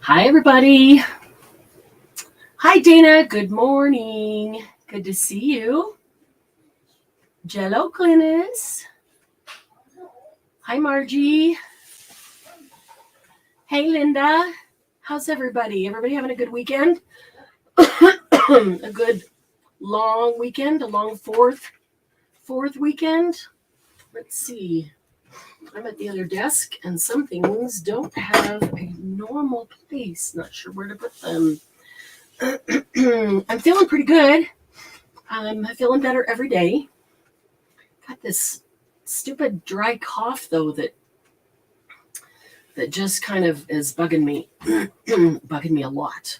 Hi, everybody. Hi, Dana. Good morning. Good to see you. Jello Glynis. Hi, Margie. Hey, Linda. How's everybody? Everybody having a good weekend? A good long weekend, a long fourth weekend. Let's see. I'm at the other desk, and some things don't have a normal place. Not sure where to put them. I'm feeling pretty good. I'm feeling better every day. Got this stupid dry cough, though, that just kind of is bugging me, bugging me a lot.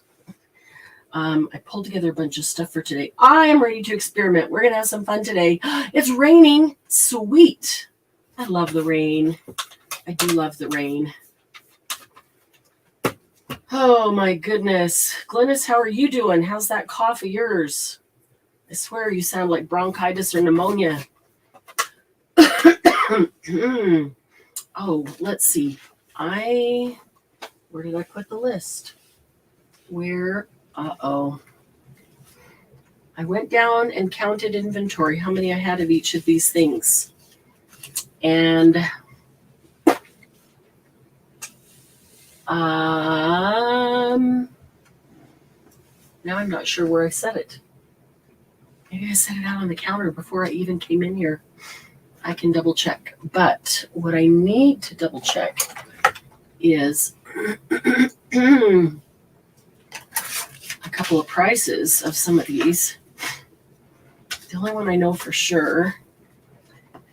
I pulled together a bunch of stuff for today. I am ready to experiment. We're going to have some fun today. It's raining. Sweet. I love the rain. I do love the rain. Oh, my goodness. Glynis, how are you doing? How's that cough of yours? I swear you sound like bronchitis or pneumonia. Oh, let's see. Where did I put the list? I went down and counted inventory, how many I had of each of these things. And now I'm not sure where I set it. Maybe I set it out on the counter before I even came in here. I can double check. But what I need to double check is a couple of prices of some of these. The only one I know for sure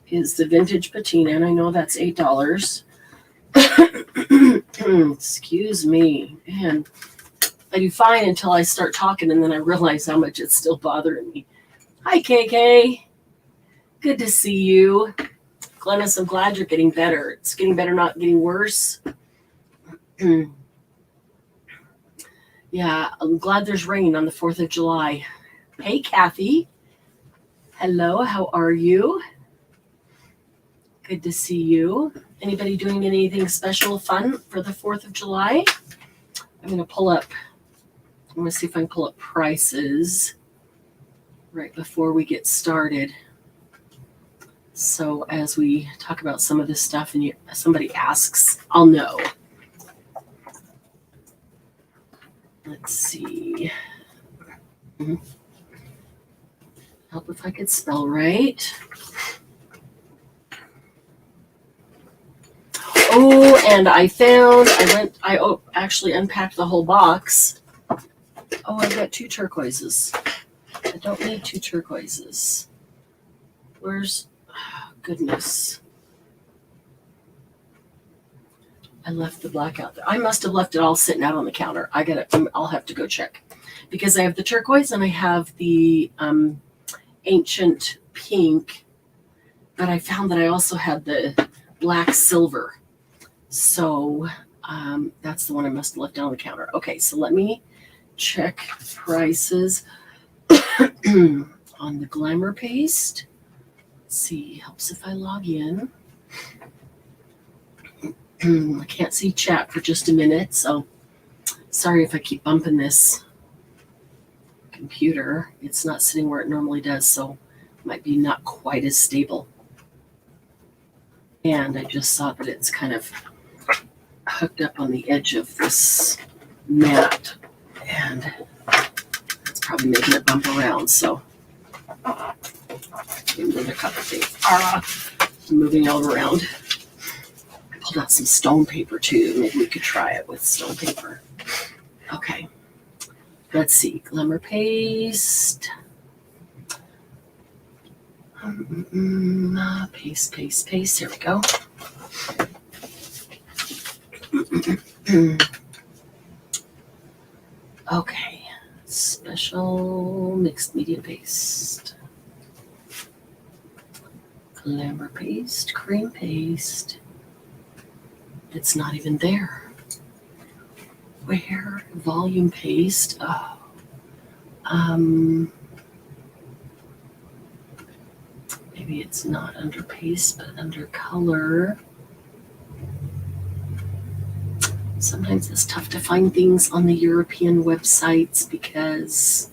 is the Vintage Patina, and I know that's $8. Excuse me. And I do fine until I start talking, and then I realize how much it's still bothering me. Hi, KK. Good to see you. Glennis, I'm glad you're getting better. It's getting better, not getting worse. Yeah, I'm glad there's rain on the 4th of July. Hey, Kathy. Hello, how are you? Good to see you. Anybody doing anything special, fun for the 4th of July? I'm going to see if I can pull up prices right before we get started. So as we talk about some of this stuff and somebody asks, I'll know. Let's see. Help if I could spell right. Oh, and I actually unpacked the whole box. Oh, I've got 2 turquoises. I don't need 2 turquoises. Goodness. I left the black out there. I must have left it all sitting out on the counter. I'll have to go check. Because I have the turquoise and I have the ancient pink. But I found that I also had the black silver. So that's the one I must have left down on the counter. Okay, so let me check prices on the Glamour Paste. Let's see, helps if I log in. I can't see chat for just a minute, so sorry if I keep bumping this computer. It's not sitting where it normally does, so it might be not quite as stable. And I just saw that it's kind of hooked up on the edge of this mat, and it's probably making it bump around, so move a couple things. I'm moving all around. I pulled out some stone paper too. Maybe we could try it with stone paper. Okay. Let's see. Glimmer Paste. Paste. Here we go. Okay. Special mixed media paste. Glamour Paste, cream paste. It's not even there. Where? Volume paste. Oh. Maybe it's not under paste, but under color. Sometimes it's tough to find things on the European websites because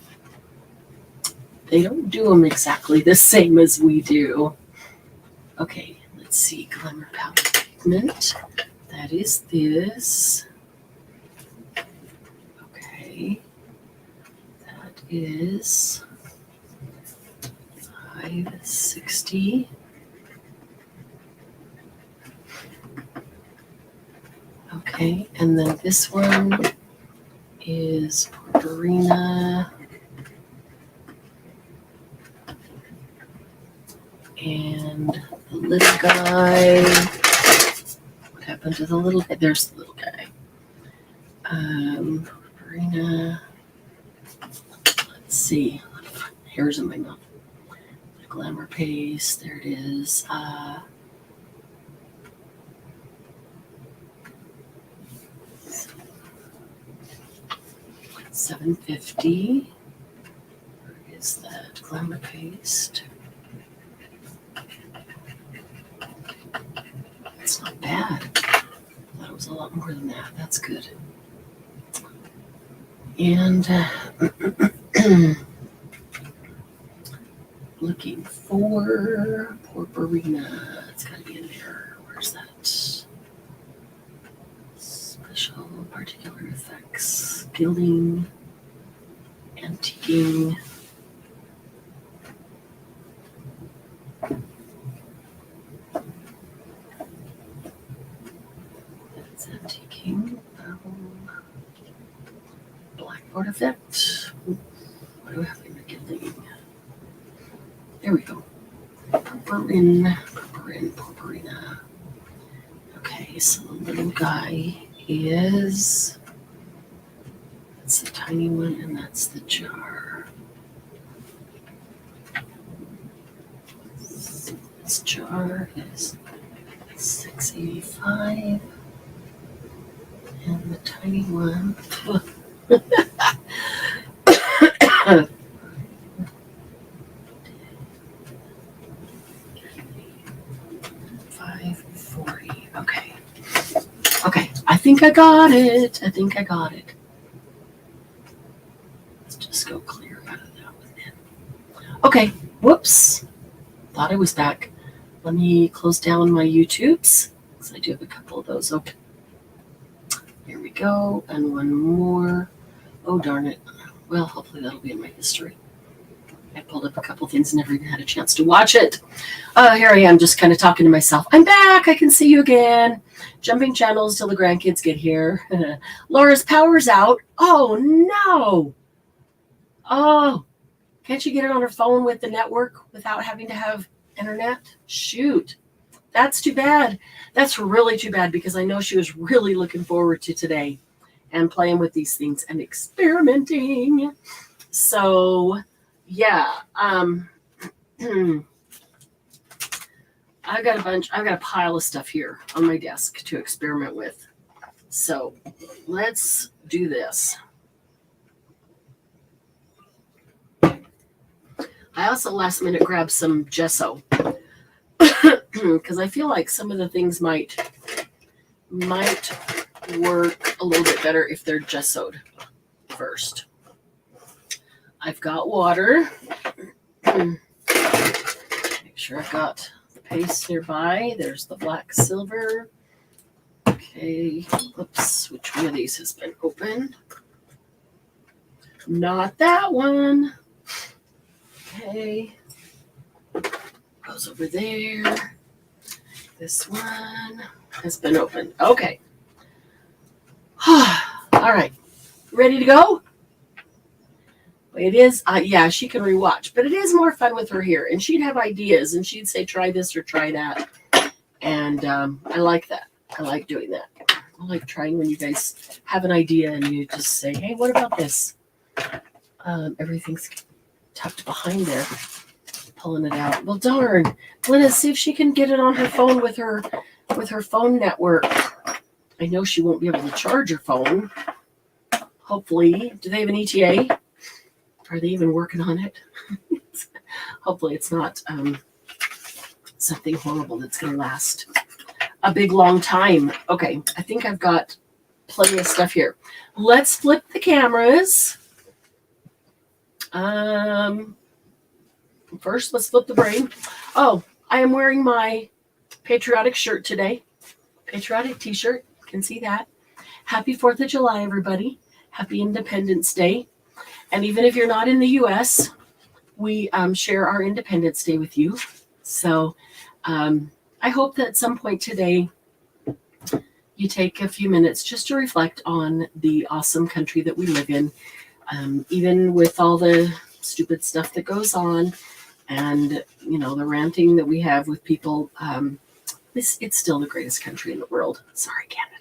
they don't do them exactly the same as we do. Okay, let's see. Glamour Powder Pigment. That is this. Okay. That is 560. Okay, and then this one is Purpurina. And the little guy. What happened to the little guy? There's the little guy. Purpurina. Let's see. Hairs in my mouth. The Glamour Paste. There it is. 750. Where is that Glamour Paste? That's not bad. I thought it was a lot more than that. That's good. And looking for Purpurina. It's got to be in there. Where's that? Special particular effects. Gilding. Antiquing. That's antiquing. Blackboard effect. What do I have in the gilding? There we go. Purpurina. Okay, so the little guy is, that's the tiny one, and that's the jar. This jar is 685, and the tiny one. 540. Okay. Okay. I think I got it. Let's just go clear out of that one then. Okay. Whoops. Thought I was back. Let me close down my YouTubes because I do have a couple of those open. Here we go. And one more. Oh, darn it. Well, hopefully that'll be in my history. I pulled up a couple things and never even had a chance to watch it. Here I am just kind of talking to myself. I'm back. I can see you again. Jumping channels till the grandkids get here. Laura's power's out. Oh, no. Oh, can't you get it on her phone with the network without having to have internet? Shoot. That's too bad. That's really too bad because I know she was really looking forward to today and playing with these things and experimenting. So, yeah. I've got a pile of stuff here on my desk to experiment with. So let's do this. I also last minute grabbed some gesso because I feel like some of the things might work a little bit better if they're gessoed first. I've got water. Make sure I've got the paste nearby. There's the black silver. Okay, oops, which one of these has been opened? Not that one. Okay, goes over there. This one has been opened. Okay. All right, ready to go? It is, yeah, she can rewatch, but it is more fun with her here, and she'd have ideas, and she'd say, try this or try that, and I like that. I like doing that. I like trying when you guys have an idea, and you just say, hey, what about this? Everything's tucked behind there, pulling it out. Well, darn. Let's see if she can get it on her phone with her phone network. I know she won't be able to charge her phone. Hopefully. Do they have an ETA? Are they even working on it? Hopefully it's not something horrible that's going to last a big, long time. Okay, I think I've got plenty of stuff here. Let's flip the cameras. First, let's flip the brain. Oh, I am wearing my patriotic shirt today. Patriotic t-shirt. You can see that. Happy 4th of July, everybody. Happy Independence Day. And even if you're not in the U.S., we share our Independence Day with you. So I hope that at some point today, you take a few minutes just to reflect on the awesome country that we live in, even with all the stupid stuff that goes on and, you know, the ranting that we have with people. It's still the greatest country in the world. Sorry, Canada.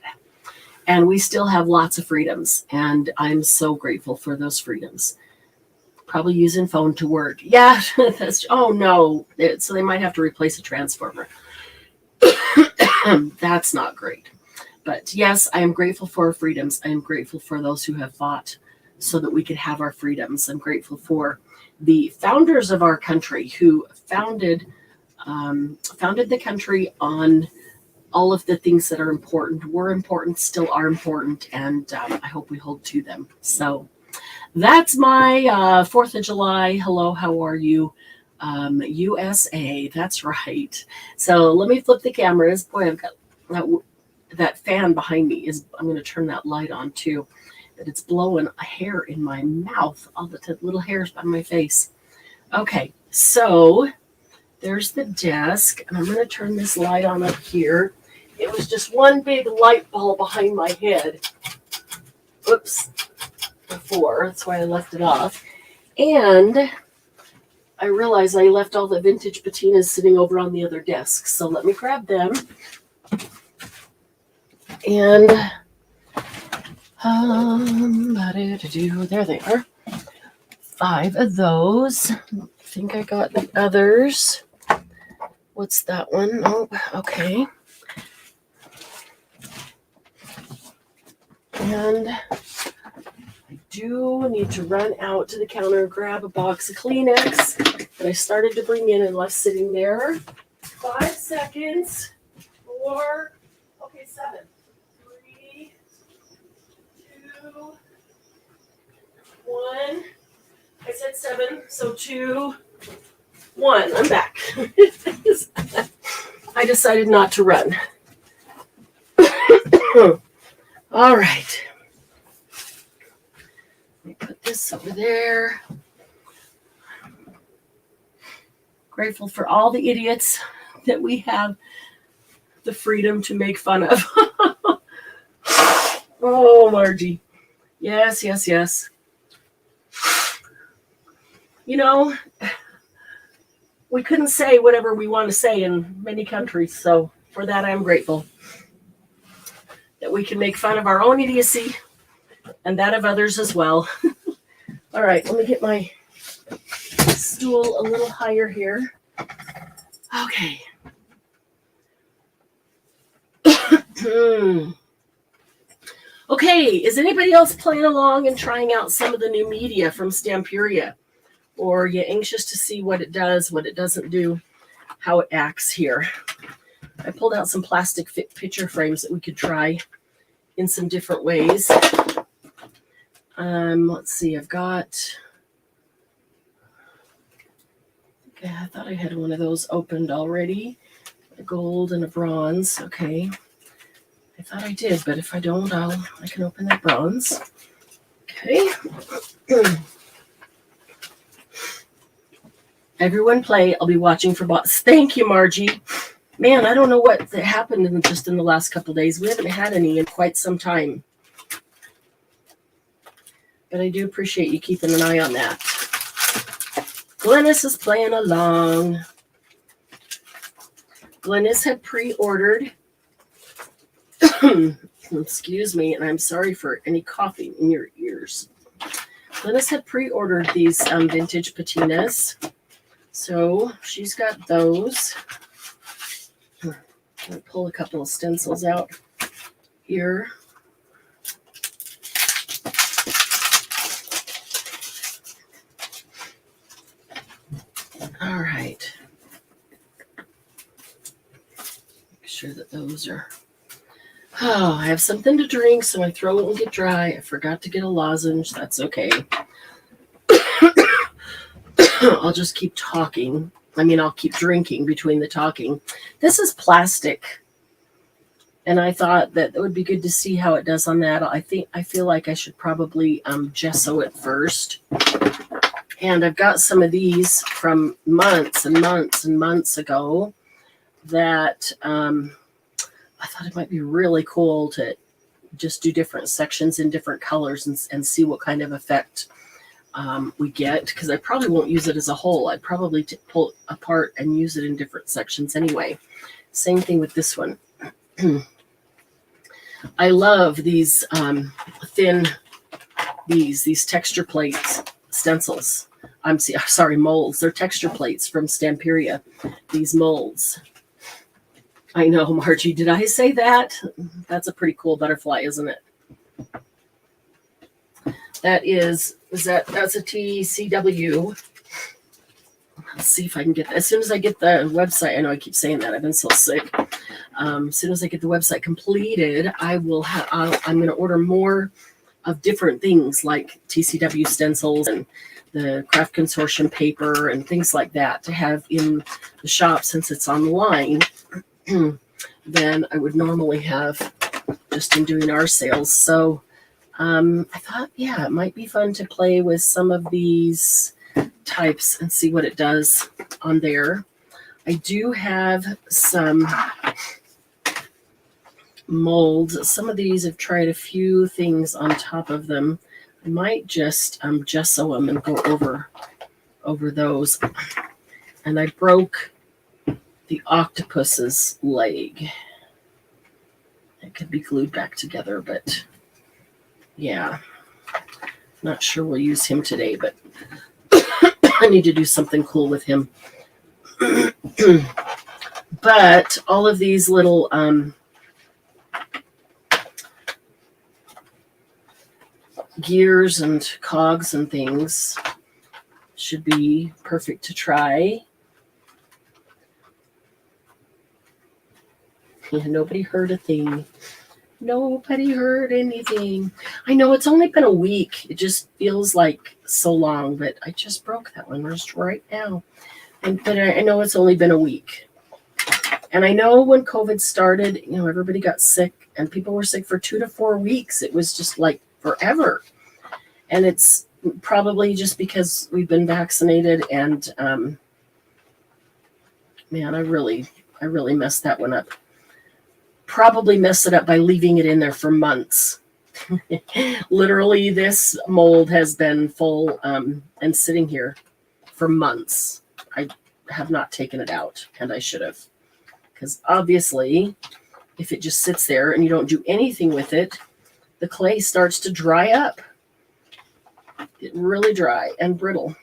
And we still have lots of freedoms, and I'm so grateful for those freedoms. Probably using phone to work. Yeah, oh no. So they might have to replace a transformer. That's not great. But yes, I am grateful for our freedoms. I am grateful for those who have fought so that we could have our freedoms. I'm grateful for the founders of our country who founded the country on all of the things that are important, were important, still are important, and I hope we hold to them. So that's my 4th of July. Hello, how are you? USA, that's right. So let me flip the cameras. Boy, I've got that fan behind me. I'm going to turn that light on too. That it's blowing a hair in my mouth, all the little hairs on my face. Okay, so there's the desk, and I'm going to turn this light on up here. It was just one big light ball behind my head. Oops. Before, that's why I left it off. And I realized I left all the vintage patinas sitting over on the other desk. So let me grab them. And there they are. 5 of those. I think I got the others. What's that one? Oh, okay. And I do need to run out to the counter and grab a box of Kleenex that I started to bring in and left sitting there. 5 seconds. 4. Okay, 7. 3, 2, 1. I said 7, so 2, 1. I'm back. I decided not to run. All right. Let me put this over there. Grateful for all the idiots that we have the freedom to make fun of. Oh, Margie. Yes, yes, yes. You know, we couldn't say whatever we want to say in many countries, so for that I'm grateful. That we can make fun of our own idiocy and that of others as well. All right, let me get my stool a little higher here. Okay. Okay, is anybody else playing along and trying out some of the new media from Stamperia? Or are you anxious to see what it does, what it doesn't do, how it acts here? I pulled out some plastic fit picture frames that we could try in some different ways. Let's see, I've got... Okay, I thought I had one of those opened already. A gold and a bronze, okay. I thought I did, but if I don't, I can open that bronze. Okay. Everyone play. I'll be watching for bots. Thank you, Margie. Man, I don't know what happened just in the last couple of days. We haven't had any in quite some time. But I do appreciate you keeping an eye on that. Glennis is playing along. Glennis had pre-ordered. Excuse me, and I'm sorry for any coughing in your ears. Glennis had pre-ordered these vintage patinas. So she's got those. I'm going to pull a couple of stencils out here. All right. Make sure that those are Oh, I have something to drink, so my throat won't get dry. I forgot to get a lozenge. That's okay. I'll just keep talking. I mean, I'll keep drinking between the talking. This is plastic. And I thought that it would be good to see how it does on that. I feel like I should probably gesso it first. And I've got some of these from months and months and months ago that I thought it might be really cool to just do different sections in different colors and see what kind of effect we get, because I probably won't use it as a whole. I'd probably pull it apart and use it in different sections anyway. Same thing with this one. I love these thin, these texture plates, stencils. Sorry, molds. They're texture plates from Stamperia, these molds. I know, Margie, did I say that? That's a pretty cool butterfly, isn't it? That's a TCW. Let's see if I can get that. As soon as I get the website, I know I keep saying that. I've been so sick. As soon as I get the website completed, I'm going to order more of different things like TCW stencils and the Craft Consortium paper and things like that to have in the shop, since it's online than I would normally have just in doing our sales. So I thought, yeah, it might be fun to play with some of these types and see what it does on there. I do have some molds. Some of these have tried a few things on top of them. I might just gesso them and go over those. And I broke the octopus's leg. It could be glued back together, but yeah, not sure we'll use him today, but I need to do something cool with him. But all of these little gears and cogs and things should be perfect to try. Yeah, nobody heard a thing. Nobody heard anything. I know it's only been a week. It just feels like so long, but I just broke that one just right now. But I know it's only been a week. And I know when COVID started, everybody got sick and people were sick for 2 to 4 weeks. It was just like forever. And it's probably just because we've been vaccinated and man, I really messed that one up. Probably messed it up by leaving it in there for months. Literally, this mold has been full and sitting here for months. I have not taken it out, and I should have. Because obviously, if it just sits there and you don't do anything with it, the clay starts to dry up. It's really dry and brittle.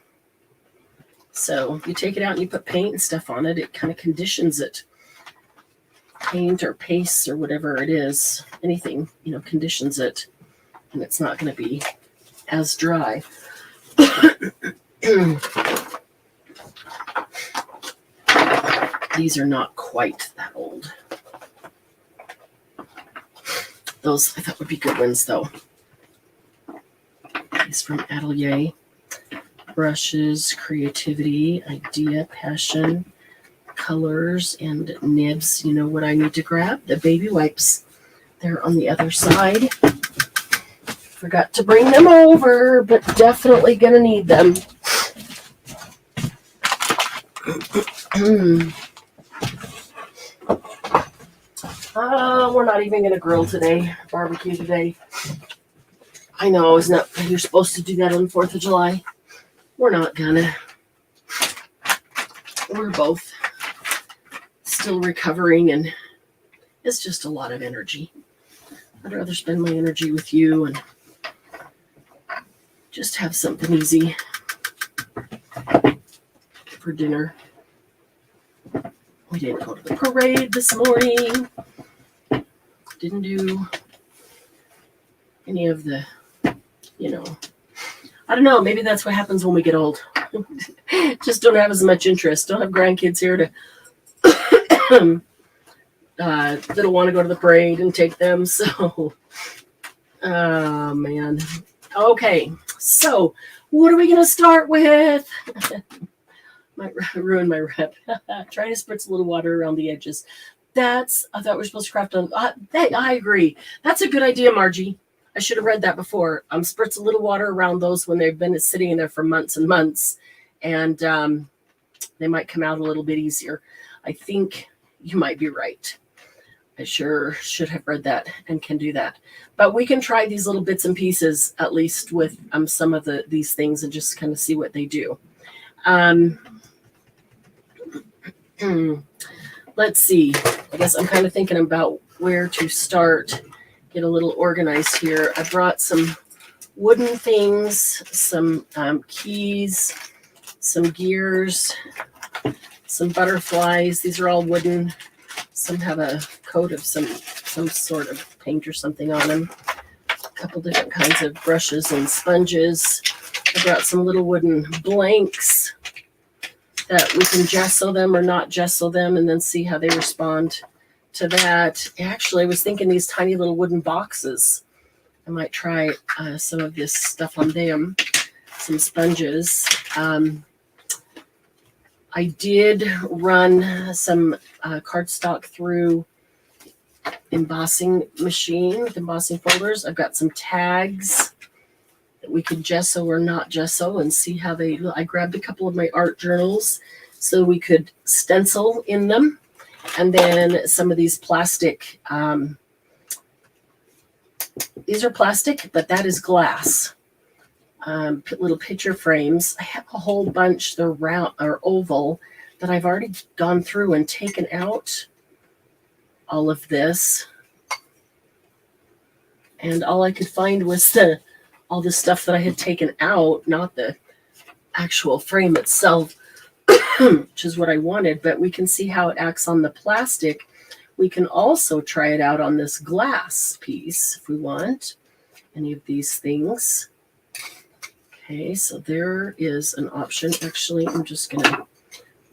So if you take it out and you put paint and stuff on it, it kind of conditions it. Paint or paste or whatever it is, anything, conditions it, and it's not going to be as dry. These are not quite that old. Those I thought would be good ones, though. These from Atelier. Brushes, creativity, idea, passion, colors, and nibs. You know what I need to grab? The baby wipes. They're on the other side. Forgot to bring them over, but definitely gonna need them. We're not even gonna grill today, barbecue today. I know, isn't that you're supposed to do that on the 4th of July? We're not gonna. We're both still recovering, and it's just a lot of energy. I'd rather spend my energy with you and just have something easy for dinner. We didn't go to the parade this morning. Didn't do any of the, I don't know, maybe that's what happens when we get old. Just don't have as much interest. Don't have grandkids here to don't want to go to the parade and take them. So, oh man. Okay, so what are we going to start with? Might ruin my rep. Try to spritz a little water around the edges. I thought we were supposed to craft on. Hey, I agree. That's a good idea, Margie. I should have read that before. Spritz a little water around those when they've been sitting in there for months and months, and they might come out a little bit easier. I think you might be right. I sure should have read that and can do that. But we can try these little bits and pieces, at least with some of these things, and just kind of see what they do. Let's see. I guess I'm kind of thinking about where to start, get a little organized here. I brought some wooden things, some keys, some gears, some butterflies. These are all wooden. Some have a coat of some sort of paint or something on them. A couple different kinds of brushes and sponges. I brought some little wooden blanks that we can gesso them or not gesso them and then see how they respond to that. Actually, I was thinking these tiny little wooden boxes. I might try some of this stuff on them, some sponges. I did run some cardstock through embossing machine with embossing folders. I've got some tags that we could gesso or not gesso and see how they look. I grabbed a couple of my art journals so we could stencil in them. And then some of these plastic, these are plastic, but that is glass. Little picture frames. I have a whole bunch. They're round or oval that I've already gone through and taken out all of this. And all I could find was all the stuff that I had taken out, not the actual frame itself, which is what I wanted. But we can see how it acts on the plastic. We can also try it out on this glass piece if we want any of these things. Okay, so there is an option. Actually, I'm just going to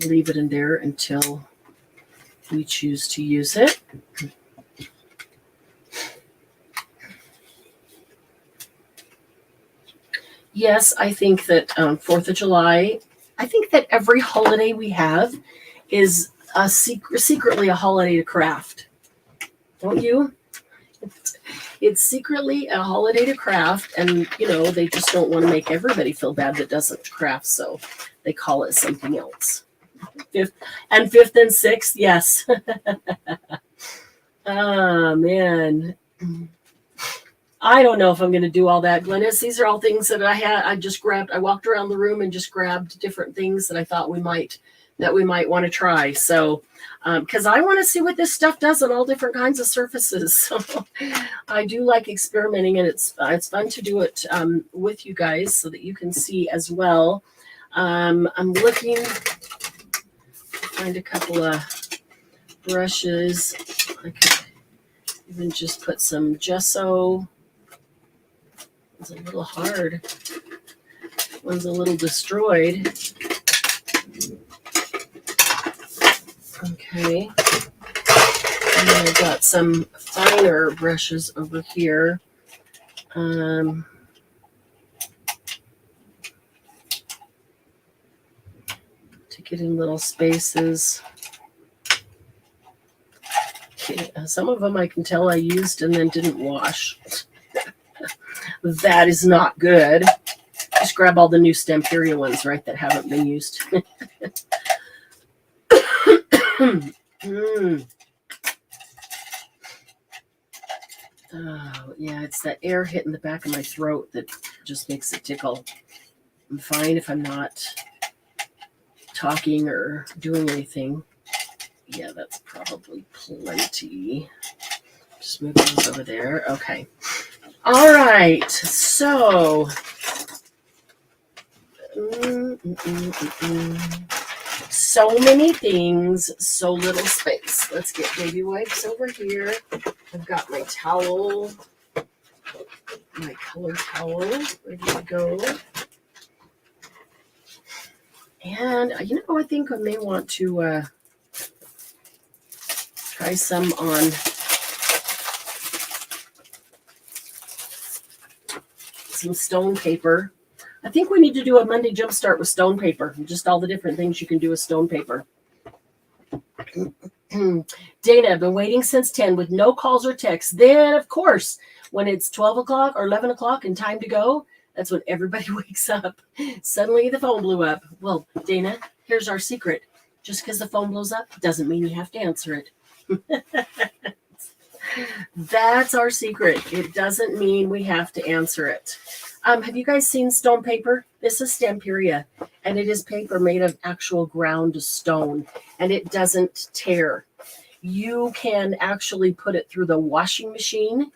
leave it in there until we choose to use it. Yes, I think that 4th of July, I think that every holiday we have is secretly a holiday to craft. Don't you? It's secretly a holiday to craft, and, you know, they just don't want to make everybody feel bad that doesn't craft, so they call it something else. 5th and 6th, yes. Oh, man. I don't know if I'm going to do all that, Glennis. These are all things that I just grabbed. I walked around the room and just grabbed different things that I thought we might want to try. So, because I want to see what this stuff does on all different kinds of surfaces. So I do like experimenting, and it's fun to do it with you guys so that you can see as well. I'm looking to find a couple of brushes. I could even just put some gesso. It's a little hard. One's a little destroyed. Okay. And then I've got some finer brushes over here. To get in little spaces. Okay. Some of them I can tell I used and then didn't wash. That is not good. Just grab all the new Stamperia ones, right, that haven't been used. Oh, yeah, it's that air hitting the back of my throat that just makes it tickle. I'm fine if I'm not talking or doing anything. Yeah, that's probably plenty. Just move those over there. Okay. All right. So, so many things, so little space. Let's get baby wipes over here. I've got my towel, my color towel ready to go. And, you know, I think I may want to try some on some stone paper. I think we need to do a Monday Jumpstart with stone paper, just all the different things you can do with stone paper. Dana, I've been waiting since 10 with no calls or texts. Then, of course, when it's 12 o'clock or 11 o'clock and time to go, that's when everybody wakes up. Suddenly the phone blew up. Well, Dana, here's our secret. Just because the phone blows up doesn't mean you have to answer it. That's our secret. It doesn't mean we have to answer it. Have you guys seen stone paper? This is Stamperia, and it is paper made of actual ground stone, and it doesn't tear. You can actually put it through the washing machine.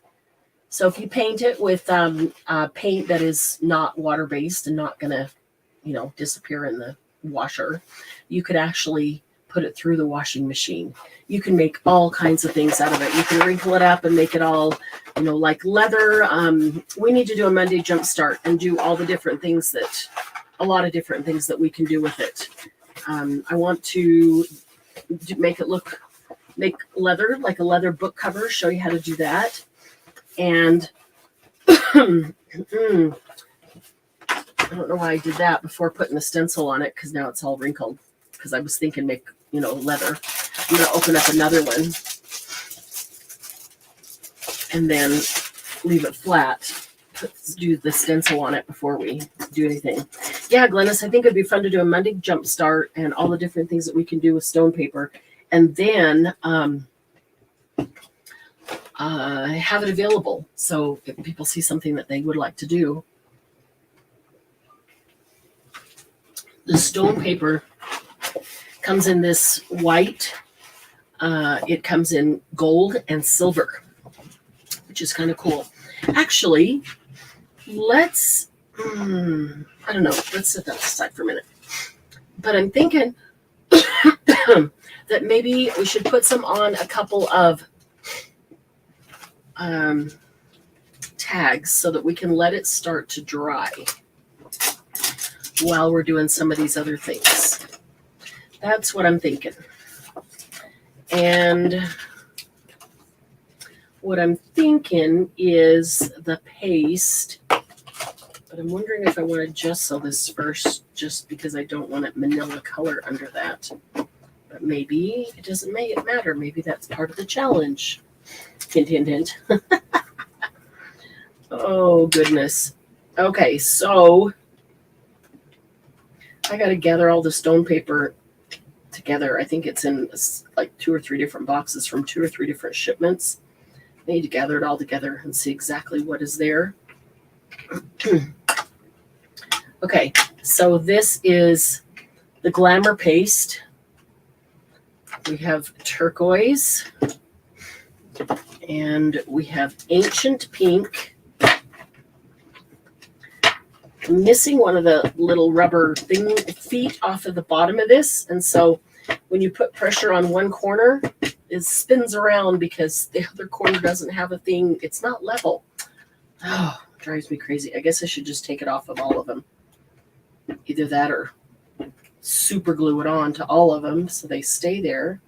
So if you paint it with paint that is not water-based and not going to, disappear in the washer, you could actually put it through the washing machine. You can make all kinds of things out of it. You can wrinkle it up and make it all, like leather. We need to do a Monday Jumpstart and do all the different things a lot of different things that we can do with it. I want to make leather, like a leather book cover, show you how to do that. And I don't know why I did that before putting the stencil on it, because now it's all wrinkled. Because I was thinking make, leather. I'm going to open up another one and then leave it flat. Do the stencil on it before we do anything. Yeah, Glennis, I think it'd be fun to do a Monday Jumpstart and all the different things that we can do with stone paper. And then have it available. So if people see something that they would like to do. The stone paper comes in this white. It comes in gold and silver, which is kind of cool. Actually, let's, I don't know, let's set that aside for a minute. But I'm thinking that maybe we should put some on a couple of tags so that we can let it start to dry while we're doing some of these other things. That's what I'm thinking. And what I'm thinking is the paste, but I'm wondering if I want to gesso this first, just because I don't want it manila color under that. But maybe it doesn't make it matter. Maybe that's part of the challenge. Hint, hint, hint. Oh, goodness. Okay, so I got to gather all the stone paper together. I think it's in like 2 or 3 different boxes from 2 or 3 different shipments. I need to gather it all together and see exactly what is there. Okay, so this is the Glamour Paste. We have turquoise, and we have ancient pink. I'm missing one of the little rubber feet off of the bottom of this, and so when you put pressure on one corner, it spins around because the other corner doesn't have a thing. It's not level. Oh, it drives me crazy. I guess I should just take it off of all of them. Either that or super glue it on to all of them so they stay there.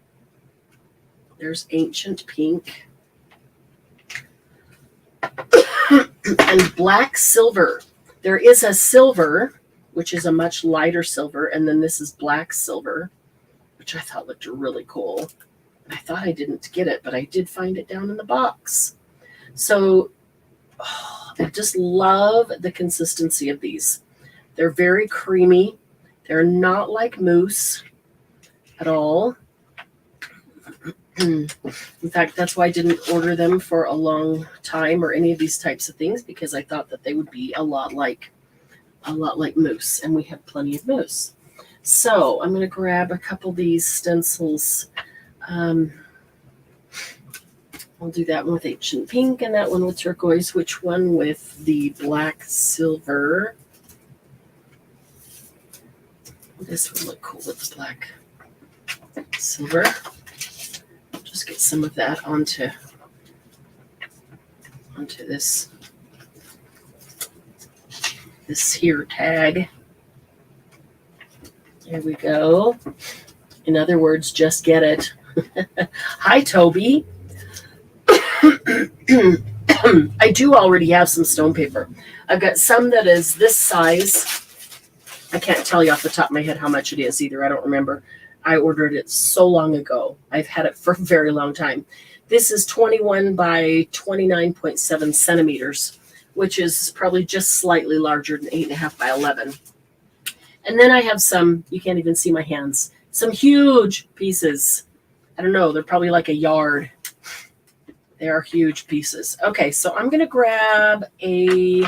There's ancient pink. And black silver. There is a silver, which is a much lighter silver, and then this is black silver, which I thought looked really cool. I thought I didn't get it, but I did find it down in the box. So I just love the consistency of these. They're very creamy. They're not like mousse at all. In fact, that's why I didn't order them for a long time or any of these types of things, because I thought that they would be a lot like mousse, and we have plenty of mousse. So I'm going to grab a couple of these stencils. I'll do that one with ancient pink and that one with turquoise. Which one with the black silver? This would look cool with the black silver. Just get some of that onto this here tag. There we go. In other words, just get it. Hi, Toby. I do already have some stone paper. I've got some that is this size. I can't tell you off the top of my head how much it is either. I don't remember. I ordered it so long ago. I've had it for a very long time. This is 21 by 29.7 centimeters, which is probably just slightly larger than 8.5 by 11. And then I have some, you can't even see my hands, some huge pieces. I don't know, they're probably like a yard. They are huge pieces. Okay, so I'm going to grab a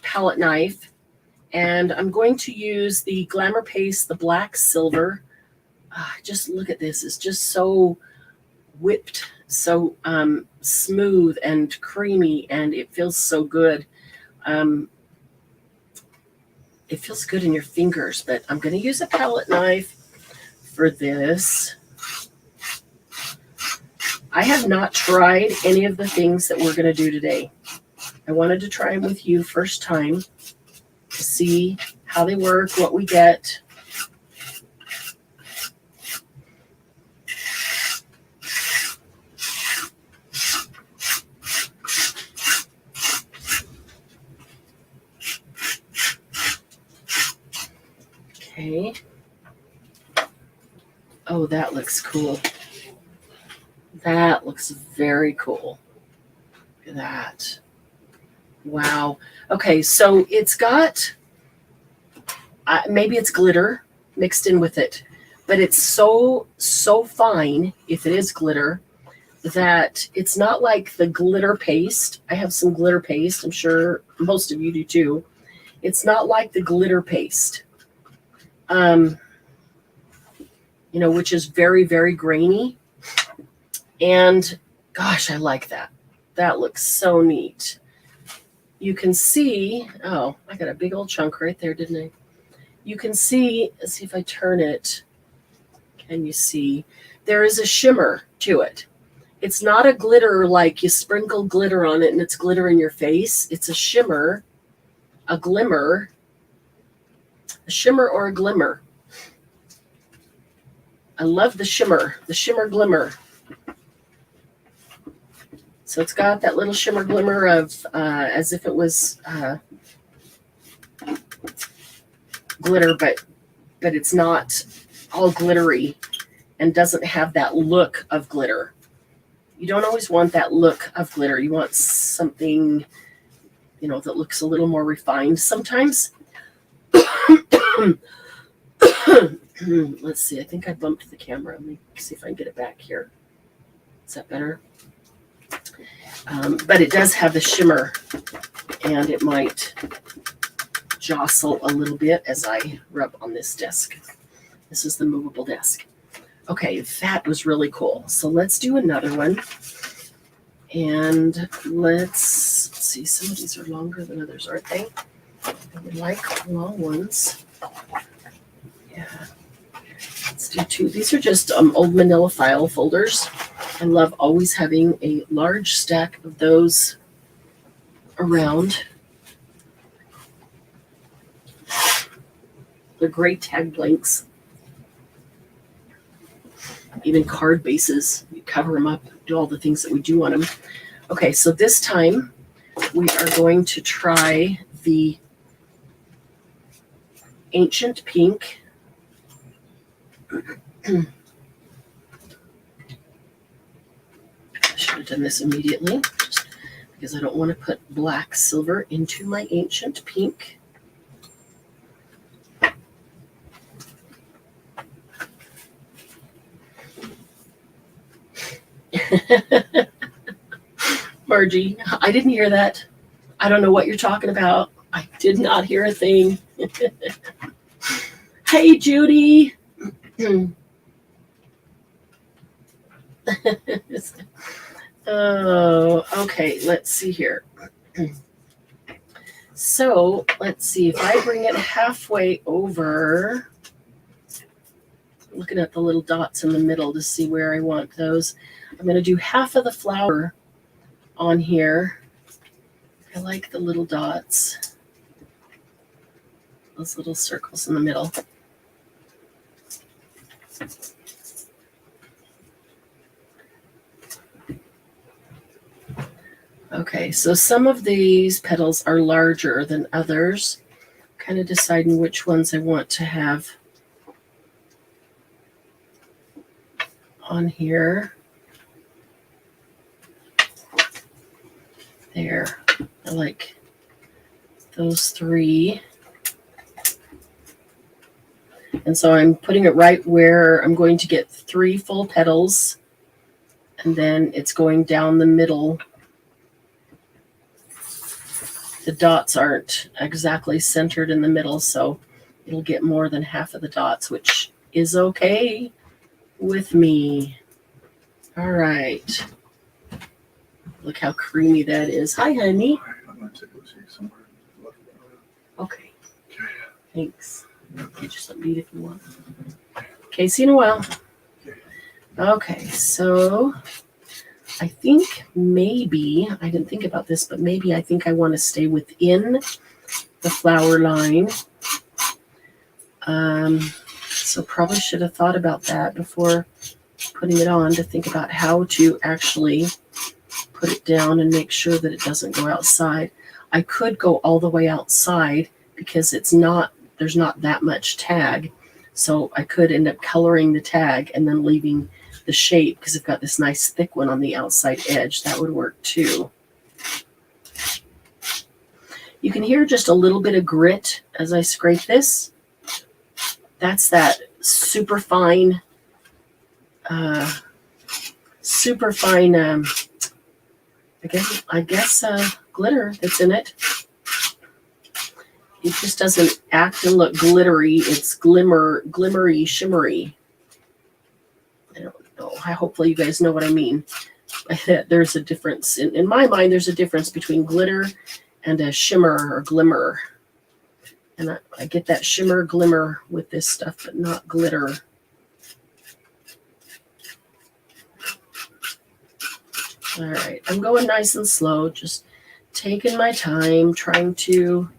palette knife, and I'm going to use the Glamour Paste, the black silver. Just look at this. It's just so whipped, so smooth and creamy, and it feels so good. It feels good in your fingers, but I'm going to use a palette knife for this. I have not tried any of the things that we're going to do today. I wanted to try them with you first time to see how they work, what we get. Okay. Oh, that looks cool. That looks very cool. Look at that. Wow. Okay, so it's got, maybe it's glitter mixed in with it, but it's so fine, if it is glitter, that it's not like the glitter paste. I have some glitter paste. I'm sure most of you do too. It's not like the glitter paste, which is very, very grainy. And gosh, I like that. That looks so neat. You can see, oh, I got a big old chunk right there, didn't I? You can see, let's see if I turn it. Can you see? There is a shimmer to it. It's not a glitter like you sprinkle glitter on it and it's glitter in your face. It's a shimmer, a glimmer, a shimmer or a glimmer. I love the shimmer glimmer. So it's got that little shimmer glimmer of as if it was glitter, but it's not all glittery and doesn't have that look of glitter. You don't always want that look of glitter. You want something, that looks a little more refined sometimes. Let's see. I think I bumped the camera. Let me see if I can get it back here. Is that better? But it does have the shimmer, and it might jostle a little bit as I rub on this desk. This is the movable desk. Okay, that was really cool. So let's do another one. And let's see. Some of these are longer than others, aren't they? I would like long ones. Yeah. Let's do two. These are just old manila file folders. I love always having a large stack of those around. They're great tag blanks. Even card bases. You cover them up, do all the things that we do on them. Okay, so this time we are going to try the Ancient Pink. I should have done this immediately, just because I don't want to put black silver into my Ancient Pink. Margie, I didn't hear that. I don't know what you're talking about. I did not hear a thing. Hey, Judy. Oh, okay. Let's see here. So let's see if I bring it halfway over. Looking at the little dots in the middle to see where I want those. I'm going to do half of the flower on here. I like the little dots. Those little circles in the middle. Okay, so some of these petals are larger than others. Kind of deciding which ones I want to have on here. There, I like those three. And so I'm putting it right where I'm going to get 3 full petals, and then it's going down the middle. The dots aren't exactly centered in the middle, so it'll get more than half of the dots, which is okay with me. All right. Look how creamy that is. Hi, honey. I'm going to go see somewhere. Okay. Thanks. You just let me eat if you want. Okay, see you in a while. Okay, so I think maybe, I didn't think about this, but maybe I think I want to stay within the flower line. So probably should have thought about that before putting it on, to think about how to actually put it down and make sure that it doesn't go outside. I could go all the way outside because there's not that much tag. So I could end up coloring the tag and then leaving the shape, because I've got this nice thick one on the outside edge. That would work too. You can hear just a little bit of grit as I scrape this. That's that super fine, I guess glitter that's in it. It just doesn't act and look glittery. It's glimmery, shimmery. I don't know. Hopefully you guys know what I mean. There's a difference. In my mind, there's a difference between glitter and a shimmer or glimmer. And I get that shimmer, glimmer with this stuff, but not glitter. All right, I'm going nice and slow, just taking my time, trying to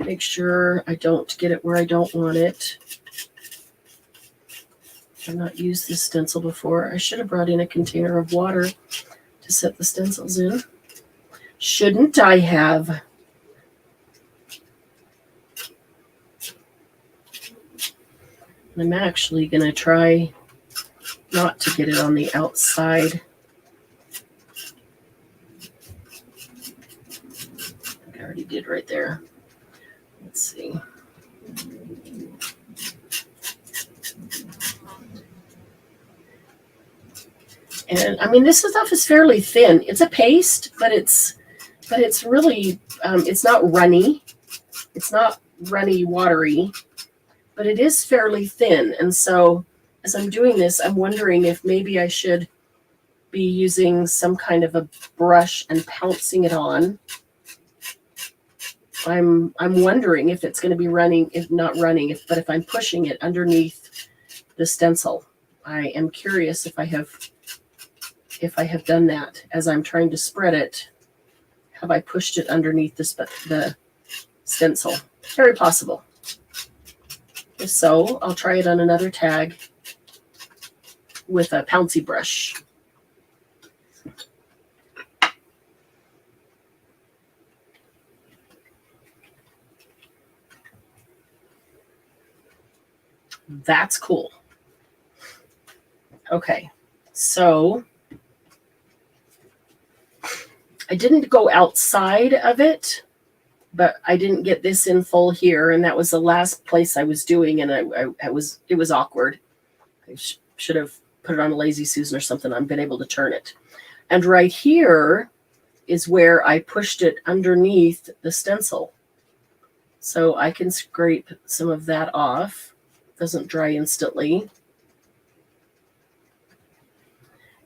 make sure I don't get it where I don't want it. I've not used this stencil before. I should have brought in a container of water to set the stencils in. Shouldn't I have? I'm actually going to try not to get it on the outside. I already did right there. Let's see. And I mean, this stuff is fairly thin. It's a paste, but it's really, it's not runny. It's not runny, watery, but it is fairly thin. And so as I'm doing this, I'm wondering if maybe I should be using some kind of a brush and pouncing it on. I'm wondering if it's going to be running, if not running, but if I'm pushing it underneath the stencil. I am curious if I have done that as I'm trying to spread it. Have I pushed it underneath the stencil? Very possible. If so, I'll try it on another tag with a pouncy brush. That's cool. Okay, so I didn't go outside of it, but I didn't get this in full here, and that was the last place I was doing, and it was awkward. I should have put it on a Lazy Susan or something. I've been able to turn it. And right here is where I pushed it underneath the stencil. So I can scrape some of that off. It doesn't dry instantly.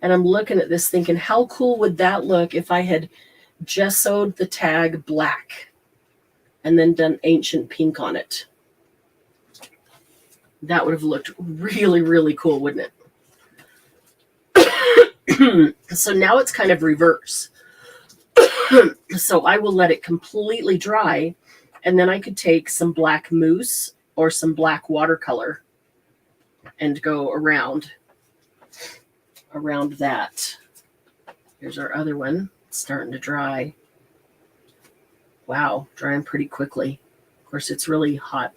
And I'm looking at this thinking, how cool would that look if I had gessoed the tag black and then done ancient pink on it? That would have looked really, really cool, wouldn't it? So now it's kind of reverse. So I will let it completely dry, and then I could take some black mousse or some black watercolor and go around that. Here's our other one. It's starting to dry. Wow, drying pretty quickly. Of course, it's really hot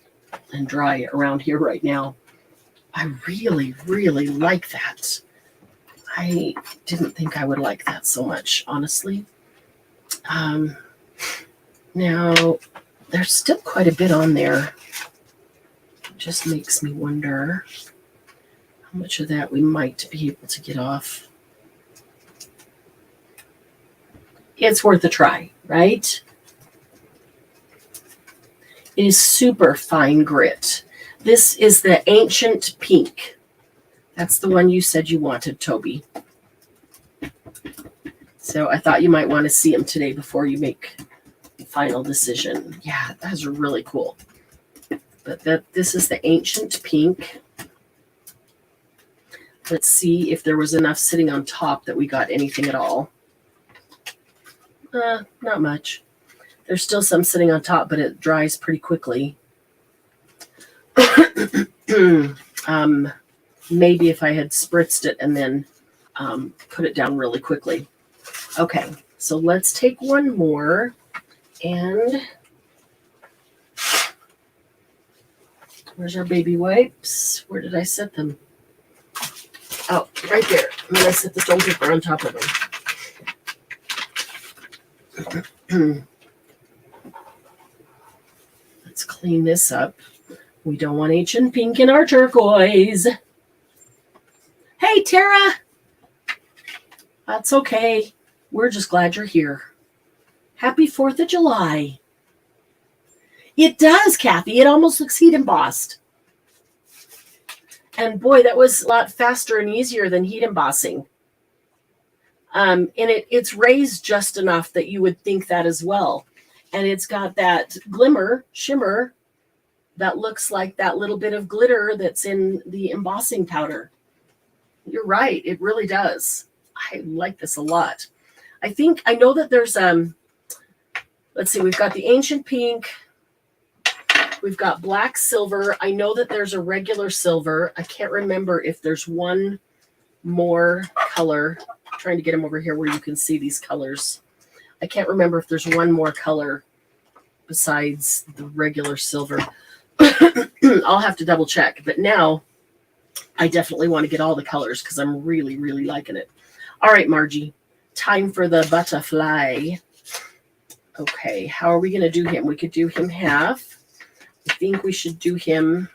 and dry around here right now. I really, really like that. I didn't think I would like that so much, honestly. Now, there's still quite a bit on there. It just makes me wonder how much of that we might be able to get off. It's worth a try, right? It is super fine grit. This is the Ancient Pink. That's the one you said you wanted, Toby. So I thought you might want to see them today before you make the final decision. Yeah, that's really cool. But this is the Ancient Pink. Let's see if there was enough sitting on top that we got anything at all. Not much. There's still some sitting on top, but it dries pretty quickly. Maybe if I had spritzed it and then put it down really quickly. Okay, so let's take one more. And where's our baby wipes? Where did I set them? Oh, right there. I'm going to set the stone paper on top of them. Let's clean this up. We don't want Ancient Pink in our turquoise. Hey, Tara. That's okay. We're just glad you're here. Happy 4th of July. It does, Kathy. It almost looks heat embossed. And boy, that was a lot faster and easier than heat embossing. And it's raised just enough that you would think that as well. And it's got that glimmer, shimmer, that looks like that little bit of glitter that's in the embossing powder. You're right. It really does. I like this a lot. I know that there's, let's see, we've got the Ancient Pink. We've got black silver. I know that there's a regular silver. I can't remember if there's one more color. I'm trying to get them over here where you can see these colors. I can't remember if there's one more color besides the regular silver. I'll have to double check. But now I definitely want to get all the colors because I'm really, really liking it. All right, Margie. Time for the butterfly. Okay, how are we going to do him? We could do him half. I think we should do him.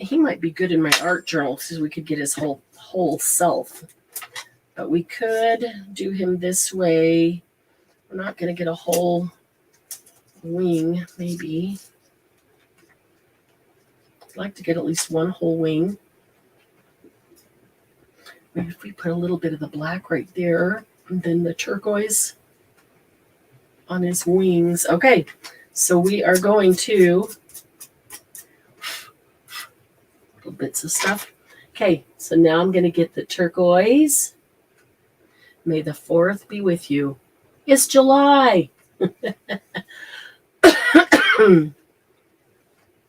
He might be good in my art journal because we could get his whole self. But we could do him this way. We're not going to get a whole wing, maybe. I'd like to get at least one whole wing. Maybe if we put a little bit of the black right there, and then the turquoise on his wings. Okay, so we are going to little bits of stuff. Okay, so now I'm going to get the turquoise. May the 4th be with you. It's July.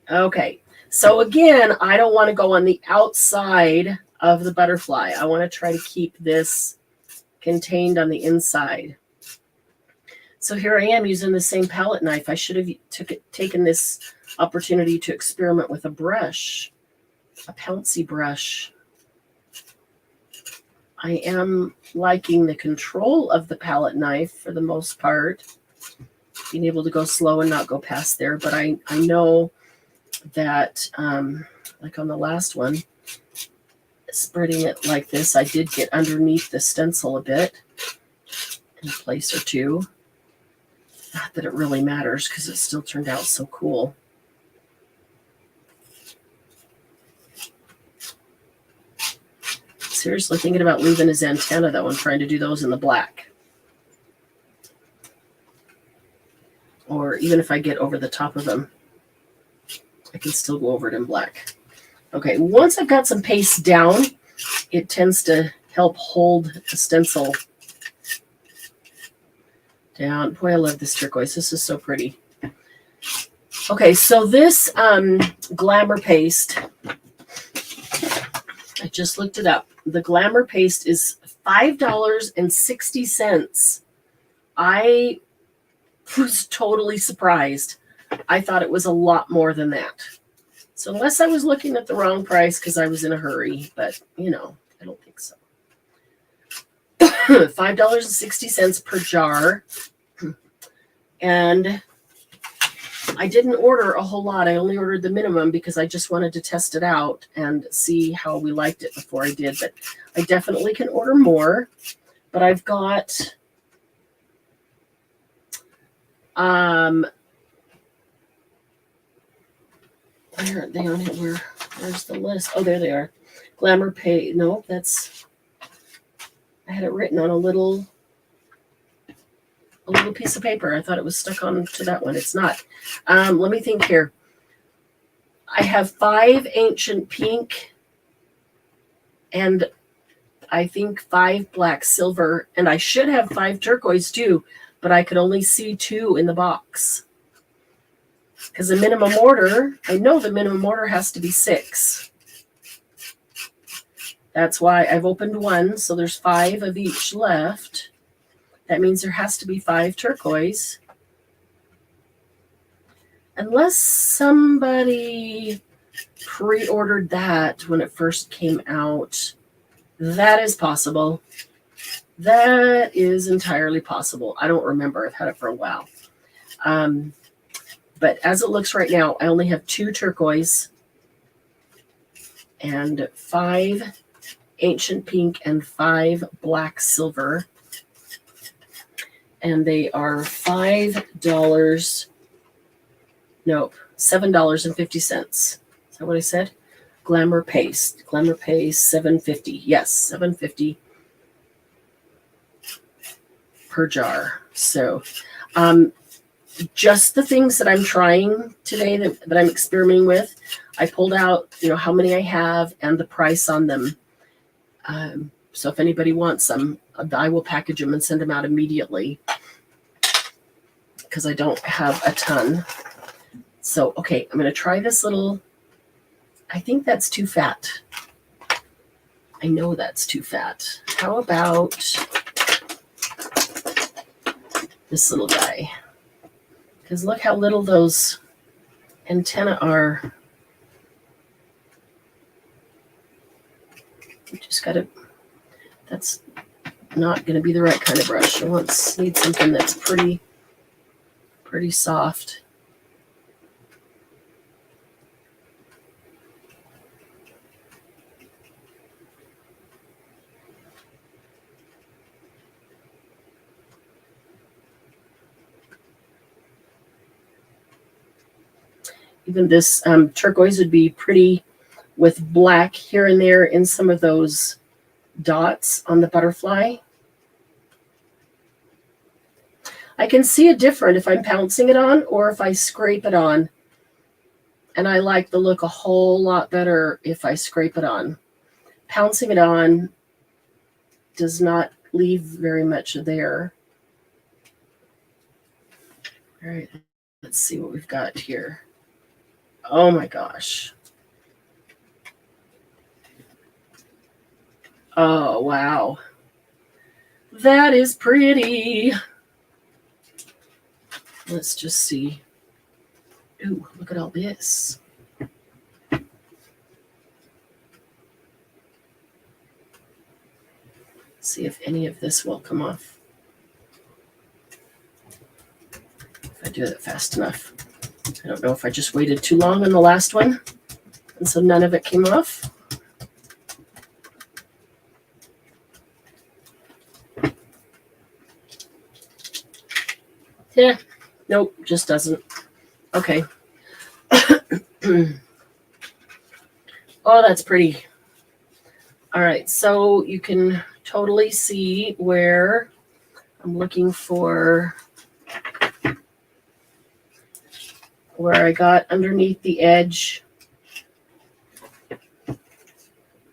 Okay, so again, I don't want to go on the outside of the butterfly. I want to try to keep this contained on the inside. So here I am using the same palette knife. I should have taken this opportunity to experiment with a brush, a pouncy brush. I am liking the control of the palette knife for the most part, being able to go slow and not go past there. But I know that, like on the last one, spreading it like this, I did get underneath the stencil a bit in a place or two. Not that it really matters because it still turned out so cool. Seriously thinking about leaving his antenna though and trying to do those in the black. Or even if I get over the top of them, I can still go over it in black. Okay, once I've got some paste down, it tends to help hold the stencil down. Boy, I love this turquoise. This is so pretty. Okay, so this Glamour Paste, I just looked it up. The Glamour Paste is $5.60. I was totally surprised. I thought it was a lot more than that. So unless I was looking at the wrong price because I was in a hurry, but I don't think so. $5.60 per jar. And I didn't order a whole lot. I only ordered the minimum because I just wanted to test it out and see how we liked it before I did. But I definitely can order more. But I've got where are they on here? Where's the list? Oh, there they are. Glamour Paste. No, I had it written on a little piece of paper. I thought it was stuck on to that one. It's not. Let me think here. I have 5 ancient pink and I think 5 black silver, and I should have 5 turquoise too, but I could only see 2 in the box. Because the minimum order, I know the minimum order has to be 6. That's why I've opened 1, so there's 5 of each left. That means there has to be 5 turquoise. Unless somebody pre-ordered that when it first came out. That is possible. That is entirely possible. I don't remember. I've had it for a while. But as it looks right now, I only have 2 turquoise and 5 ancient pink and 5 black silver. And they are $5. Nope, $7.50. Is that what I said? Glamour Paste. Glamour Paste, $7.50. Yes, $7.50 per jar. So, just the things that I'm trying today that I'm experimenting with. I pulled out, how many I have and the price on them. So if anybody wants them, I will package them and send them out immediately because I don't have a ton. So, okay, I'm going to try this little. I think that's too fat. I know that's too fat. How about this little guy? Because look how little those antennae are. You just got to, that's not going to be the right kind of brush. I need something that's pretty soft. Even this turquoise would be pretty with black here and there in some of those dots on the butterfly. I can see a difference if I'm pouncing it on or if I scrape it on. And I like the look a whole lot better if I scrape it on. Pouncing it on does not leave very much there. All right, let's see what we've got here. Oh my gosh. Oh, wow. That is pretty. Let's just see. Ooh, look at all this. See if any of this will come off. If I do it fast enough. I don't know if I just waited too long on the last one, and so none of it came off. Yeah, nope, just doesn't. Okay. Oh, that's pretty. All right, so you can totally see where I'm looking for where I got underneath the edge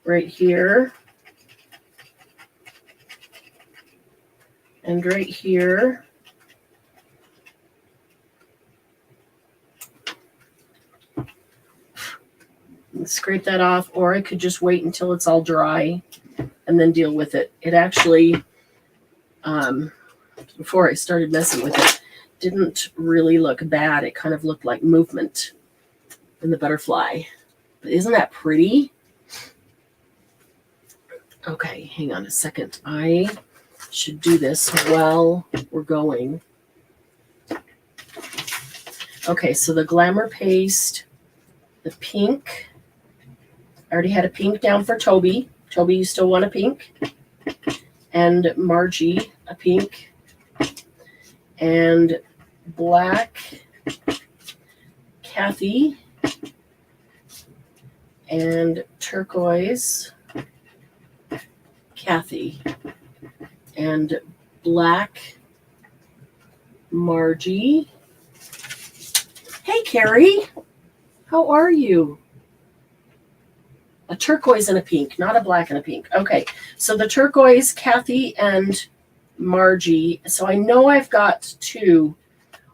right here and right here. Scrape that off, or I could just wait until it's all dry and then deal with it. It actually, before I started messing with it, didn't really look bad. It kind of looked like movement in the butterfly. But isn't that pretty? Okay, hang on a second. I should do this while we're going. Okay, so the Glamour Paste, the pink. I already had a pink down for Toby. Toby, you still want a pink? And Margie, a pink. And black, Kathy. And turquoise, Kathy. And black, Margie. Hey, Carrie. How are you? A turquoise and a pink, not a black and a pink. Okay, so the turquoise, Kathy and Margie. So I know I've got 2.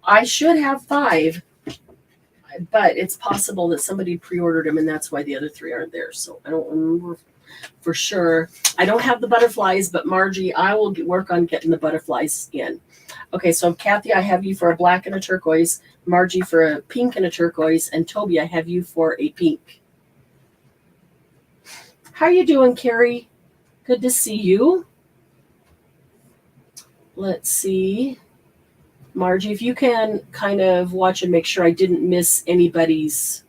I should have 5, but it's possible that somebody pre-ordered them, and that's why the other 3 aren't there. So I don't remember for sure. I don't have the butterflies, but Margie, I will work on getting the butterflies in. Okay, so Kathy, I have you for a black and a turquoise. Margie for a pink and a turquoise. And Toby, I have you for a pink. How you doing, Carrie? Good to see you. Let's see. Margie, if you can kind of watch and make sure I didn't miss anybody's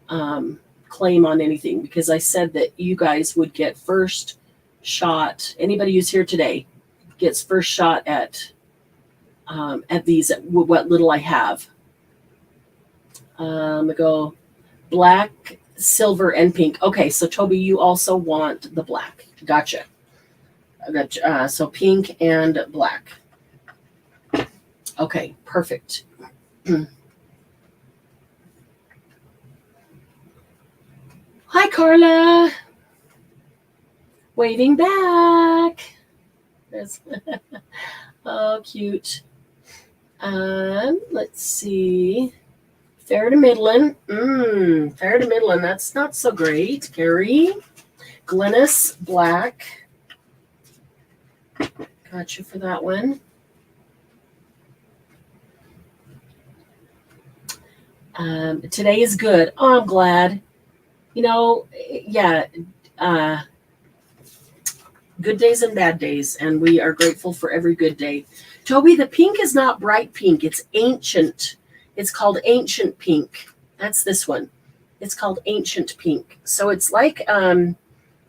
claim on anything, because I said that you guys would get first shot. Anybody who's here today gets first shot at these, at what little I have. I go black, silver, and pink. Okay, so Toby, you also want the black. Gotcha. I got so pink and black. Okay, perfect. Hi, Carla. Waving back. Oh, cute. Let's see. Fair to middling. Fair to middling. That's not so great. Carrie. Glennis, black. Got you for that one. Today is good. Oh, I'm glad. You know, yeah. Good days and bad days, and we are grateful for every good day. Toby, the pink is not bright pink. It's ancient. It's called ancient pink. That's this one. It's called ancient pink. So it's like an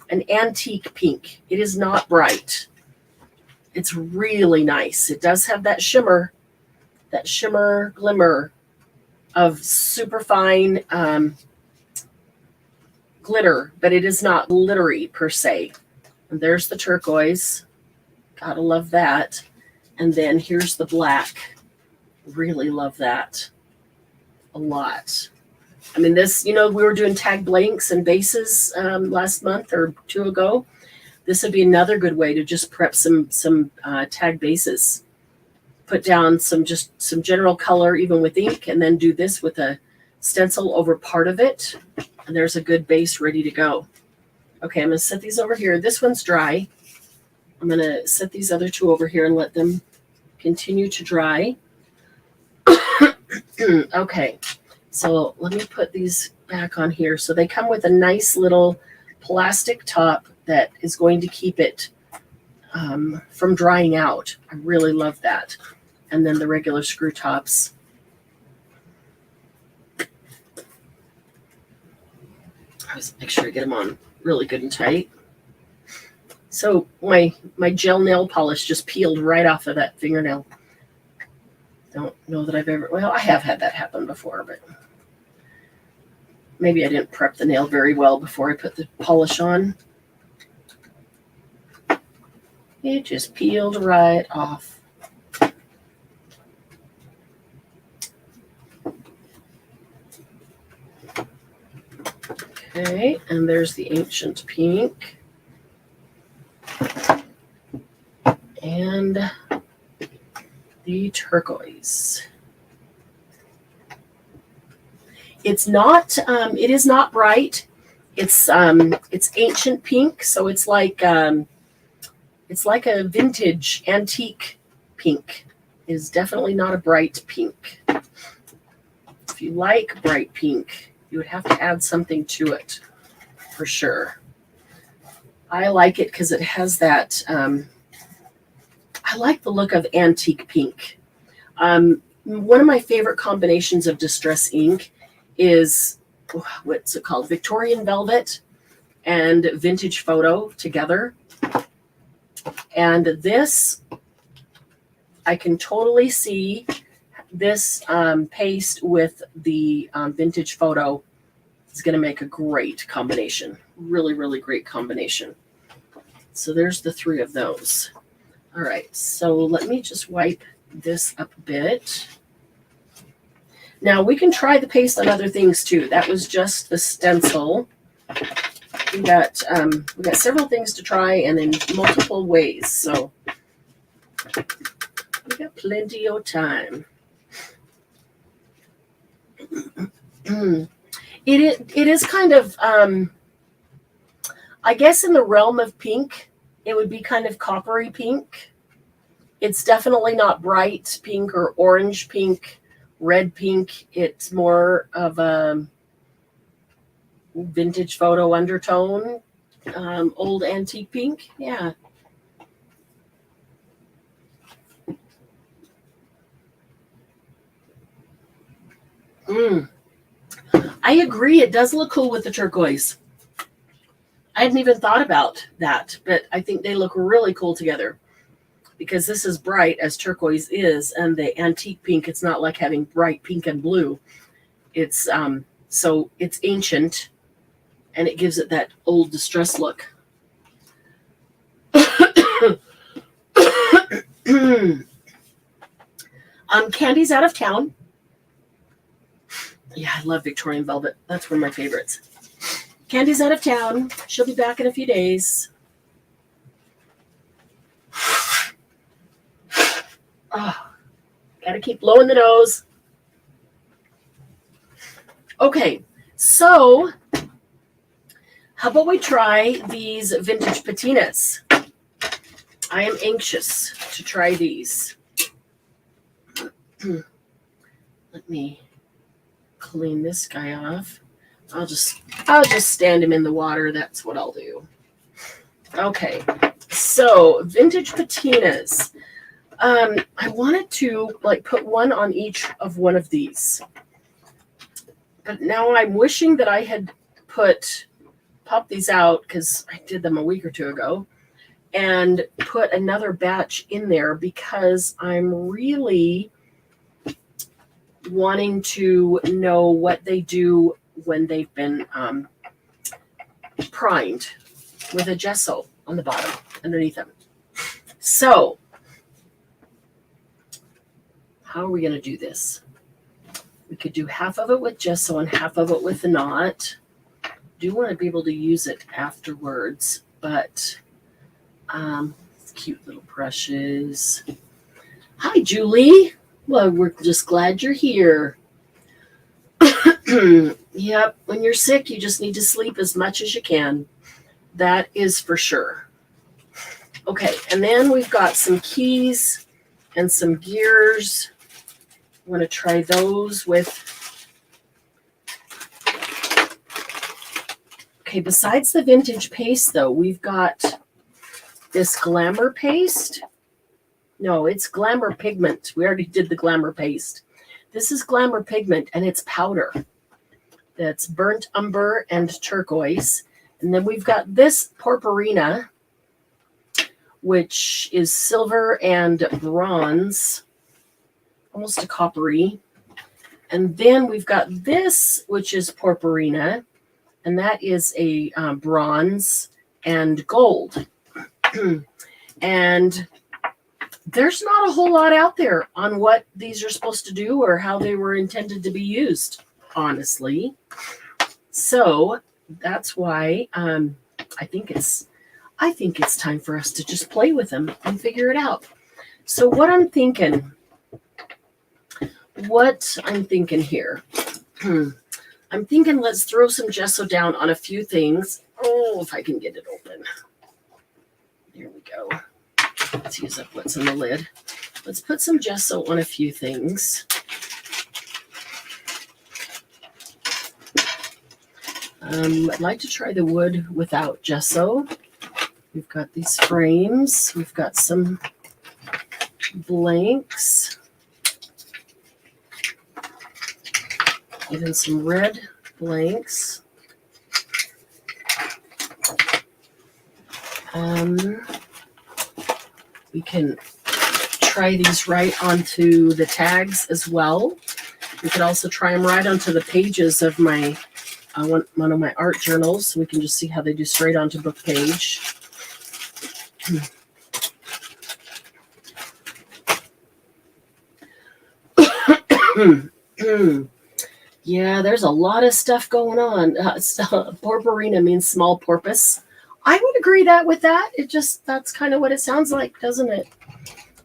antique pink. It is not bright. It's really nice. It does have that shimmer glimmer of super fine glitter, but it is not glittery per se. And there's the turquoise. Gotta love that. And then here's the black. Really love that a lot. I mean, this, you know, we were doing tag blanks and bases last month or 2 ago. This would be another good way to just prep some tag bases. Put down some general color, even with ink, and then do this with a stencil over part of it. And there's a good base ready to go. Okay, I'm going to set these over here. This one's dry. I'm going to set these other 2 over here and let them continue to dry. Okay, so let me put these back on here. So they come with a nice little plastic top that is going to keep it from drying out. I really love that. And then the regular screw tops. I always make sure to get them on really good and tight. So my gel nail polish just peeled right off of that fingernail. Don't know that I've ever, well, I have had that happen before, but maybe I didn't prep the nail very well before I put the polish on. It just peeled right off. Okay, and there's the ancient pink. And the turquoise. It's not, it is not bright. It's ancient pink, so it's like a vintage antique pink. It is definitely not a bright pink. If you like bright pink, you would have to add something to it for sure. I like it because it has that, I like the look of antique pink. One of my favorite combinations of distress ink is, what's it called? Victorian Velvet and Vintage Photo together. And this, I can totally see this paste with the Vintage Photo is going to make a great combination. Really, really great combination. So there's the three of those. All right, so let me just wipe this up a bit. Now we can try the paste on other things too. That was just the stencil. We got several things to try and in multiple ways. So we got plenty of time. It is kind of, I guess in the realm of pink, it would be kind of coppery pink. It's definitely not bright pink or orange pink, red pink. It's more of a Vintage Photo undertone, old antique pink. Yeah. I agree. It does look cool with the turquoise. I hadn't even thought about that, but I think they look really cool together because this is bright as turquoise is, and the antique pink, it's not like having bright pink and blue. It's so it's ancient and it gives it that old distress look. Candy's out of town. Yeah, I love Victorian Velvet. That's one of my favorites. Candy's out of town. She'll be back in a few days. Oh, gotta keep blowing the nose. Okay, so how about we try these vintage patinas? I am anxious to try these. Let me clean this guy off. I'll just stand him in the water. That's what I'll do. Okay, so vintage patinas. I wanted to like put one on each of one of these, but now I'm wishing that I had popped these out because I did them a week or two ago, and put another batch in there because I'm really wanting to know what they do when they've been primed with a gesso on the bottom underneath them. So how are we going to do this? We could do half of it with gesso and half of it with the knot. Do want to be able to use it afterwards, but cute little brushes. Hi, Julie. Well, we're just glad you're here. Yep, when you're sick, you just need to sleep as much as you can. That is for sure. Okay, and then we've got some keys and some gears. I want to try those with... Okay, besides the vintage paste, though, we've got this Glamour Paste. No, it's Glamour Pigment. We already did the Glamour Paste. This is Glamour Pigment, and it's powder. That's burnt umber and turquoise. And then we've got this Purpurina, which is silver and bronze, almost a coppery. And then we've got this, which is Purpurina, and that is a bronze and gold. And there's not a whole lot out there on what these are supposed to do or how they were intended to be used, honestly. So that's why I think it's time for us to just play with them and figure it out. So what I'm thinking here, I'm thinking let's throw some gesso down on a few things. Oh, if I can get it open. There we go. Let's use up what's in the lid. Let's put some gesso on a few things. I'd like to try the wood without gesso. We've got these frames. We've got some blanks. Even some red blanks. We can try these right onto the tags as well. We could also try them right onto the pages of my one of my art journals, so we can just see how they do straight onto book page. Yeah, there's a lot of stuff going on. Porporina means small porpoise. I would agree with that. That's kind of what it sounds like, doesn't it?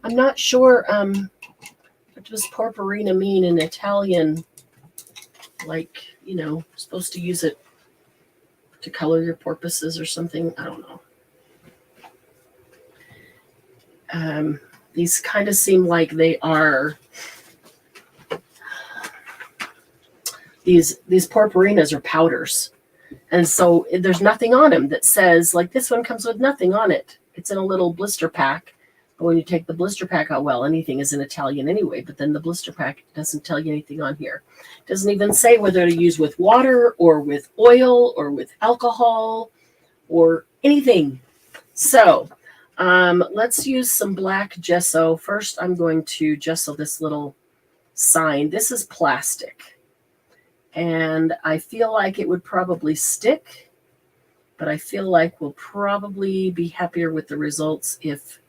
I'm not sure what does porporina mean in Italian? Like, supposed to use it to color your porpoises or something. I don't know. These kind of seem like they are, these porporinas are powders. And so there's nothing on them that says, like this one comes with nothing on it. It's in a little blister pack. But when you take the blister pack out, well, anything is in Italian anyway, but then the blister pack doesn't tell you anything on here. It doesn't even say whether to use with water or with oil or with alcohol or anything. So let's use some black gesso. First, I'm going to gesso this little sign. This is plastic. And I feel like it would probably stick, but I feel like we'll probably be happier with the results if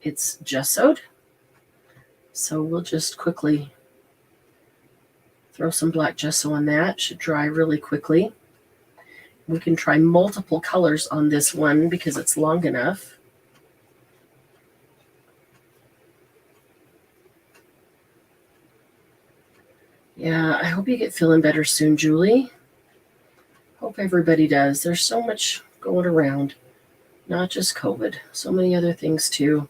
it's gessoed. So we'll just quickly throw some black gesso on that. It should dry really quickly. We can try multiple colors on this one because it's long enough. Yeah, I hope you get feeling better soon, Julie. Hope everybody does. There's so much going around. Not just COVID. So many other things too.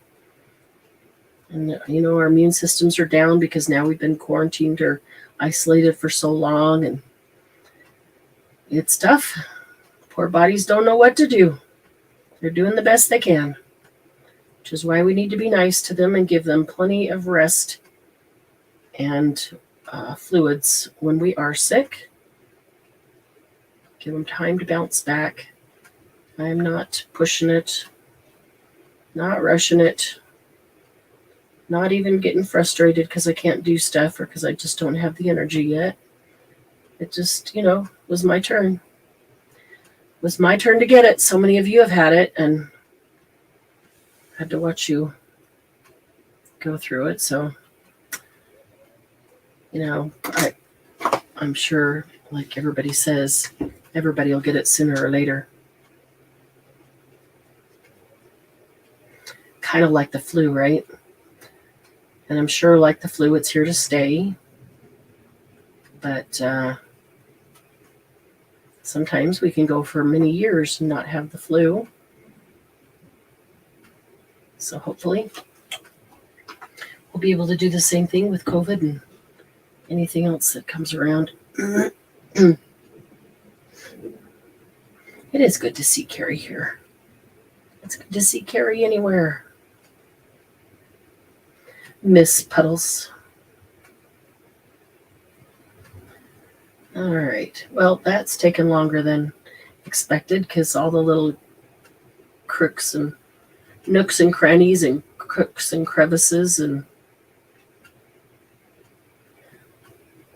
And, our immune systems are down because now we've been quarantined or isolated for so long. And it's tough. Poor bodies don't know what to do. They're doing the best they can, which is why we need to be nice to them and give them plenty of rest and fluids when we are sick. Give them time to bounce back. I'm not pushing it, not rushing it. Not even getting frustrated because I can't do stuff or because I just don't have the energy yet. It just, was my turn. It was my turn to get it. So many of you have had it and had to watch you go through it. So, I'm sure, like everybody says, everybody will get it sooner or later. Kind of like the flu, right? And I'm sure, like the flu, it's here to stay. But sometimes we can go for many years and not have the flu. So hopefully we'll be able to do the same thing with COVID and anything else that comes around. It is good to see Carrie here. It's good to see Carrie anywhere. Miss Puddles. All right. Well, that's taken longer than expected because all the little crooks and nooks and crannies and crooks and crevices, and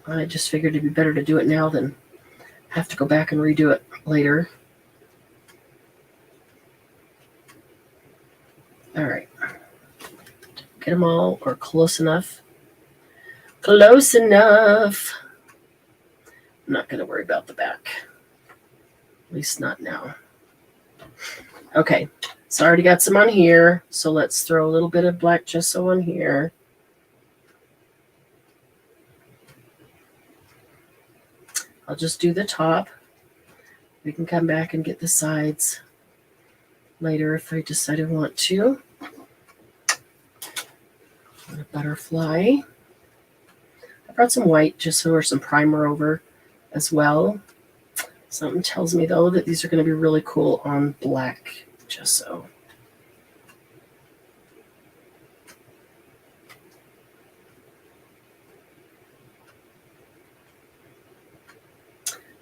I just figured it'd be better to do it now than have to go back and redo it later. All right. Get them all, or close enough. Close enough. I'm not going to worry about the back. At least not now. Okay, so I already got some on here. So let's throw a little bit of black gesso on here. I'll just do the top. We can come back and get the sides later if I decide I want to. And a butterfly. I brought some white gesso or some primer over as well. Something tells me though that these are going to be really cool on black gesso.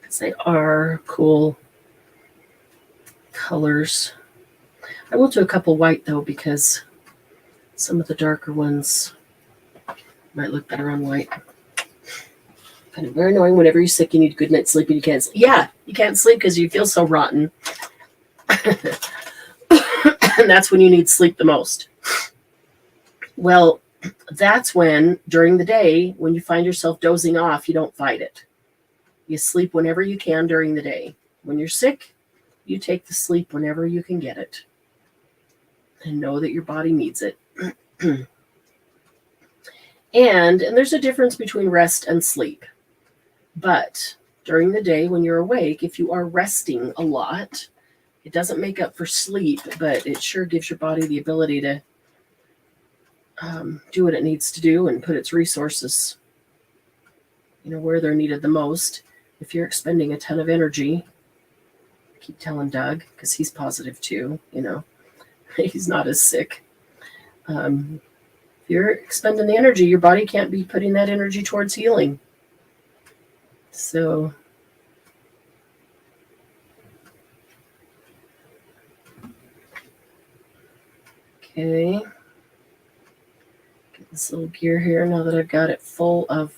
Because they are cool colors. I will do a couple white though because some of the darker ones might look better on white. Kind of very annoying whenever you're sick, you need a good night's sleep and you can't sleep. Yeah, you can't sleep because you feel so rotten. And that's when you need sleep the most. Well, that's when, during the day, when you find yourself dozing off, you don't fight it. You sleep whenever you can during the day. When you're sick, you take the sleep whenever you can get it. And know that your body needs it. And there's a difference between rest and sleep. But during the day when you're awake, if you are resting a lot, it doesn't make up for sleep, but it sure gives your body the ability to do what it needs to do and put its resources, where they're needed the most. If you're expending a ton of energy, I keep telling Doug, because he's positive too, he's not as sick. If you're expending the energy, your body can't be putting that energy towards healing. So okay, get this little gear here now that I've got it full of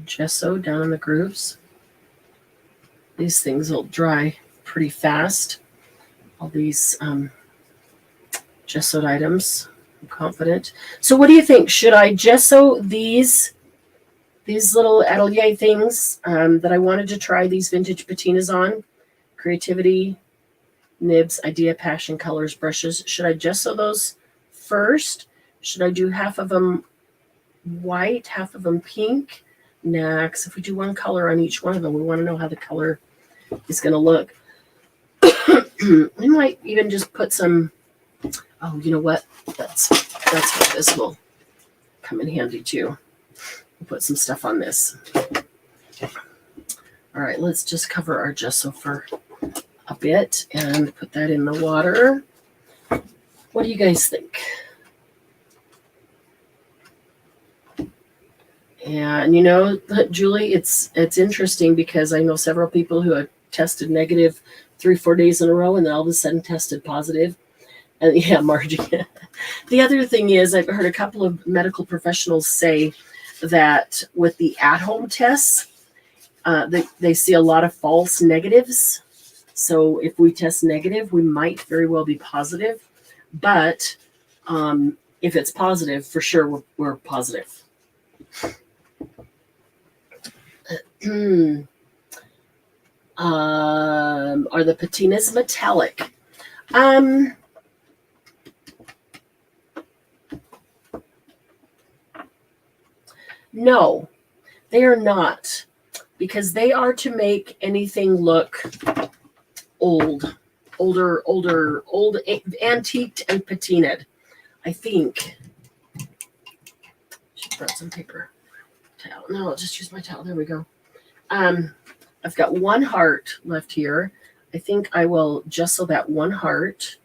gesso down in the grooves. These things will dry pretty fast. All these gessoed items, I'm confident. So what do you think? Should I gesso these little atelier things that I wanted to try these vintage patinas on? Creativity, nibs, idea, passion, colors, brushes. Should I gesso those first? Should I do half of them white, half of them pink? Nah, because if we do one color on each one of them, we want to know how the color is going to look. We might even just put some, oh, you know what? That's what this will come in handy too. We'll put some stuff on this. All right, let's just cover our gesso for a bit and put that in the water. What do you guys think? And Julie, it's interesting because I know several people who have tested negative 3-4 days in a row and then all of a sudden tested positive. And yeah, Margie. The other thing is I've heard a couple of medical professionals say that with the at-home tests, they see a lot of false negatives. So if we test negative, we might very well be positive. But if it's positive, for sure, we're positive. Are the patinas metallic? No, they are not, because they are to make anything look older, antiqued and patinaed. I think. She brought some paper towel. No, I'll just use my towel. There we go. I've got one heart left here. I think I will gesso that one heart.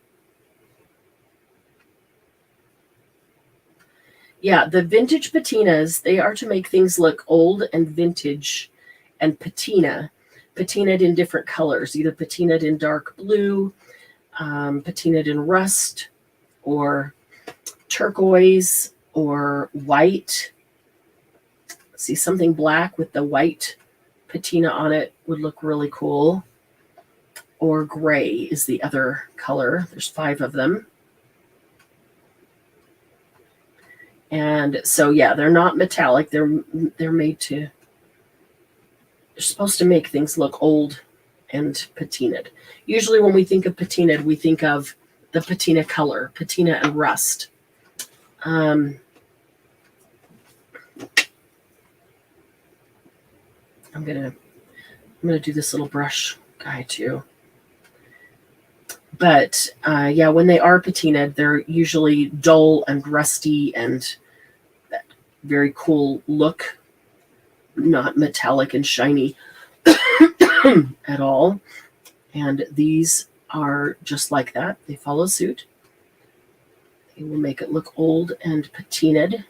Yeah, the vintage patinas, they are to make things look old and vintage and patinaed in different colors, either patinaed in dark blue, patinaed in rust, or turquoise, or white. See, something black with the white patina on it would look really cool. Or gray is the other color. There's 5 of them. And so, yeah, they're not metallic. They're made to, they're supposed to make things look old and patinaed. Usually when we think of patinaed, we think of the patina color, patina and rust. I'm I'm gonna do this little brush guy too. But yeah, when they are patinaed, they're usually dull and rusty and that very cool look, not metallic and shiny at all. And these are just like that. They follow suit. They will make it look old and patinaed.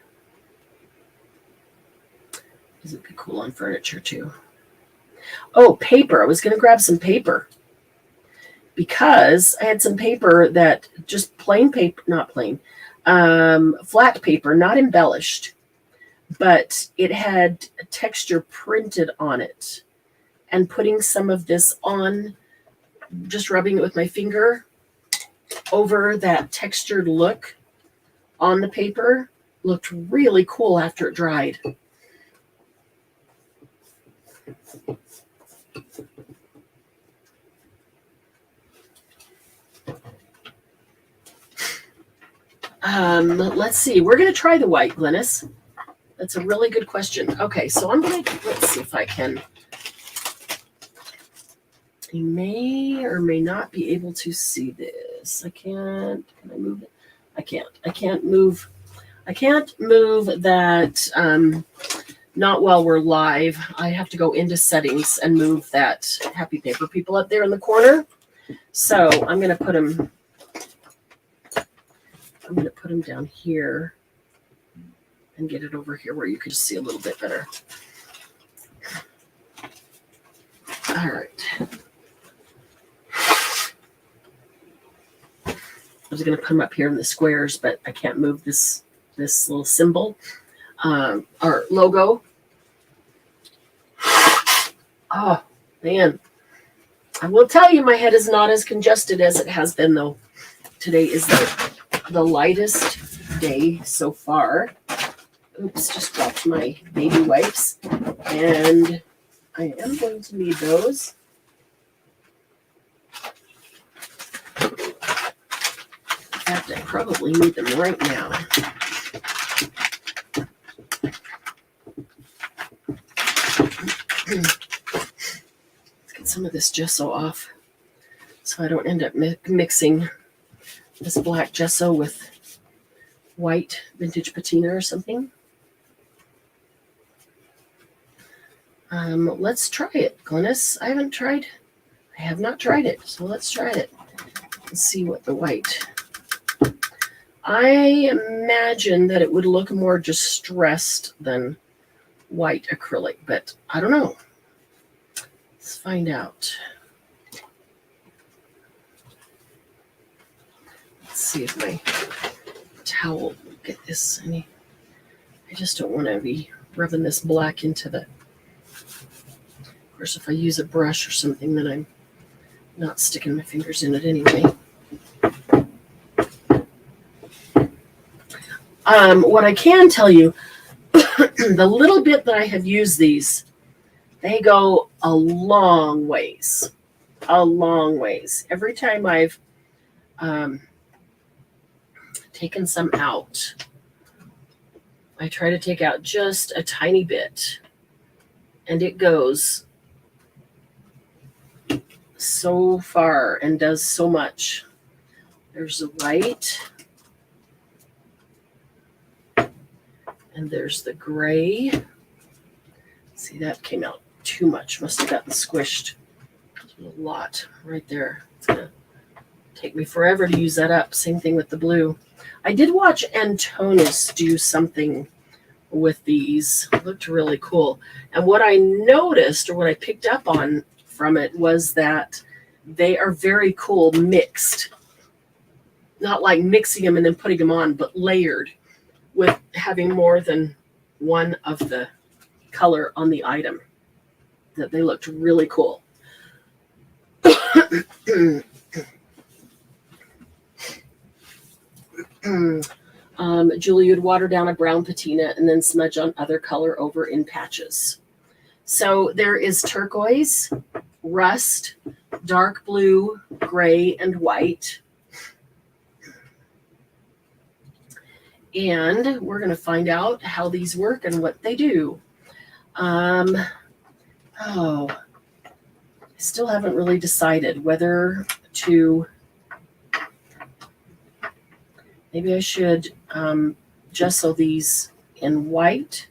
This would be cool on furniture too. Oh, paper. I was going to grab some paper because I had some paper that just plain paper, not plain, flat paper, not embellished, but it had a texture printed on it. And putting some of this on, just rubbing it with my finger over that textured look on the paper, looked really cool after it dried. Let's see. We're going to try the white, Glynis. That's a really good question. Okay, so I'm going to, let's see if I can. You may or may not be able to see this. I can't. Can I move it? I can't. I can't move that. Not while we're live. I have to go into settings and move that happy paper people up there in the corner. So I'm going to put them. I'm going to put them down here and get it over here where you can see a little bit better. All right. I was going to put them up here in the squares, but I can't move this little symbol or logo. Oh, man. I will tell you, my head is not as congested as it has been, though. Today is the lightest day so far. Oops, just dropped my baby wipes. And I am going to need those. In fact, I probably need them right now. Let's get some of this gesso off so I don't end up mixing this black gesso with white vintage patina or something. Let's try it, Glynis. I have not tried it, so let's try it. Let's see what the white. I imagine that it would look more distressed than white acrylic, but I don't know. Let's find out. Let's see if my towel will get this any. I just don't want to be rubbing this black into the. Of course, if I use a brush or something, then I'm not sticking my fingers in it anyway. What I can tell you, the little bit that I have used these, they go a long ways. A long ways. Every time I've taken some out, I try to take out just a tiny bit, and it goes so far and does so much. There's the white. And there's the gray. See, that came out too much. Must have gotten squished. There's a lot right there. It's going to take me forever to use that up. Same thing with the blue. I did watch Antonis do something with these. It looked really cool. And what I noticed, or what I picked up on from it, was that they are very cool mixed. Not like mixing them and then putting them on, but layered, with having more than one of the color on the item. That they looked really cool. Julie would water down a brown patina and then smudge on other color over in patches. So there is turquoise, rust, dark blue, gray, and white. And we're going to find out how these work and what they do. Oh, I still haven't really decided whether to, maybe I should gesso these in white.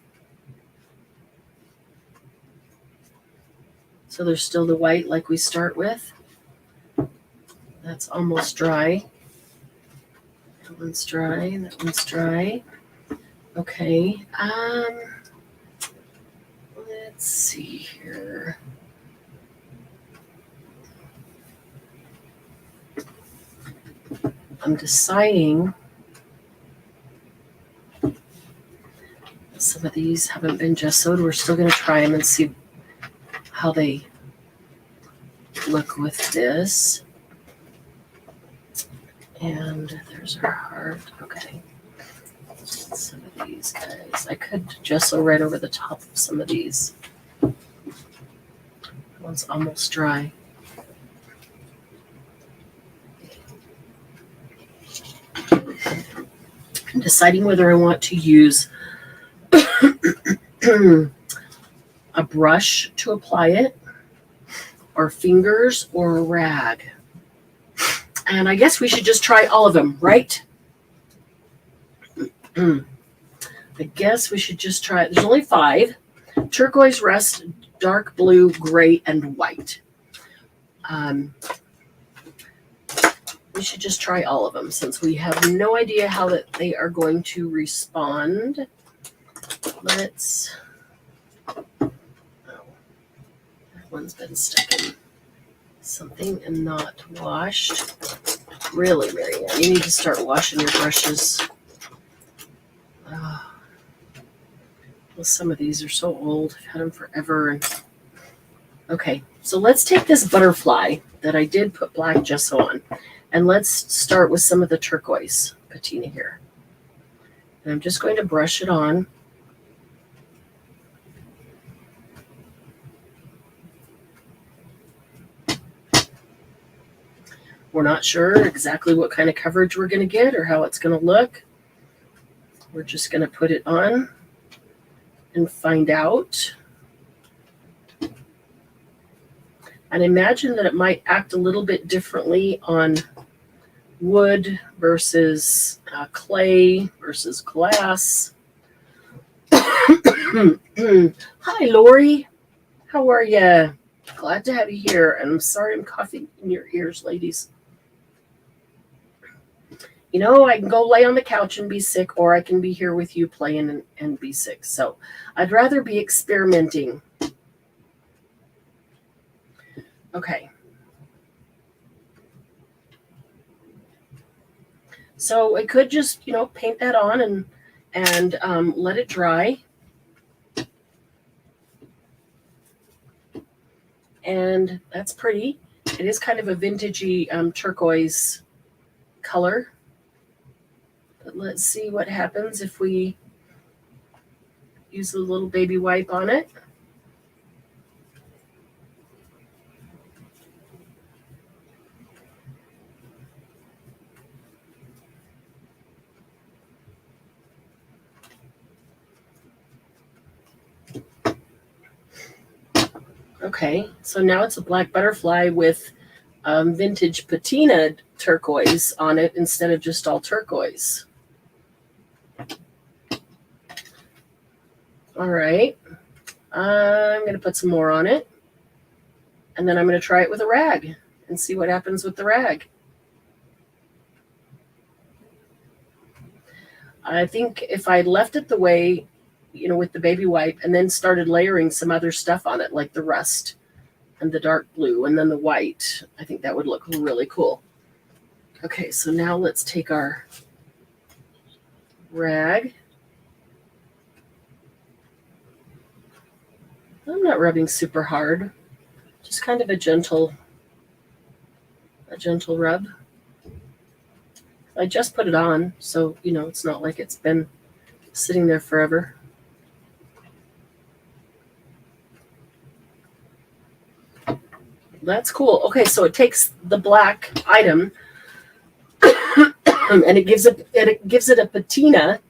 So there's still the white like we start with. That's almost dry. That one's dry, that one's dry. Okay, let's see here. I'm deciding. Some of these haven't been gessoed. We're still going to try them and see how they look with this. And there's our heart. Okay. Some of these guys. I could gesso right over the top of some of these. One's almost dry. I'm deciding whether I want to use a brush to apply it, or fingers, or a rag. And I guess we should just try all of them, right? I guess we should just try. There's only 5. Turquoise, rust, dark blue, gray, and white. We should just try all of them since we have no idea how that they are going to respond. Let's... Oh, that one's been stuck in something and not washed. Really, Marianne, you need to start washing your brushes. Well, some of these are so old. I've had them forever. Okay, so let's take this butterfly that I did put black gesso on, and let's start with some of the turquoise patina here. And I'm just going to brush it on. We're not sure exactly what kind of coverage we're going to get or how it's going to look. We're just going to put it on and find out. And imagine that it might act a little bit differently on wood versus clay versus glass. Hi, Lori. How are you? Glad to have you here. And I'm sorry I'm coughing in your ears, ladies. You know, I can go lay on the couch and be sick, or I can be here with you playing and be sick. So I'd rather be experimenting. Okay. So I could just, you know, paint that on and let it dry. And that's pretty. It is kind of a vintagey turquoise color. But let's see what happens if we use a little baby wipe on it. Okay, so now it's a black butterfly with vintage patina turquoise on it instead of just all turquoise. All right, I'm going to put some more on it, and then I'm going to try it with a rag and see what happens with the rag. I think if I left it the way, you know, with the baby wipe, and then started layering some other stuff on it, like the rust and the dark blue and then the white, I think that would look really cool. Okay, so now let's take our rag. I'm not rubbing super hard, just kind of a gentle rub. I just put it on, so, you know, it's not like it's been sitting there forever. That's cool. Okay, so it takes the black item and it gives it a patina.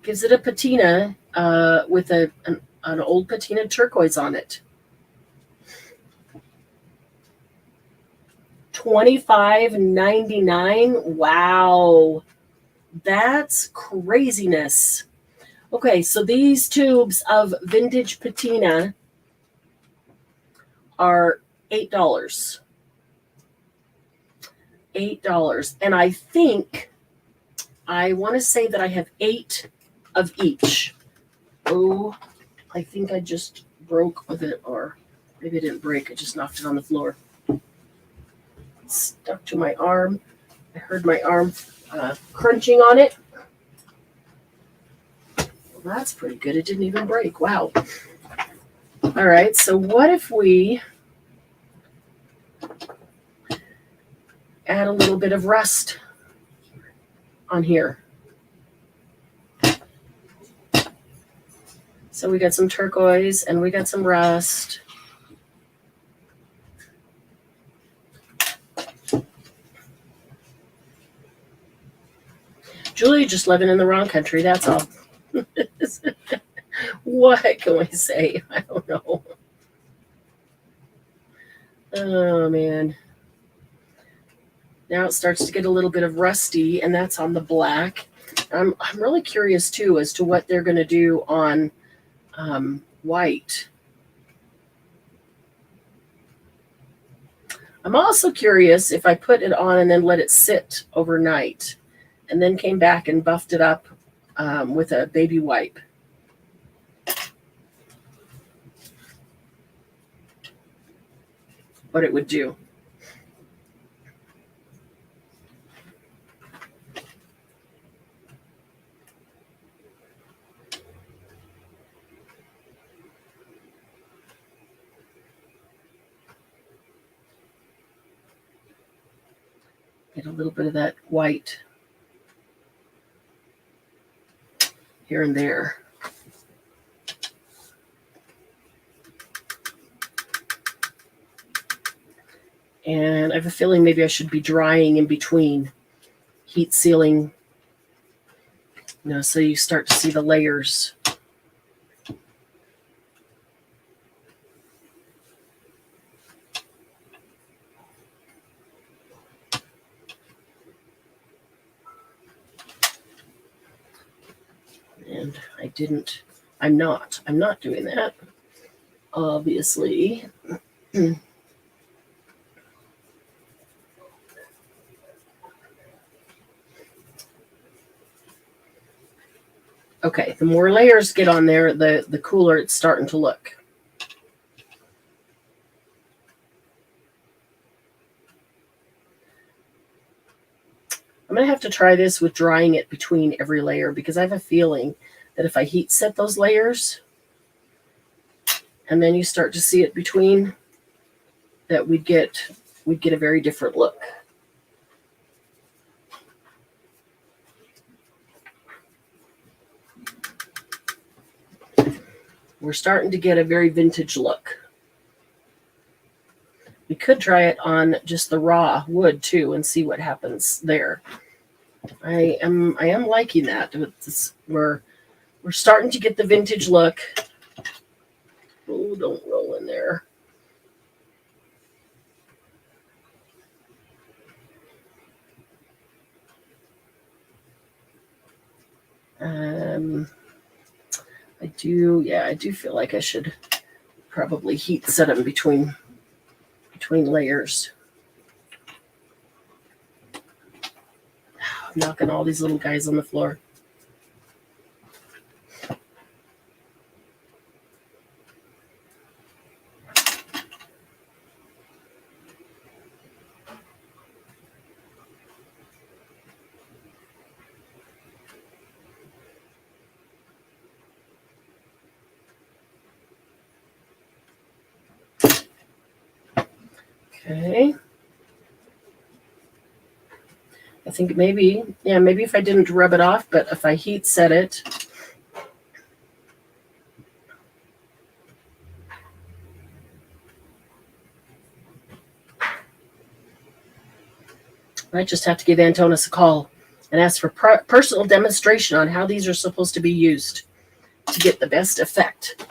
Gives it a patina with an old patina turquoise on it. $25.99. Wow, that's craziness. Okay, so these tubes of vintage patina are $8. $8. And I think, I want to say that I have 8 of each. Oh, I think I just broke with it, or maybe I didn't break, I just knocked it on the floor. It's stuck to my arm. I heard my arm crunching on it. Well, that's pretty good. It didn't even break. Wow. All right, so what if we add a little bit of rust on here? So we got some turquoise and we got some rust. Julie just living in the wrong country, that's all. What can we say? I don't know. Oh, man. Now it starts to get a little bit of rusty, and that's on the black. I'm really curious, too, as to what they're going to do on white. I'm also curious if I put it on and then let it sit overnight and then came back and buffed it up with a baby wipe. What it would do. Get a little bit of that white here and there. And I have a feeling maybe I should be drying in between, heat sealing, so you start to see the layers. And I'm not doing that, obviously. Okay, the more layers get on there, the cooler it's starting to look. I'm going to have to try this with drying it between every layer, because I have a feeling that if I heat set those layers and then you start to see it between, that we'd get a very different look. We're starting to get a very vintage look. We could try it on just the raw wood too and see what happens there. I am liking that. We're starting to get the vintage look. Oh, don't roll in there. I do feel like I should probably heat set them between layers. I'm knocking all these little guys on the floor. Okay. I think maybe if I didn't rub it off, but if I heat set it, I might just have to give Antonis a call and ask for personal demonstration on how these are supposed to be used to get the best effect.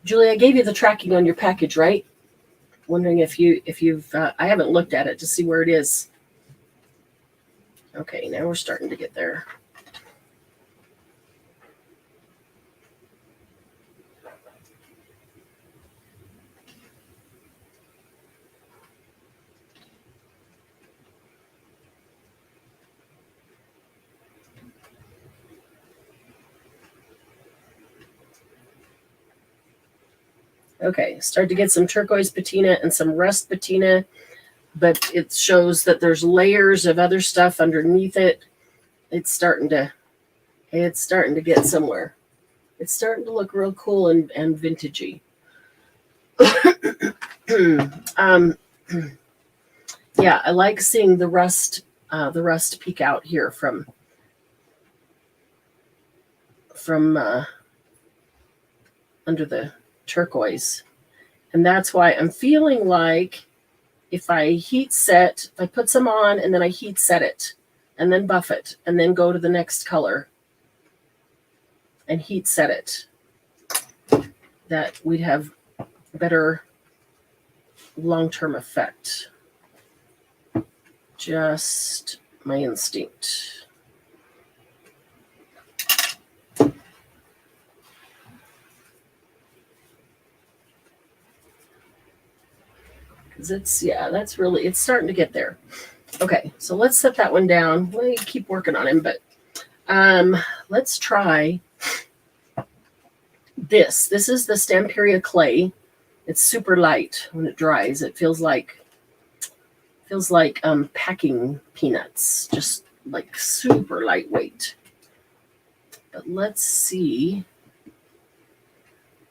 Julie, I gave you the tracking on your package, right? Wondering if you've I haven't looked at it to see where it is. Okay, now we're starting to get there. Okay, start to get some turquoise patina and some rust patina, but it shows that there's layers of other stuff underneath it. It's starting to get somewhere. It's starting to look real cool and vintagey. Yeah, I like seeing the rust peek out here from under the turquoise. And that's why I'm feeling like if I put some on and then I heat set it and then buff it and then go to the next color and heat set it, that we'd have better long-term effect. Just my instinct. It's starting to get there. Okay, so let's set that one down. We keep working on him, but let's try this. This is the Stamperia clay. It's super light when it dries. It feels like packing peanuts, just like super lightweight. But let's see.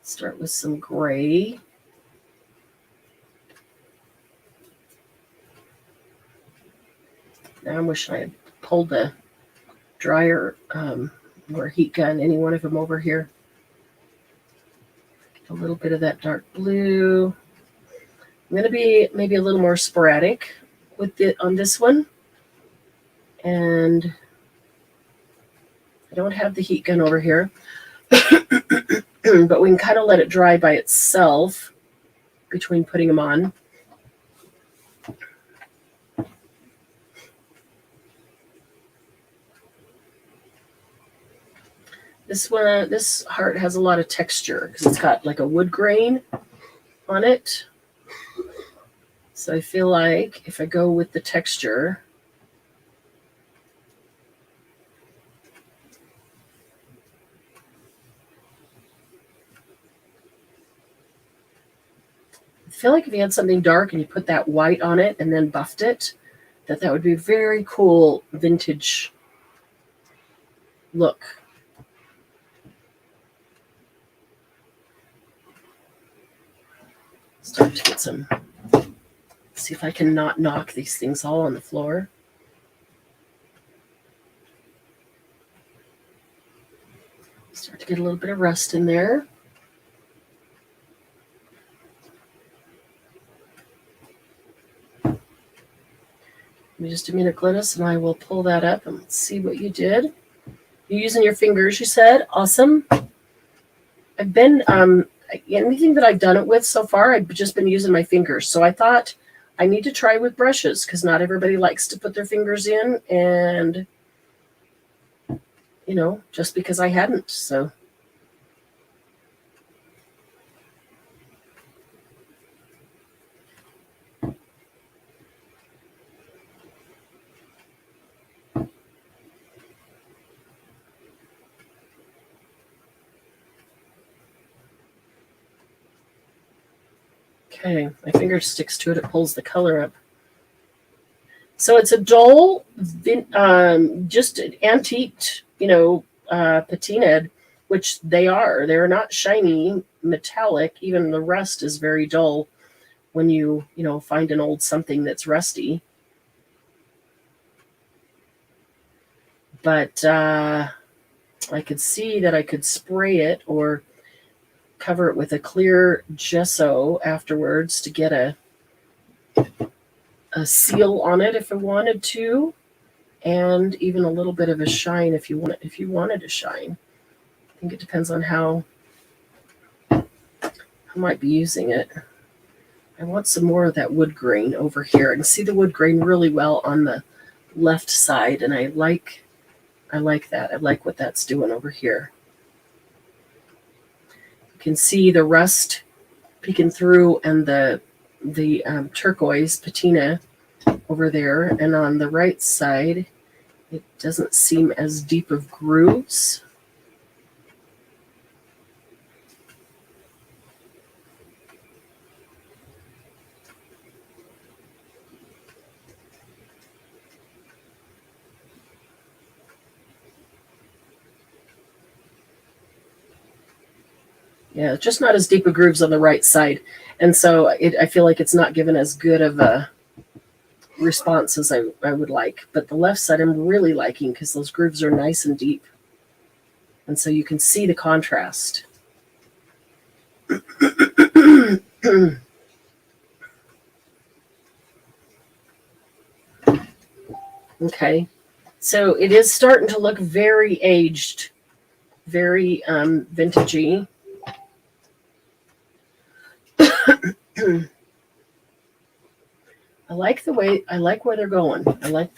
Start with some gray. Now I'm wishing I had pulled the dryer or heat gun, any one of them over here. Get a little bit of that dark blue. I'm going to be maybe a little more sporadic with it on this one. And I don't have the heat gun over here. But we can kind of let it dry by itself between putting them on. This heart has a lot of texture because it's got like a wood grain on it. So I feel like if I go with the texture, I feel like if you had something dark and you put that white on it and then buffed it, that would be a very cool vintage look. Start to get some, see if I can not knock these things all on the floor. Start to get a little bit of rust in there. Give me just a minute, Glynis, and I will pull that up and see what you did. You're using your fingers, you said. Awesome. I've been, anything that I've done it with so far, I've just been using my fingers. So I thought I need to try with brushes because not everybody likes to put their fingers in. And, just because I hadn't. So. Okay, my finger sticks to it. It pulls the color up. So it's a dull, just antiqued, patina, which they are. They're not shiny, metallic. Even the rust is very dull when you find an old something that's rusty. But I could see that I could spray it or cover it with a clear gesso afterwards to get a seal on it if I wanted to, and even a little bit of a shine if you wanted to shine. I think it depends on how I might be using it. I want some more of that wood grain over here. I can see the wood grain really well on the left side, and I like that. I like what that's doing over here. You can see the rust peeking through, and the turquoise patina over there, and on the right side it doesn't seem as deep of grooves. Yeah, just not as deep of grooves on the right side. And so I feel like it's not given as good of a response as I would like. But the left side I'm really liking because those grooves are nice and deep. And so you can see the contrast. Okay, so it is starting to look very aged, very vintagey. I like where they're going. Let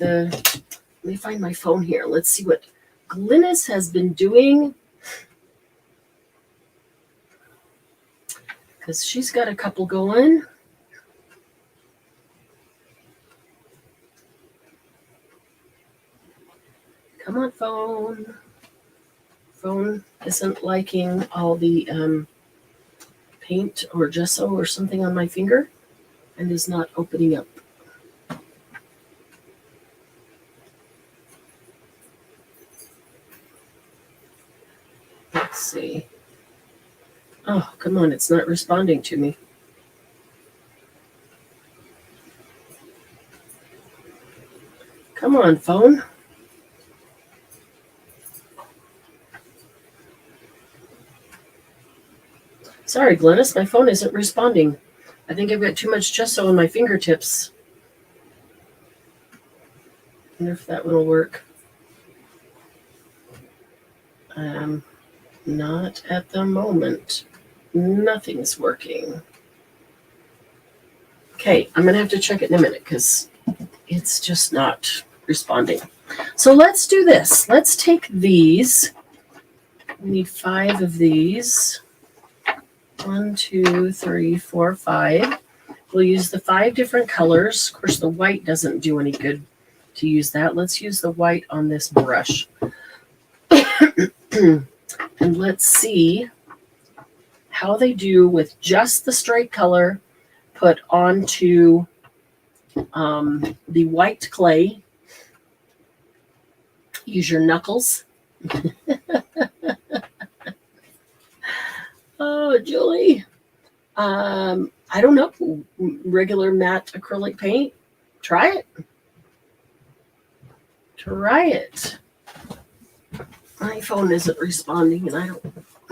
me find my phone here. Let's see what Glynis has been doing, because she's got a couple going. Come on, phone. Phone isn't liking all the paint or gesso or something on my finger and is not opening up. Let's see. Oh, come on, it's not responding to me. Come on, phone. Sorry, Glynis, my phone isn't responding. I think I've got too much gesso on my fingertips. I wonder if that one will work. Not at the moment. Nothing's working. Okay, I'm going to have to check it in a minute because it's just not responding. So let's do this. Let's take these. We need 5 of these. 1, 2, 3, 4, 5. We'll use the 5 different colors. Of course, the white doesn't do any good to use that. Let's use the white on this brush. And let's see how they do with just the straight color put onto the white clay. Use your knuckles. Oh, Julie. I don't know. Regular matte acrylic paint. Try it. Try it. My phone isn't responding, and I don't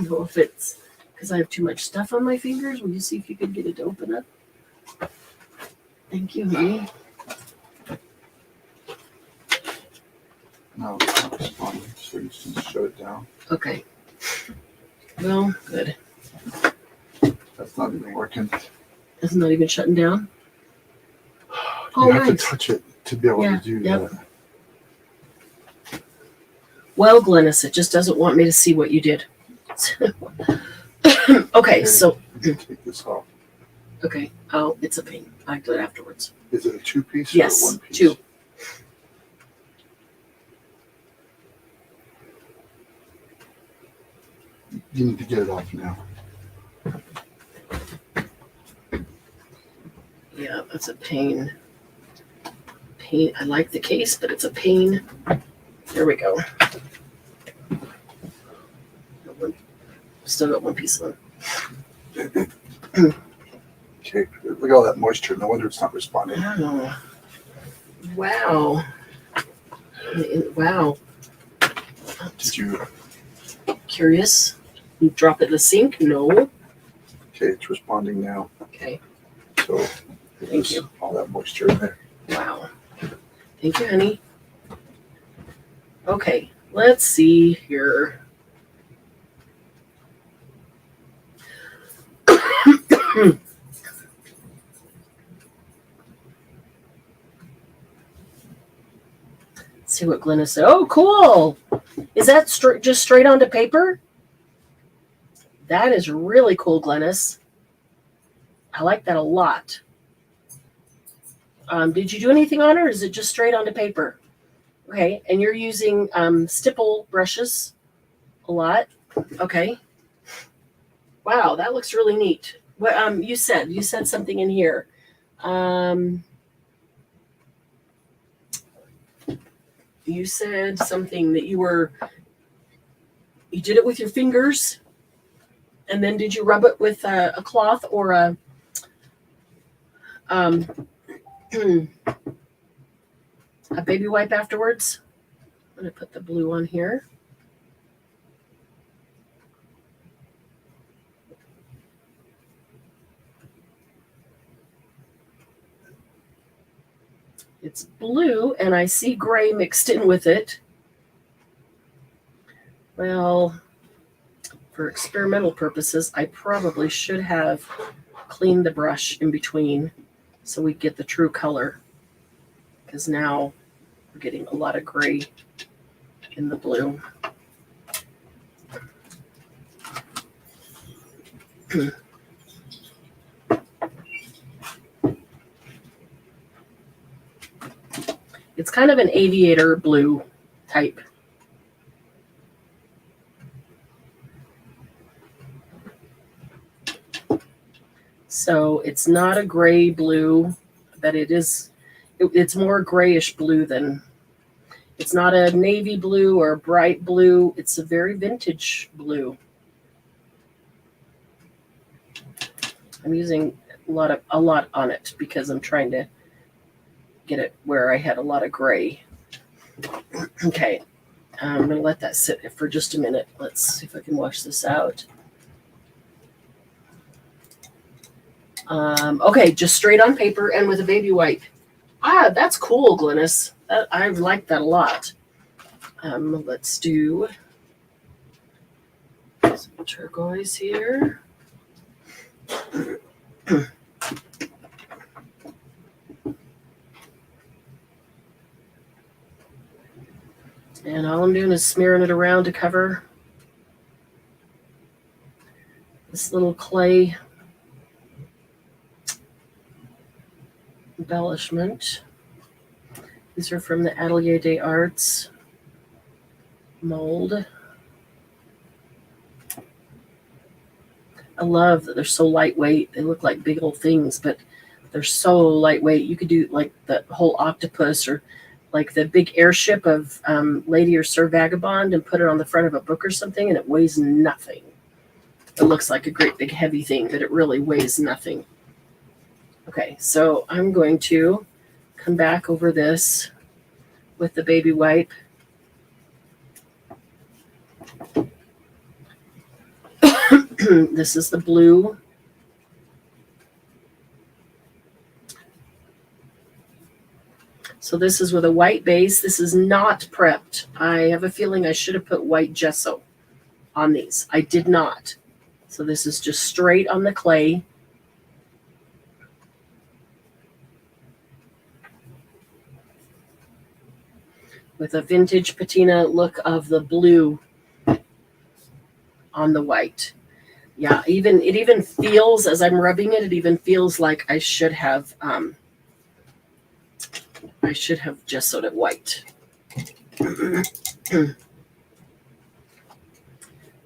know if it's because I have too much stuff on my fingers. Will you see if you could get it to open up? Thank you, honey. No, it's not responding, so you just shut it down. Okay. Well, good. That's not even working. It's not even shutting down? You have to touch it to be able to do that. Well, Glynis, it just doesn't want me to see what you did. Okay, so... Take this off. Okay. Oh, it's a pain. I do it afterwards. Is it a 2-piece yes, or a 1-piece? 2. You need to get it off now. Yeah, that's a pain. I like the case, but it's a pain. There we go. Still got 1 piece on. Okay, look at all that moisture. No wonder it's not responding. Wow. Wow. Wow. Did you curious. You drop it in the sink? No. Okay, it's responding now. Okay. So Thank you. All that moisture in there. Wow. Thank you, honey. Okay, let's see here. See what Glennis said. Oh, cool. Is that just straight onto paper? That is really cool, Glennis. I like that a lot. Did you do anything on it, or is it just straight onto paper? Okay, and you're using stipple brushes a lot. Okay. Wow, that looks really neat. What you said something in here. You said something that you did it with your fingers, and then did you rub it with a cloth or a baby wipe afterwards? I'm going to put the blue on here. It's blue, and I see gray mixed in with it. Well, for experimental purposes, I probably should have cleaned the brush in between so we get the true color, because now we're getting a lot of gray in the blue. It's kind of an aviator blue type. So it's not a gray blue, but it's more grayish blue than, it's not a navy blue or a bright blue. It's a very vintage blue. I'm using a lot on it because I'm trying to get it where I had a lot of gray. Okay, I'm going to let that sit for just a minute. Let's see if I can wash this out. Okay, just straight on paper and with a baby wipe. Ah, that's cool, Glennis. I like that a lot. Let's do some turquoise here. And all I'm doing is smearing it around to cover this little clay embellishment. These are from the Atelier des Arts mold. I love that they're so lightweight. They look like big old things, but they're so lightweight. You could do like the whole octopus or like the big airship of Lady or Sir Vagabond and put it on the front of a book or something, and it weighs nothing. It looks like a great big heavy thing, but it really weighs nothing. Okay, so I'm going to come back over this with the baby wipe. This is the blue. So this is with a white base. This is not prepped. I have a feeling I should have put white gesso on these. I did not. So this is just straight on the clay. With a vintage patina look of the blue on the white. Yeah, it even feels, as I'm rubbing it, it even feels like I should have gessoed it white.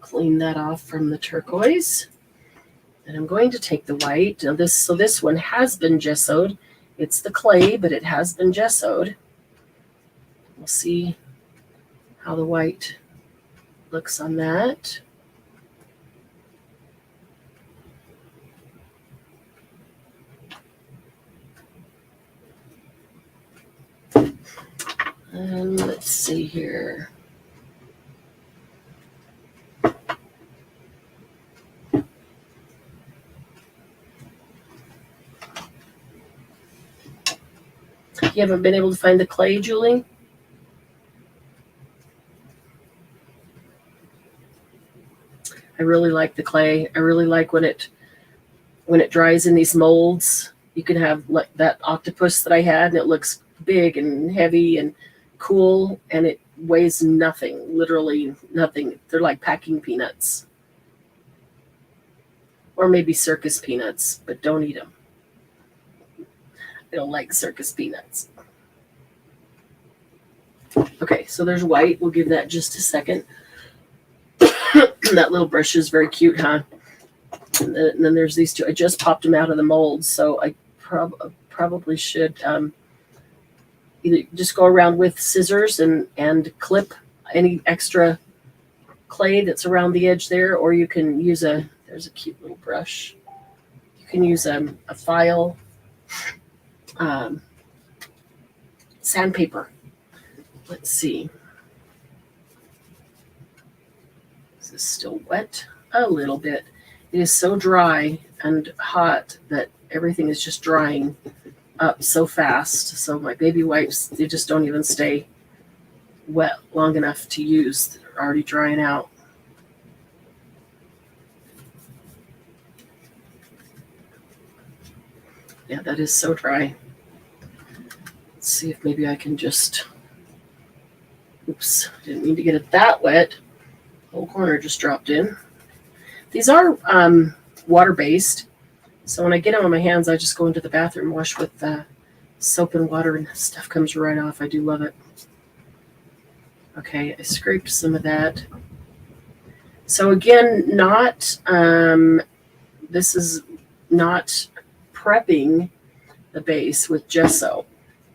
Clean that off from the turquoise. And I'm going to take the white. Now this one has been gessoed. It's the clay, but it has been gessoed. We'll see how the white looks on that. And let's see here. You haven't been able to find the clay, Julie? I really like the clay. I really like when it dries in these molds. You can have like that octopus that I had, and it looks big and heavy and cool, and it weighs nothing, literally nothing. They're like packing peanuts. Or maybe circus peanuts, but don't eat them. I don't like circus peanuts. Okay, so there's white. We'll give that just a second. That little brush is very cute, huh? And then there's these two. I just popped them out of the mold, so I probably should either just go around with scissors and clip any extra clay that's around the edge there, or you can use there's a cute little brush. You can use a file, sandpaper. Let's see. Is this still wet? A little bit. It is so dry and hot that everything is just drying up so fast. So my baby wipes, they just don't even stay wet long enough to use. They're already drying out. Yeah, that is so dry. Let's see if maybe I can just, oops, didn't mean to get it that wet. Whole corner just dropped in. These are water-based, so when I get them on my hands, I just go into the bathroom, wash with soap and water, and stuff comes right off. I do love it. Okay, I scraped some of that. So again, this is not prepping the base with gesso,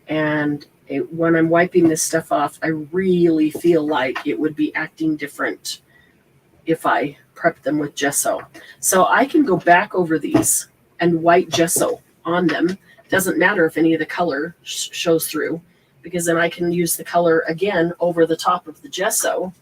and when I'm wiping this stuff off, I really feel like it would be acting different if I prep them with gesso. So I can go back over these and white gesso on them. Doesn't matter if any of the color shows through, because then I can use the color again over the top of the gesso.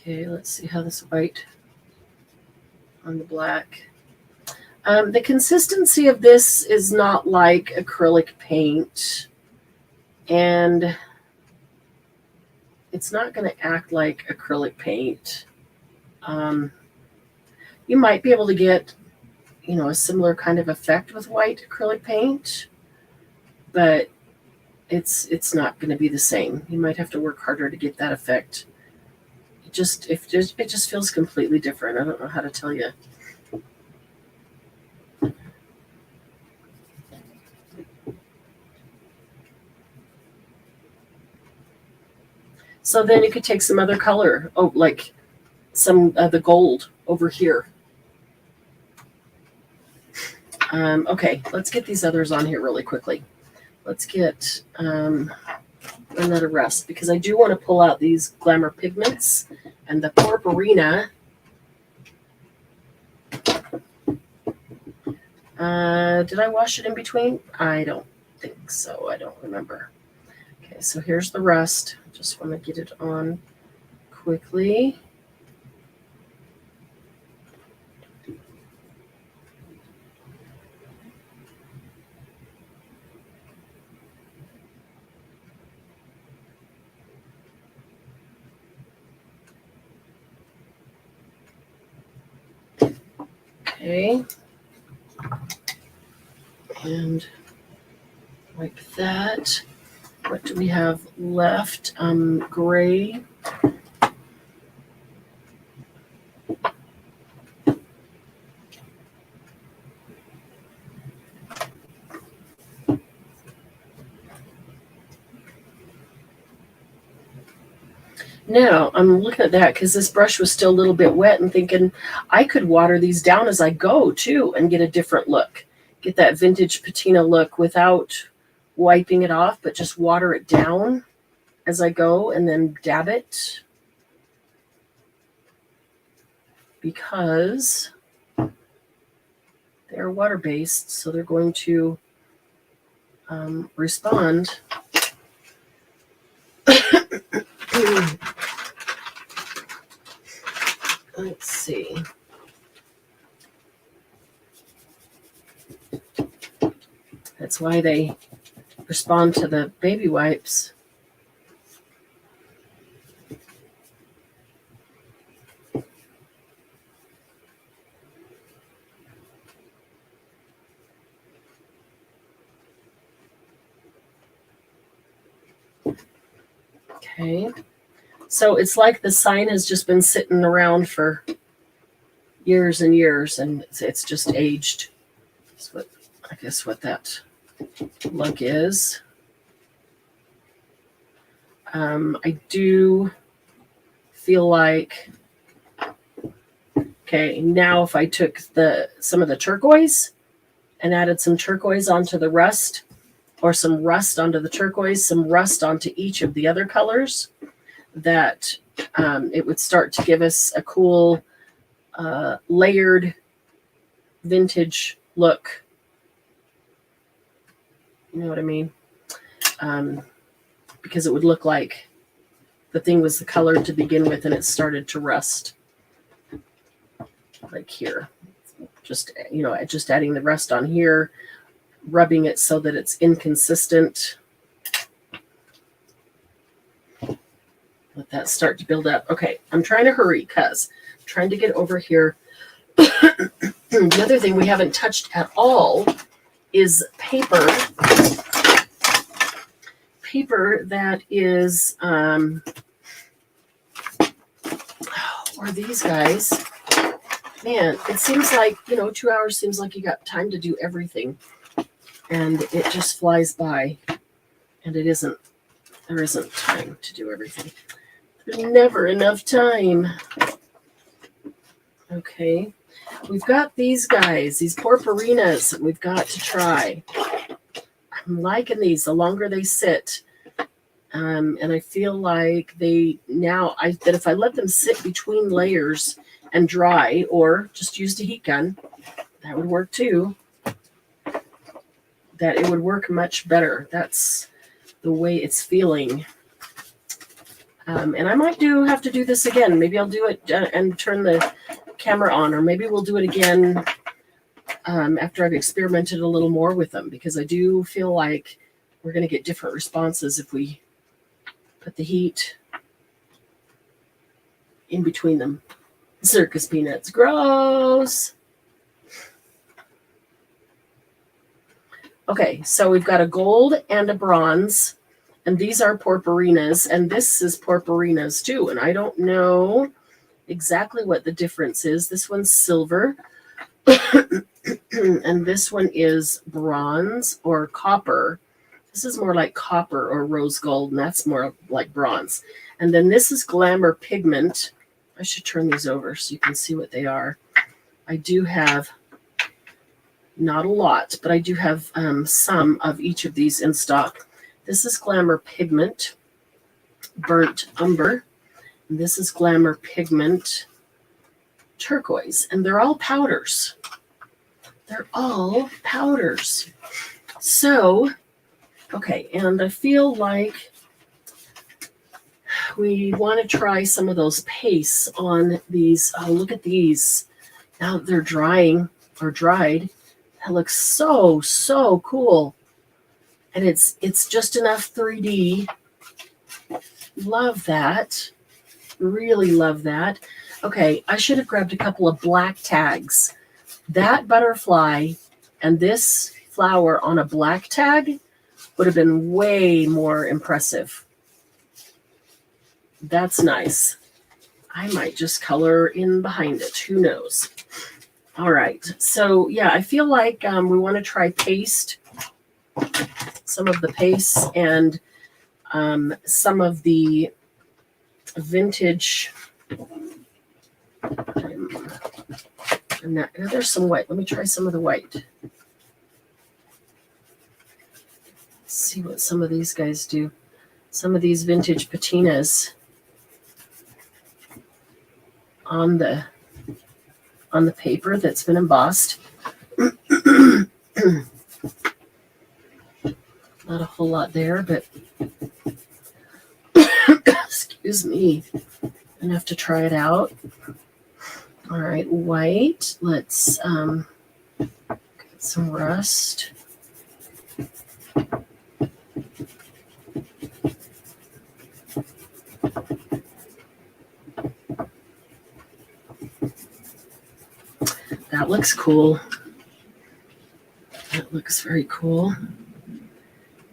Okay, let's see how this white on the black. The consistency of this is not like acrylic paint, and it's not going to act like acrylic paint. You might be able to get, a similar kind of effect with white acrylic paint, but it's not going to be the same. You might have to work harder to get that effect. It just feels completely different. I don't know how to tell you. So then you could take some other color, like some of the gold over here. Okay, let's get these others on here really quickly. Let's get another rest, because I do want to pull out these Glamour Pigments and the Purpurina. Did I wash it in between? I don't think so. I don't remember. Okay, so here's the rest. Just want to get it on quickly. Okay. And wipe that. What do we have left? Gray. Now, I'm looking at that because this brush was still a little bit wet and thinking I could water these down as I go, too, and get a different look. Get that vintage patina look without wiping it off, but just water it down as I go and then dab it. Because they're water-based, so they're going to respond. see. That's why they respond to the baby wipes. Okay. So it's like the sign has just been sitting around for years and years, and it's just aged. That's what I guess what that look is. I do feel like, okay, now if I took some of the turquoise and added some turquoise onto the rust, or some rust onto the turquoise, some rust onto each of the other colors, that it would start to give us a cool layered vintage look. You know what I mean? Because it would look like the thing was the color to begin with and it started to rust. Like here. Just, you know, just adding the rust on here, rubbing it so that it's inconsistent. Let that start to build up. Okay, I'm trying to hurry because I'm trying to get over here. The other thing we haven't touched at all is paper. Paper that is, or these guys. Man, it seems like, 2 hours seems like you got time to do everything. And it just flies by. And there isn't time to do everything. There's never enough time. Okay. We've got these guys, these purpurinas that we've got to try. I'm liking these the longer they sit. And I feel like that if I let them sit between layers and dry, or just used a heat gun, that would work too. That it would work much better. That's the way it's feeling. And I might have to do this again. Maybe I'll do it and turn the camera on, or maybe we'll do it again after I've experimented a little more with them, because I do feel like we're going to get different responses if we put the heat in between them. Circus peanuts, gross. Okay, so we've got a gold and a bronze, and these are purpurinas, and this is purpurinas too, and I don't know exactly what the difference is. This one's silver, and this one is bronze or copper. This is more like copper or rose gold, and that's more like bronze. And then this is Glamour Pigment. I should turn these over so you can see what they are. I do have, not a lot, but I do have some of each of these in stock. This is Glamour Pigment, Burnt Umber. And this is Glamour Pigment, Turquoise. And they're all powders. They're all powders. So, okay, and I feel like we want to try some of those pastes on these. Oh, look at these. Now that they're drying or dried. That looks so, so cool. And it's just enough 3D. Love that. Really love that. Okay, I should have grabbed a couple of black tags. That butterfly and this flower on a black tag would have been way more impressive. That's nice. I might just color in behind it. Who knows? All right. So, yeah, I feel like we want to try paste. Some of the pastes and some of the vintage. There's some white. Let me try some of the white. Let's see what some of these guys do. Some of these vintage patinas on the paper that's been embossed. Not a whole lot there, but excuse me, enough to try it out. All right, white. Let's get some rust. That looks cool. That looks very cool.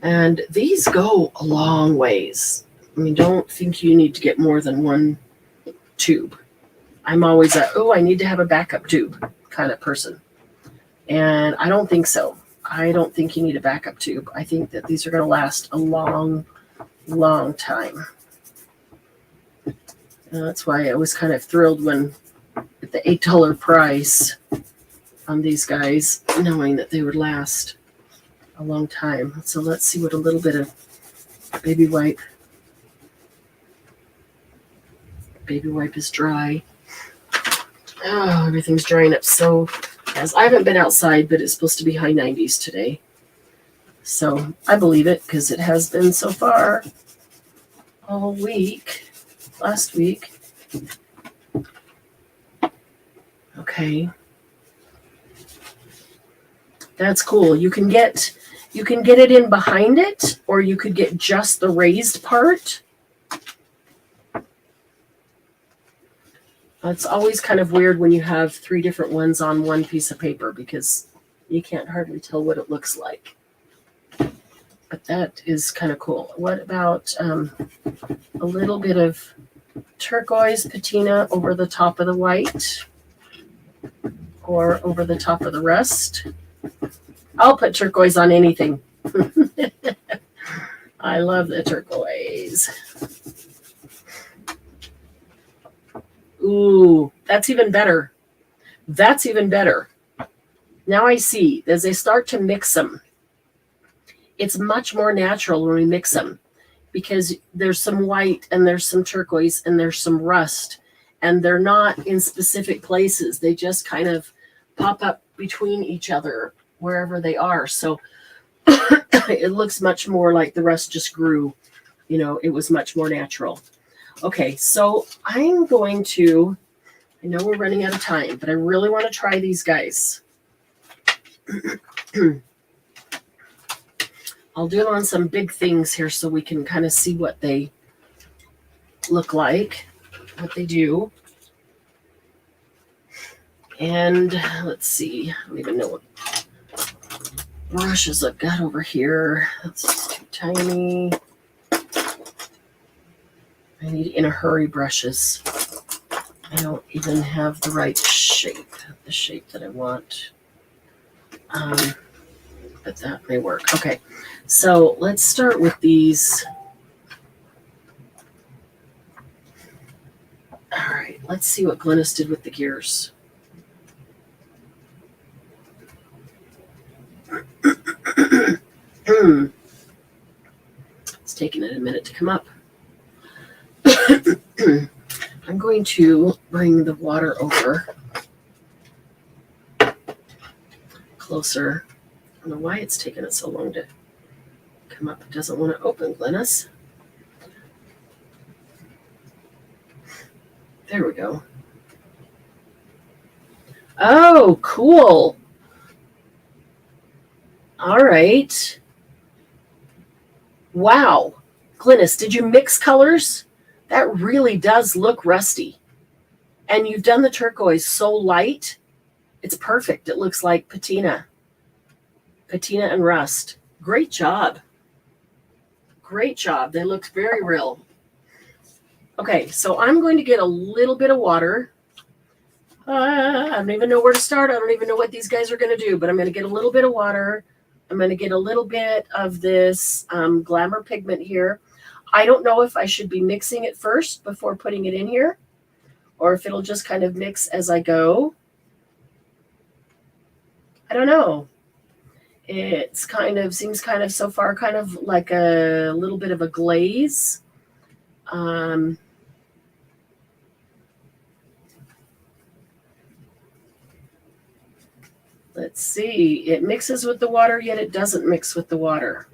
And these go a long ways. I mean, don't think you need to get more than one tube. I'm always a, oh, I need to have a backup tube kind of person. And I don't think so. I don't think you need a backup tube. I think that these are going to last a long, long time. And that's why I was kind of thrilled when at the $8 price on these guys, knowing that they would last a long time. So let's see what a little bit of baby wipe. Baby wipe is dry. Oh, everything's drying up so fast. I haven't been outside, but it's supposed to be high 90s today. So I believe it because it has been so far all week, last week. Okay. That's cool. You can get it in behind it, or you could get just the raised part. It's always kind of weird when you have 3 different ones on one piece of paper because you can't hardly tell what it looks like. But that is kind of cool. What about a little bit of turquoise patina over the top of the white or over the top of the rust? I'll put turquoise on anything. I love the turquoise. Ooh, that's even better. That's even better. Now I see, as they start to mix them, it's much more natural when we mix them because there's some white and there's some turquoise and there's some rust, and they're not in specific places. They just kind of pop up between each other wherever they are. So it looks much more like the rust just grew. You know, it was much more natural. Okay, so I'm going to, I know we're running out of time, but I really want to try these guys. I'll do them on some big things here so we can kind of see what they look like, what they do. And let's see, I don't even know what brushes I've got over here. That's too tiny. I need in a hurry brushes. I don't even have the right shape, the shape that I want. But that may work. Okay, so let's start with these. All right, let's see what Glynis did with the gears. It's taking it a minute to come up. I'm going to bring the water over closer. I don't know why it's taking it so long to come up. It doesn't want to open, Glynis. There we go. Oh, cool. All right. Wow. Glynis, did you mix colors? That really does look rusty. And you've done the turquoise so light. It's perfect. It looks like patina. Patina and rust. Great job. Great job. They look very real. Okay, so I'm going to get a little bit of water. I don't even know where to start. I don't even know what these guys are going to do, but I'm going to get a little bit of water. I'm going to get a little bit of this Glamour pigment here. I don't know if I should be mixing it first before putting it in here, or if it'll just kind of mix as I go. I don't know. It's kind of, seems kind of so far kind of like a little bit of a glaze. Let's see. It mixes with the water, yet it doesn't mix with the water.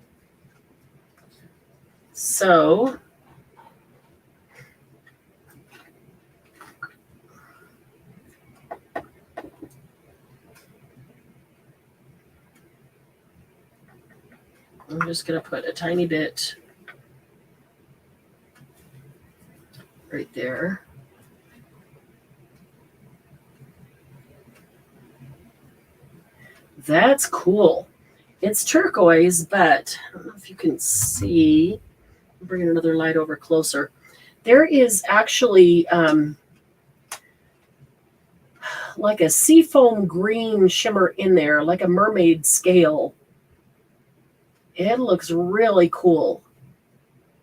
So I'm just going to put a tiny bit right there. That's cool. It's turquoise, but I don't know if you can see. I'm bringing another light over closer. There is actually like a seafoam green shimmer in there, like a mermaid scale. It looks really cool,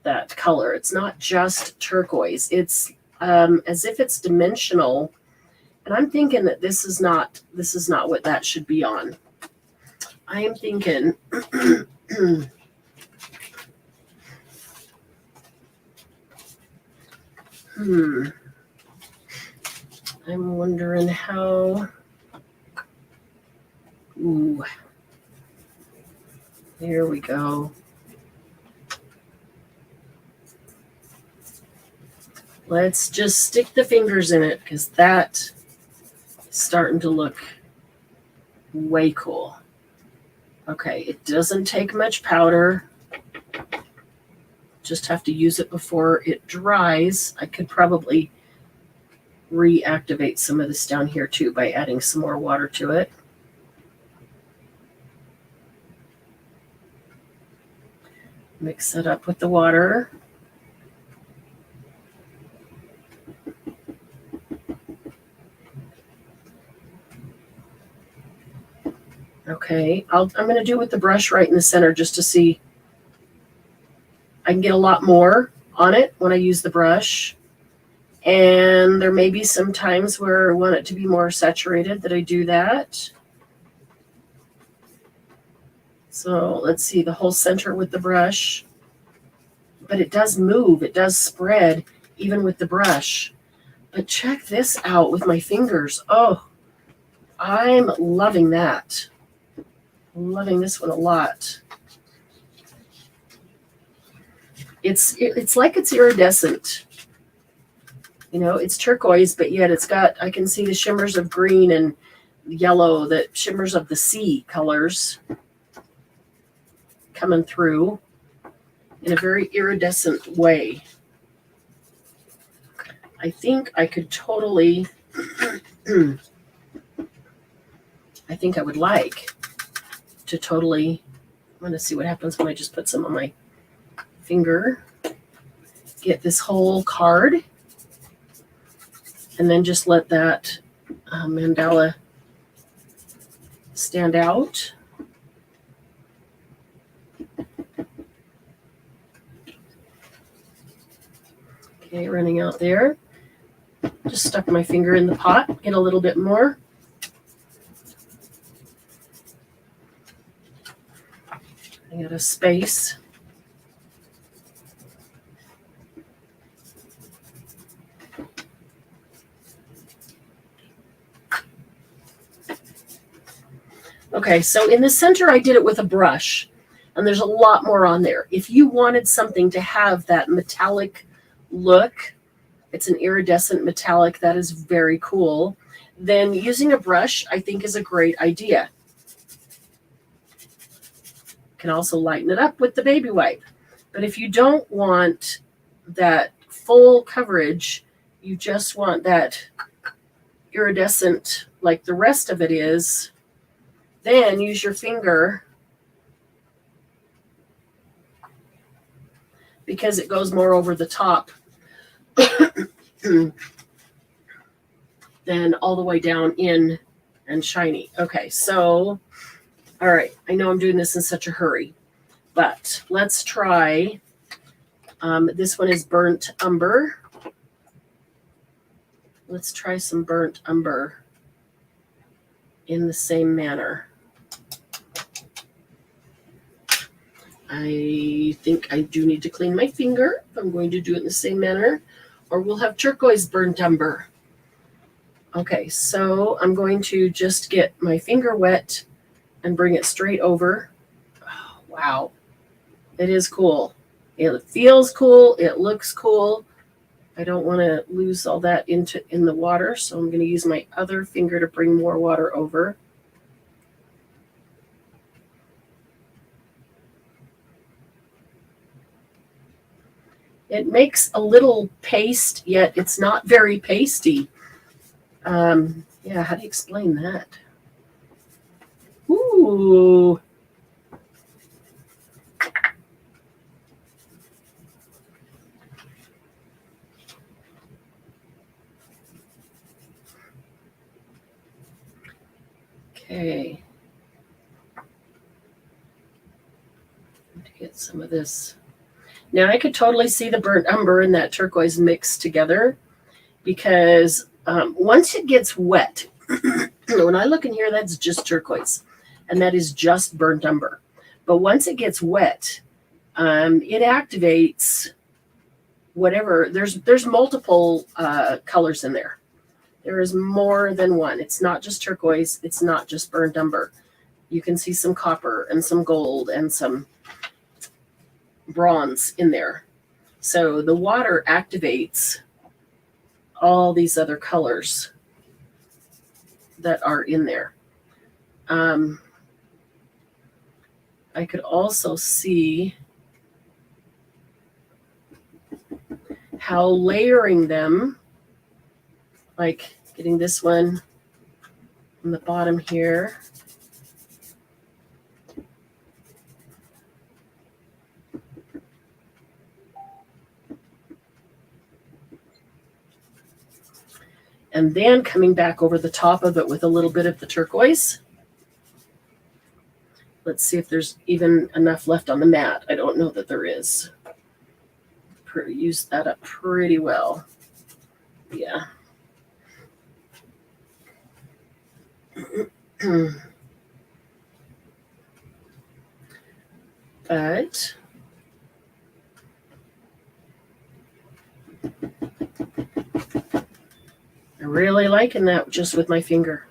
that color. It's not just turquoise. It's as if it's dimensional. And I'm thinking that this is not what that should be on. I am thinking I'm wondering how. Ooh. There we go. Let's just stick the fingers in it because that is starting to look way cool. Okay, it doesn't take much powder. Just have to use it before it dries. I could probably reactivate some of this down here too by adding some more water to it. Mix it up with the water. Okay, I'm going to do it with the brush right in the center just to see. I can get a lot more on it when I use the brush. And there may be some times where I want it to be more saturated that I do that. So let's see, the whole center with the brush. But it does move, it does spread even with the brush. But check this out with my fingers. Oh, I'm loving that. I'm loving this one a lot. It's like it's iridescent. You know, it's turquoise, but yet it's got, I can see the shimmers of green and yellow, the shimmers of the sea colors coming through in a very iridescent way. I think I could totally, I think I would like to totally, I'm going to see what happens when I just put some on my finger. Get this whole card and then just let that mandala stand out. Okay, running out there. Just stuck my finger in the pot, get a little bit more. I got a space. Okay, so in the center I did it with a brush, and there's a lot more on there. If you wanted something to have that metallic look, it's an iridescent metallic, that is very cool, then using a brush I think is a great idea. Can also lighten it up with the baby wipe. But if you don't want that full coverage, you just want that iridescent like the rest of it is, then use your finger because it goes more over the top than all the way down in and shiny. Okay, so, all right, I know I'm doing this in such a hurry, but let's try, this one is Burnt Umber. Let's try some Burnt Umber in the same manner. I think I do need to clean my finger if I'm going to do it in the same manner, or we'll have turquoise Burnt Umber. Okay, so I'm going to just get my finger wet and bring it straight over. Oh, wow, it is cool. It feels cool. It looks cool. I don't want to lose all that in the water, so I'm going to use my other finger to bring more water over. It makes a little paste, yet it's not very pasty. Yeah, how do you explain that? Ooh. Okay. To get some of this. Now I could totally see the burnt umber and that turquoise mixed together, because once it gets wet, when I look in here, that's just turquoise, and that is just burnt umber. But once it gets wet, it activates whatever. There's multiple colors in there. There is more than one. It's not just turquoise. It's not just burnt umber. You can see some copper and some gold and some bronze in there. So the water activates all these other colors that are in there. I could also see how layering them, like getting this one on the bottom here. And then coming back over the top of it with a little bit of the turquoise. Let's see if there's even enough left on the mat. I don't know that there is. Use that up pretty well. Yeah. But I'm really liking that just with my finger.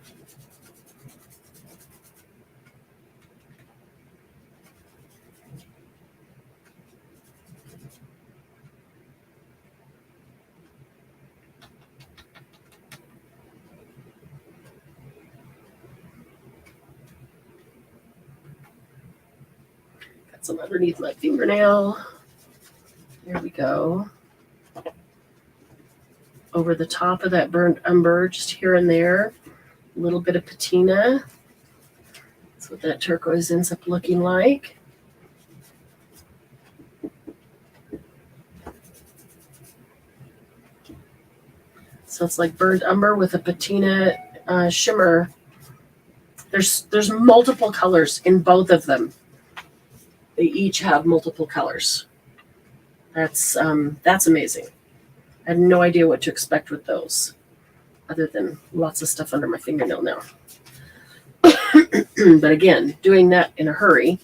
Got some underneath my fingernail. There we go. Over the top of that burnt umber, just here and there. A little bit of patina. That's what that turquoise ends up looking like. So it's like burnt umber with a patina shimmer. There's multiple colors in both of them. They each have multiple colors. That's amazing. I had no idea what to expect with those, other than lots of stuff under my fingernail now. But again, doing that in a hurry.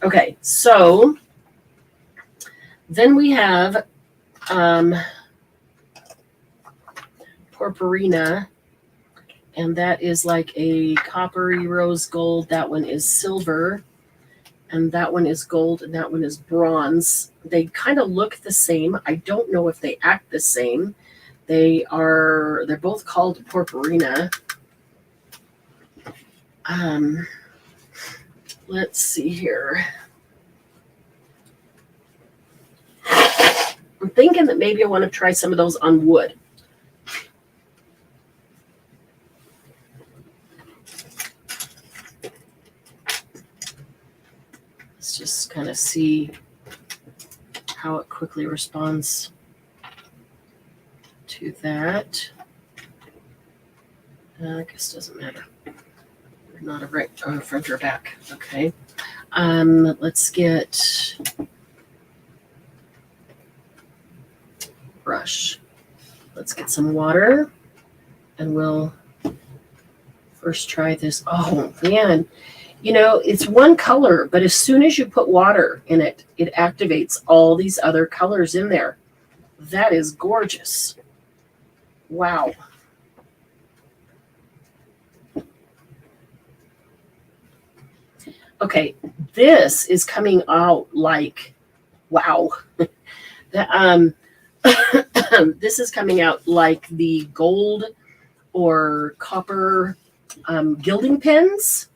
Okay, so then we have Purpurina, and that is like a coppery rose gold. That one is silver, and that one is gold, and that one is bronze. They kind of look the same. I don't know if they act the same. They're both called Purpurina. Let's see here. I'm thinking that maybe I want to try some of those on wood. Let's just kind of see how it quickly responds to that. I guess it doesn't matter. They're not a right front or back. Okay. Let's get brush. Let's get some water, and we'll first try this. Oh man, you know, it's one color, but as soon as you put water in it, it activates all these other colors in there. That is gorgeous. Wow. Okay, this is coming out like, wow. This is coming out like the gold or copper gilding pens.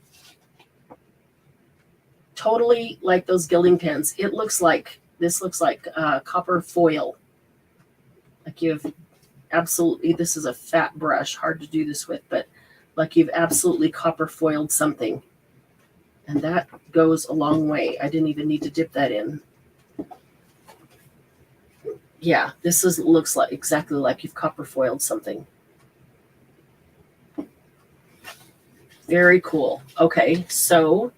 Totally like those gilding pens. It looks like This looks like copper foil. Like you've absolutely, this is a fat brush, hard to do this with, but like you've absolutely copper foiled something. And that goes a long way. I didn't even need to dip that in. Yeah, this looks like exactly like you've copper foiled something. Very cool. Okay, so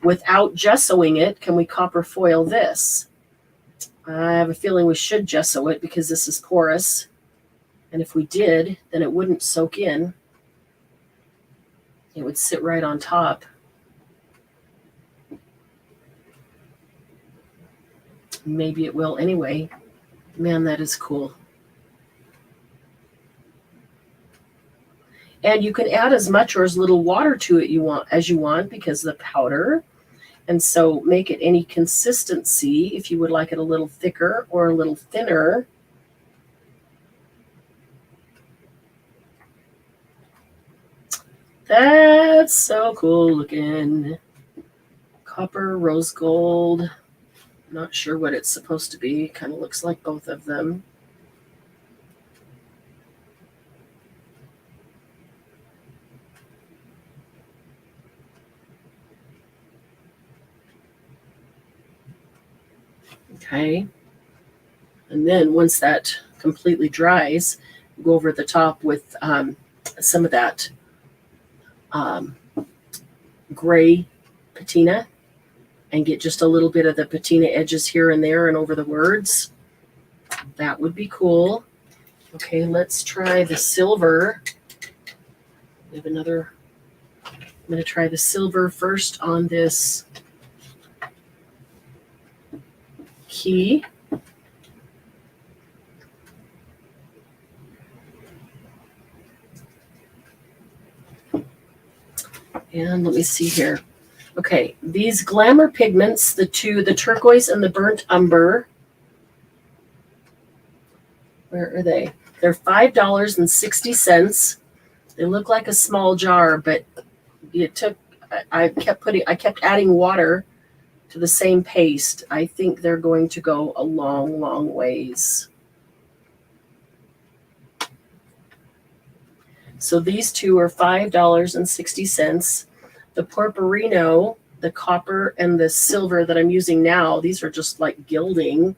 without gessoing it, can we copper foil this? I have a feeling we should gesso it because this is porous. And if we did, then it wouldn't soak in. It would sit right on top. Maybe it will anyway. Man, that is cool. And you can add as much or as little water to it as you want because of the powder. And so make it any consistency if you would like it a little thicker or a little thinner. That's so cool looking. Copper, rose gold. Not sure what it's supposed to be. Kind of looks like both of them. Okay. And then once that completely dries, go over the top with some of that gray patina and get just a little bit of the patina edges here and there and over the words. That would be cool. Okay, let's try the silver. We have another. I'm going to try the silver first on this key. And let me see here. Okay, these Glamour Pigments, the turquoise and the burnt umber. Where are they? They're $5.60. They look like a small jar, but I kept adding water to the same paste. I think they're going to go a long, long ways. So these two are $5.60. The Porporino, the copper and the silver that I'm using now, these are just like gilding.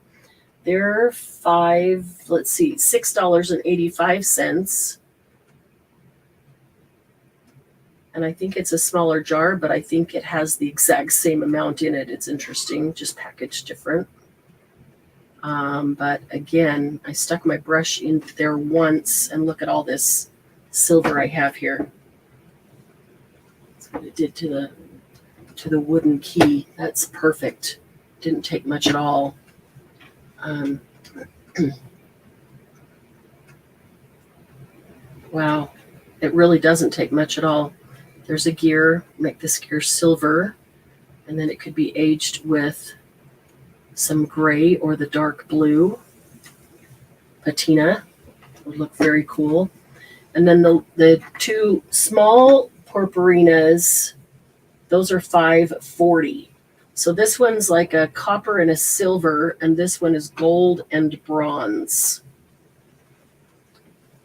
They're $6.85. And I think it's a smaller jar, but I think it has the exact same amount in it. It's interesting, just packaged different. But again, I stuck my brush in there once and look at all this silver I have here. That's what it did to the wooden key. That's perfect. Didn't take much at all. Wow, it really doesn't take much at all. There's a gear, make this gear silver, and then it could be aged with some gray or the dark blue patina. Would look very cool. And then the two small purpurinas, those are $5.40. So this one's like a copper and a silver, and this one is gold and bronze.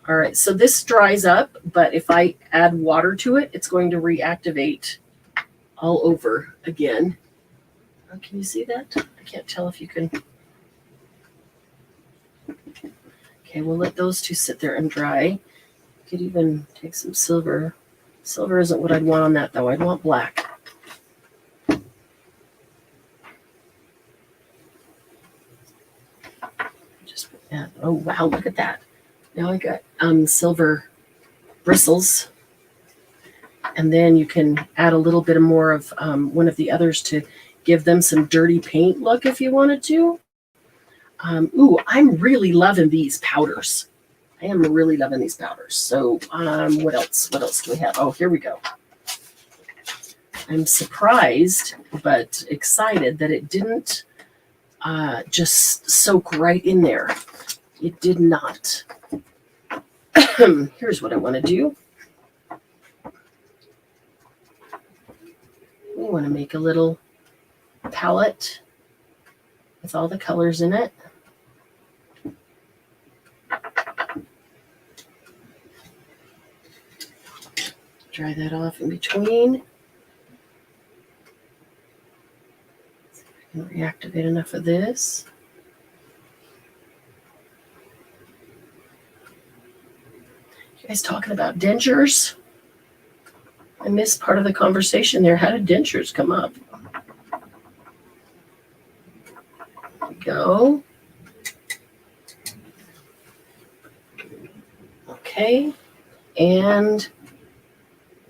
All right, so this dries up, but if I add water to it, it's going to reactivate all over again. Oh, can you see that? I can't tell if you can. Okay, we'll let those two sit there and dry. Could even take some silver. Silver isn't what I'd want on that, though. I'd want black. Just put that. Oh, wow, look at that. Now I got silver bristles. And then you can add a little bit more of one of the others to give them some dirty paint look if you wanted to. Ooh, I'm really loving these powders. I am really loving these powders. So what else? What else do we have? Oh, here we go. I'm surprised but excited that it didn't just soak right in there. It did not. Here's what I want to do. We want to make a little palette with all the colors in it. Dry that off in between. See if I can reactivate enough of this. You guys talking about dentures? I missed part of the conversation there. How did dentures come up? There we go. Okay. And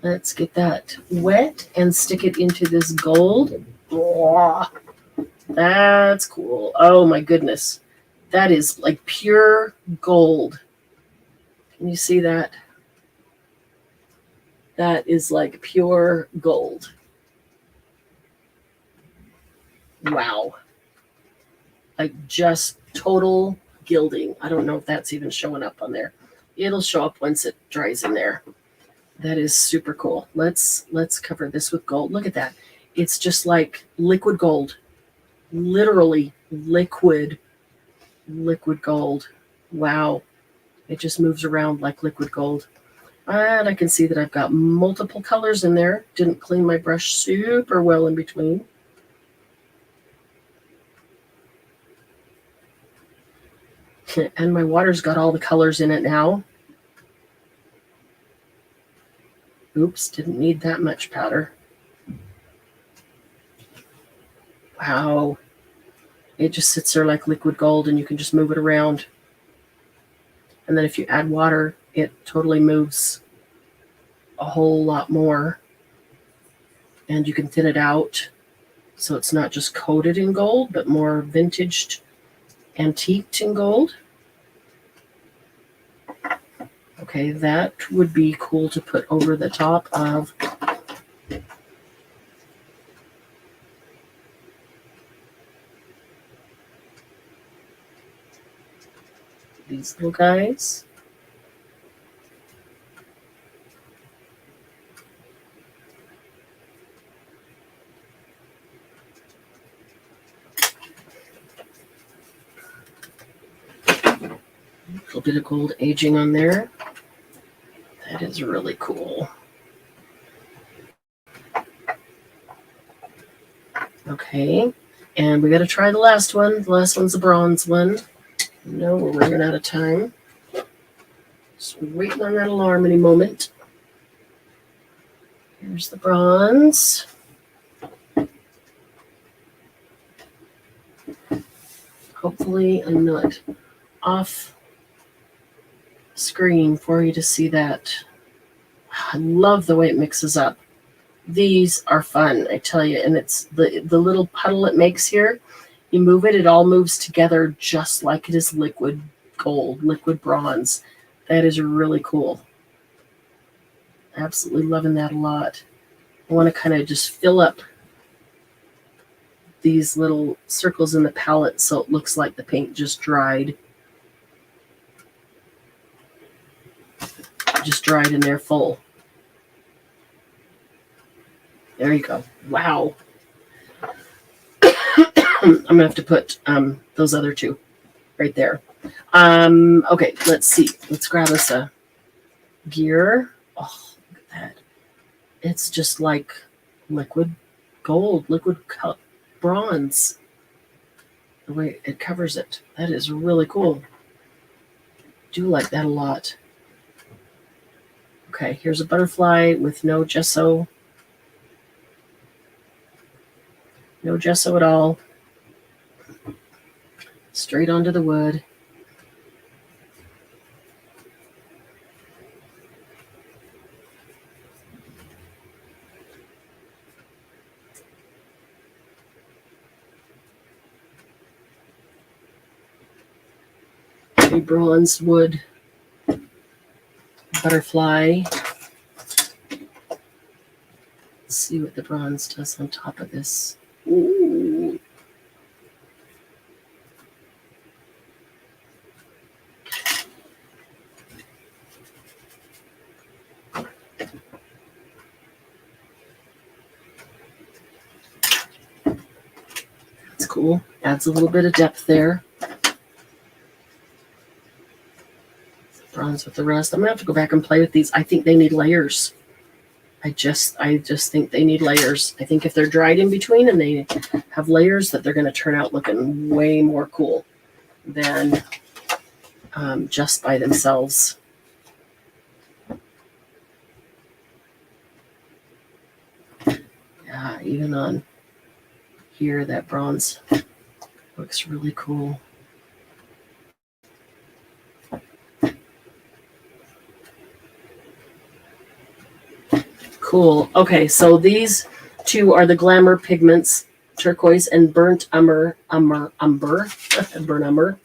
let's get that wet and stick it into this gold. Oh, that's cool. Oh my goodness. That is like pure gold. Can you see that? That is like pure gold. Wow. Like just total gilding. I don't know if that's even showing up on there. It'll show up once it dries in there. That is super cool. Let's cover this with gold. Look at that. It's just like liquid gold. Literally liquid gold. Wow. It just moves around like liquid gold. And I can see that I've got multiple colors in there. Didn't clean my brush super well in between. And my water's got all the colors in it now. Oops, didn't need that much powder. Wow. It just sits there like liquid gold and you can just move it around. And then if you add water, it totally moves a whole lot more. And you can thin it out so it's not just coated in gold, but more vintaged, antiqued in gold. Okay, that would be cool to put over the top of these little guys. A little bit of gold aging on there. That is really cool. Okay, and we got to try the last one. The last one's a bronze one. No, we're running out of time. Just waiting on that alarm any moment. Here's the bronze. Hopefully I'm not off screen for you to see that. I love the way it mixes up. These are fun, I tell you, and it's the little puddle it makes here. You move it, it all moves together just like it is liquid gold, liquid bronze. That is really cool. Absolutely loving that a lot. I want to kind of just fill up these little circles in the palette so it looks like the paint just dried. Just dried in there full. There you go. Wow. I'm going to have to put those other two right there. Okay, let's see. Let's grab us a gear. Oh, look at that. It's just like liquid gold, liquid bronze. The way it covers it. That is really cool. Do like that a lot. Okay, here's a butterfly with no gesso. No gesso at all. Straight onto the wood. A bronze wood butterfly. Let's see what the bronze does on top of this. Ooh. cool. Adds a little bit of depth there. Bronze with the rest. I'm gonna have to go back and play with these. I think they need layers. I just think they need layers. I think if they're dried in between and they have layers, that they're gonna turn out looking way more cool than just by themselves. Yeah, even on here, that bronze looks really cool. Cool. Okay, so these two are the Glamour Pigments, turquoise and burnt umber, burnt umber,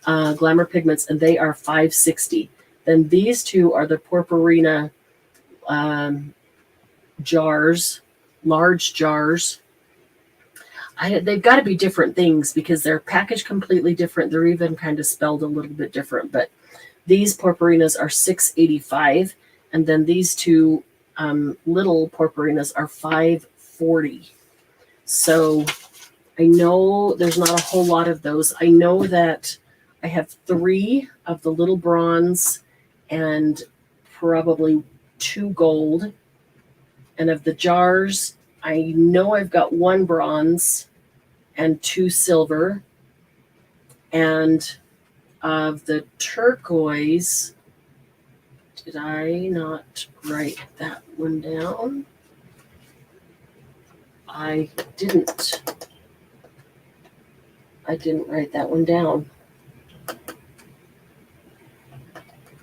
Glamour Pigments, and they are $5.60. Then these two are the Purpurina jars, large jars. They've got to be different things because they're packaged completely different. They're even kind of spelled a little bit different, but these Purpurinas are $6.85, and then these two little Purpurinas are $5.40. So I know there's not a whole lot of those. I know that I have 3 of the little bronze and probably 2 gold. And of the jars, I know I've got 1 bronze and 2 silver. And of the turquoise, did I not write that one down? I didn't write that one down.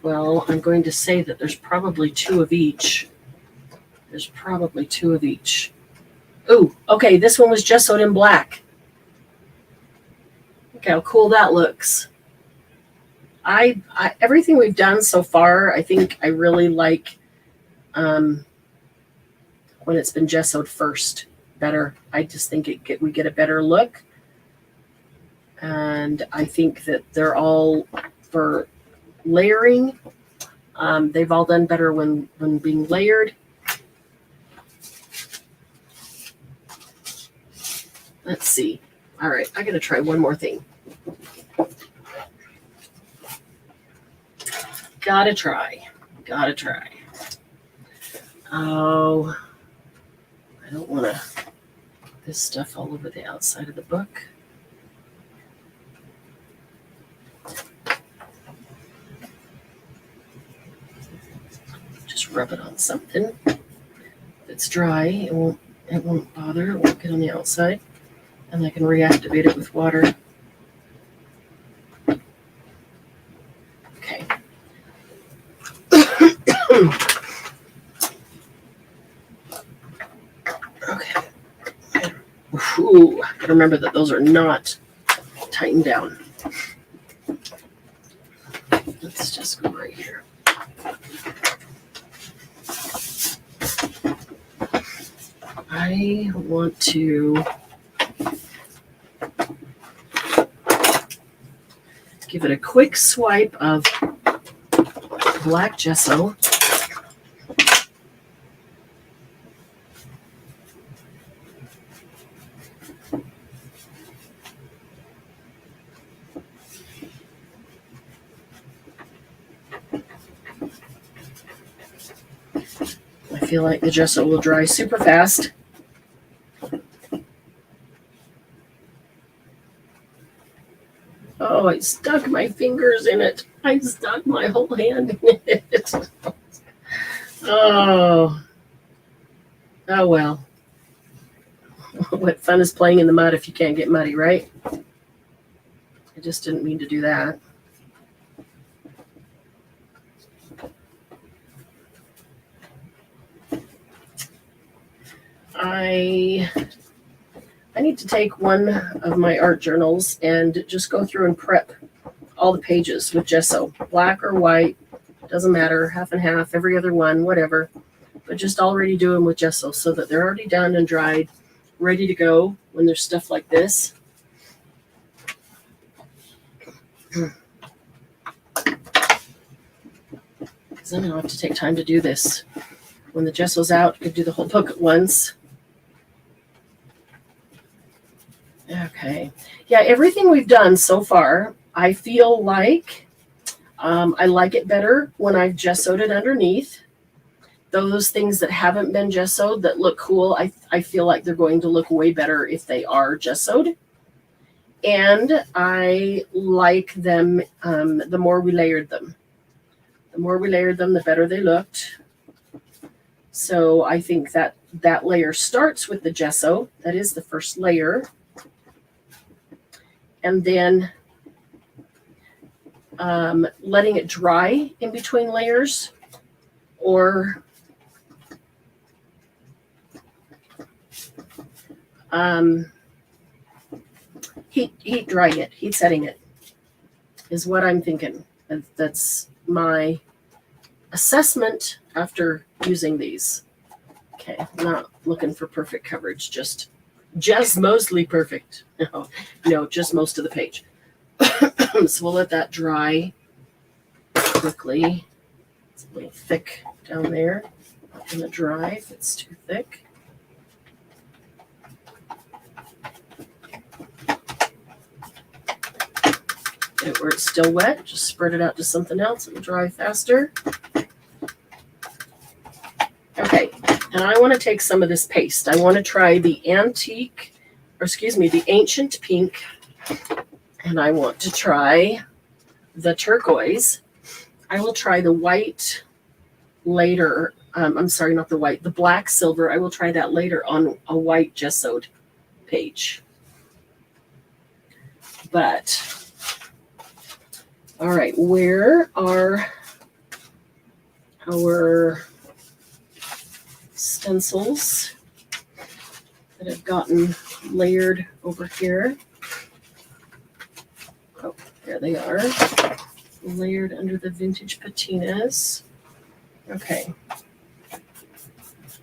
Well, I'm going to say that there's probably 2 of each. There's probably 2 of each. Ooh, okay, this one was gessoed in black. Look how cool that looks. I everything we've done so far, I think I really like when it's been gessoed first better. I just think we get a better look. And I think that they're all, for layering, they've all done better when being layered. Let's see. All right, I got to try one more thing. Gotta try. Oh, I don't want to this stuff all over the outside of the book. Just rub it on something. If it's dry, it won't bother. It won't get on the outside. And I can reactivate it with water. Okay. Okay. Ooh, I gotta remember that those are not tightened down. Let's just go right here. I want to give it a quick swipe of black gesso. I feel like the gesso will dry super fast. Oh, I stuck my fingers in it. I stuck my whole hand in it. Oh well. What fun is playing in the mud if you can't get muddy, right? I just didn't mean to do that. I need to take one of my art journals and just go through and prep all the pages with gesso, black or white, doesn't matter, half and half, every other one, whatever. But just already do them with gesso so that they're already done and dried, ready to go when there's stuff like this. Because then I'll have to take time to do this. When the gesso's out, I could do the whole book at once. Okay. Yeah, everything we've done so far, I feel like I like it better when I've gessoed it underneath. Those things that haven't been gessoed that look cool, I feel like they're going to look way better if they are gessoed. And I like them, the more we layered them. The more we layered them, the better they looked. So I think that that layer starts with the gesso. That is the first layer. And then letting it dry in between layers, or heat drying it, heat setting it is what I'm thinking. That's my assessment after using these. Okay, I'm not looking for perfect coverage, just mostly perfect. No, just most of the page. So we'll let that dry quickly. It's a little thick down there. Not gonna dry if it's too thick. Get it where it's still wet. Just spread it out to something else. It'll dry faster. Okay, and I want to take some of this paste. I want to try the the ancient pink, and I want to try the turquoise. I will try the white later. I'm sorry, not the white, the black silver. I will try that later on a white gessoed page. But, all right, where are our stencils that have gotten layered over here? Oh, there they are, layered under the vintage patinas. Okay,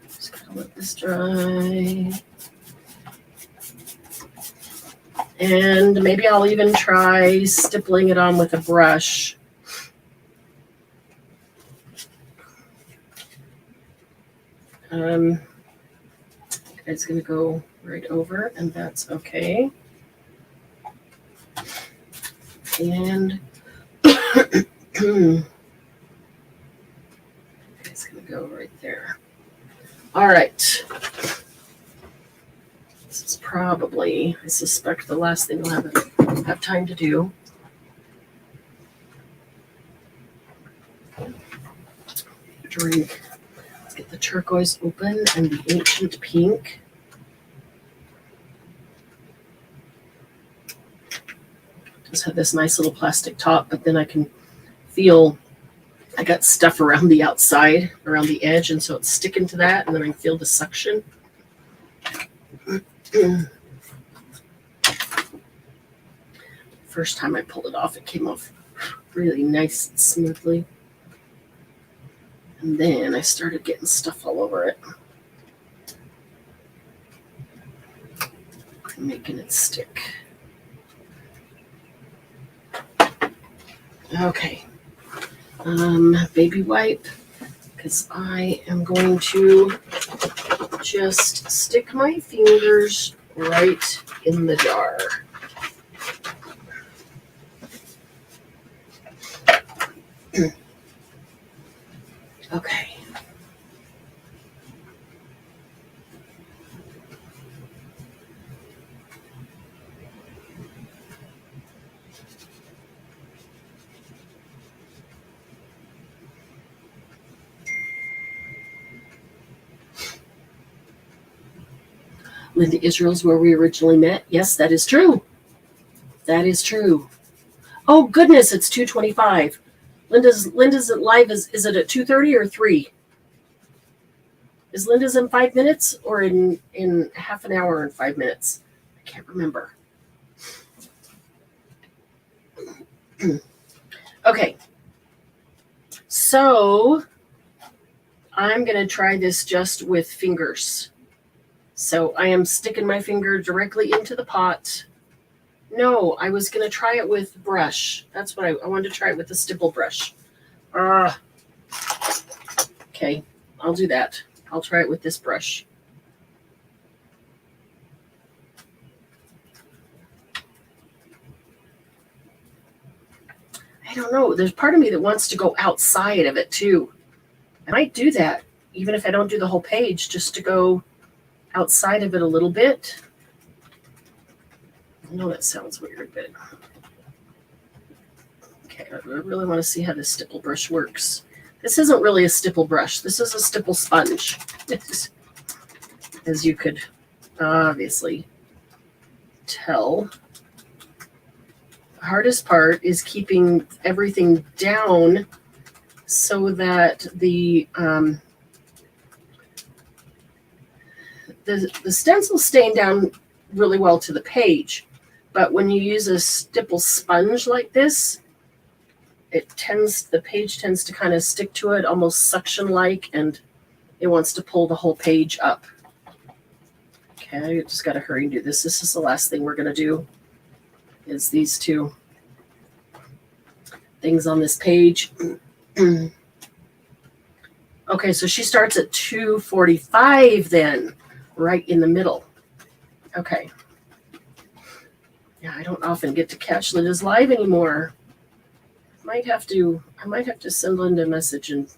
just gonna let this dry. And maybe I'll even try stippling it on with a brush. It's going to go right over, and that's okay. And it's going to go right there. All right. This is probably, I suspect, the last thing we'll have time to do. Drink. Let's get the turquoise open and the ancient pink. Just have this nice little plastic top, but then I can feel I got stuff around the outside, around the edge, and so it's sticking to that, and then I can feel the suction. First time I pulled it off, it came off really nice and smoothly. And then I started getting stuff all over it, making it stick. Okay, baby wipe, because I am going to just stick my fingers right in the jar. Okay. Linda Israel's where we originally met. Yes, that is true. That is true. Oh goodness, it's 2:25. Linda's live is it at 2:30 or 3? Is Linda's in 5 minutes or in half an hour and 5 minutes? I can't remember. Okay. So I'm going to try this just with fingers. So I am sticking my finger directly into the pot. No, I was going to try it with brush. That's what I wanted to try it with the stipple brush. Okay, I'll do that. I'll try it with this brush. don't know. There's part of me that wants to go outside of it too. I might do that, even if I don't do the whole page, just to go outside of it a little bit. I know that sounds weird, but okay, I really want to see how this stipple brush works. This isn't really a stipple brush. This is a stipple sponge, as you could obviously tell. The hardest part is keeping everything down so that the stencil's staying down really well to the page, but when you use a stipple sponge like this, the page tends to kind of stick to it, almost suction-like, and it wants to pull the whole page up. Okay, I just got to hurry and do this. This is the last thing we're going to do, is these two things on this page. Okay, so she starts at 245 then, right in the middle. Okay. Yeah, I don't often get to catch Linda's live anymore. I might have to send Linda a message and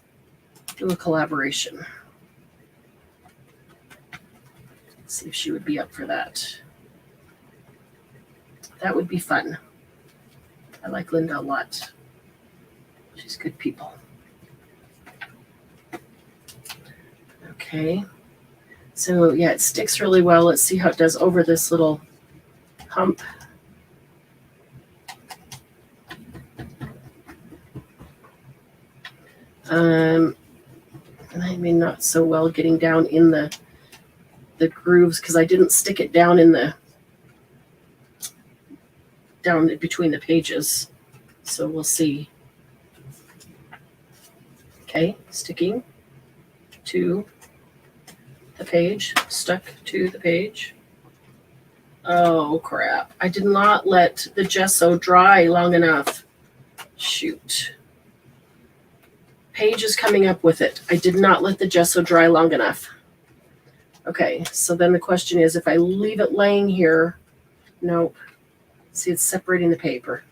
do a collaboration. See if she would be up for that. That would be fun. I like Linda a lot. She's good people. Okay. So yeah, it sticks really well. Let's see how it does over this little hump. And I mean, not so well getting down in the grooves because I didn't stick it down down between the pages. So we'll see. Okay, sticking to the page, stuck to the page. Oh crap, I did not let the gesso dry long enough. Shoot. Page is coming up with it. I did not let the gesso dry long enough. Okay, so then the question is, if I leave it laying here, nope. See, it's separating the paper.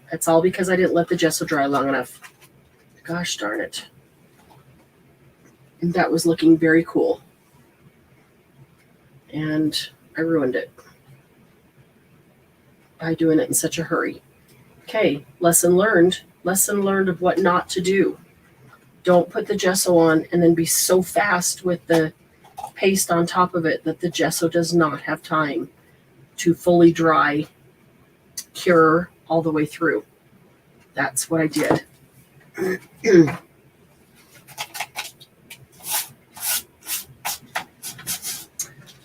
That's all because I didn't let the gesso dry long enough. Gosh darn it. And that was looking very cool. And I ruined it by doing it in such a hurry. Okay, lesson learned. Lesson learned of what not to do. Don't put the gesso on and then be so fast with the paste on top of it that the gesso does not have time to fully dry, cure all the way through. That's what I did.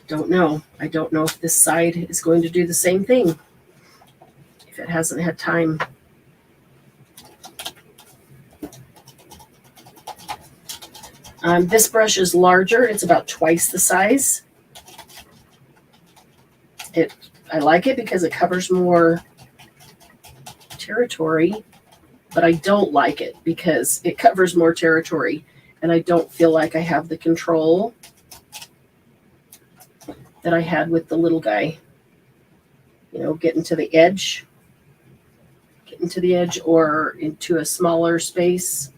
Don't know. I don't know if this side is going to do the same thing if it hasn't had time. This brush is larger. It's about twice the size. I like it because it covers more territory, but I don't like it because it covers more territory and I don't feel like I have the control that I had with the little guy. You know, getting to the edge or into a smaller space.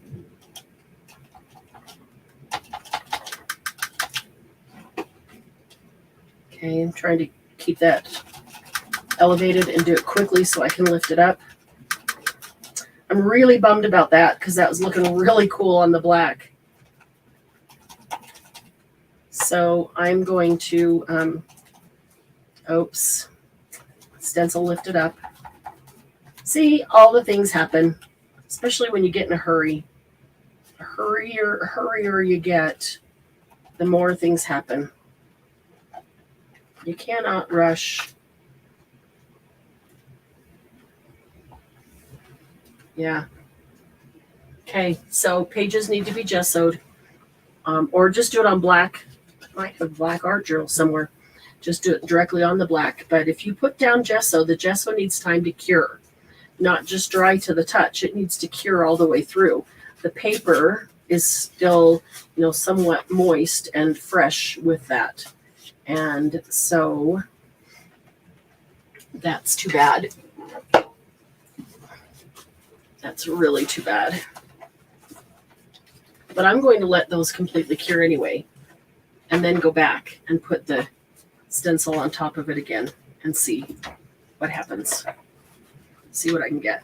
Okay, I'm trying to keep that elevated and do it quickly so I can lift it up. I'm really bummed about that because that was looking really cool on the black. So I'm going to, stencil lifted up. See, all the things happen, especially when you get in a hurry. The hurrier you get, the more things happen. You cannot rush. Yeah. Okay, so pages need to be gessoed, or just do it on black. I might have a black art journal somewhere. Just do it directly on the black. But if you put down gesso, the gesso needs time to cure, not just dry to the touch. It needs to cure all the way through. The paper is still, somewhat moist and fresh with that. And so that's too bad. That's really too bad. But I'm going to let those completely cure anyway, and then go back and put the stencil on top of it again and see what happens. See what I can get.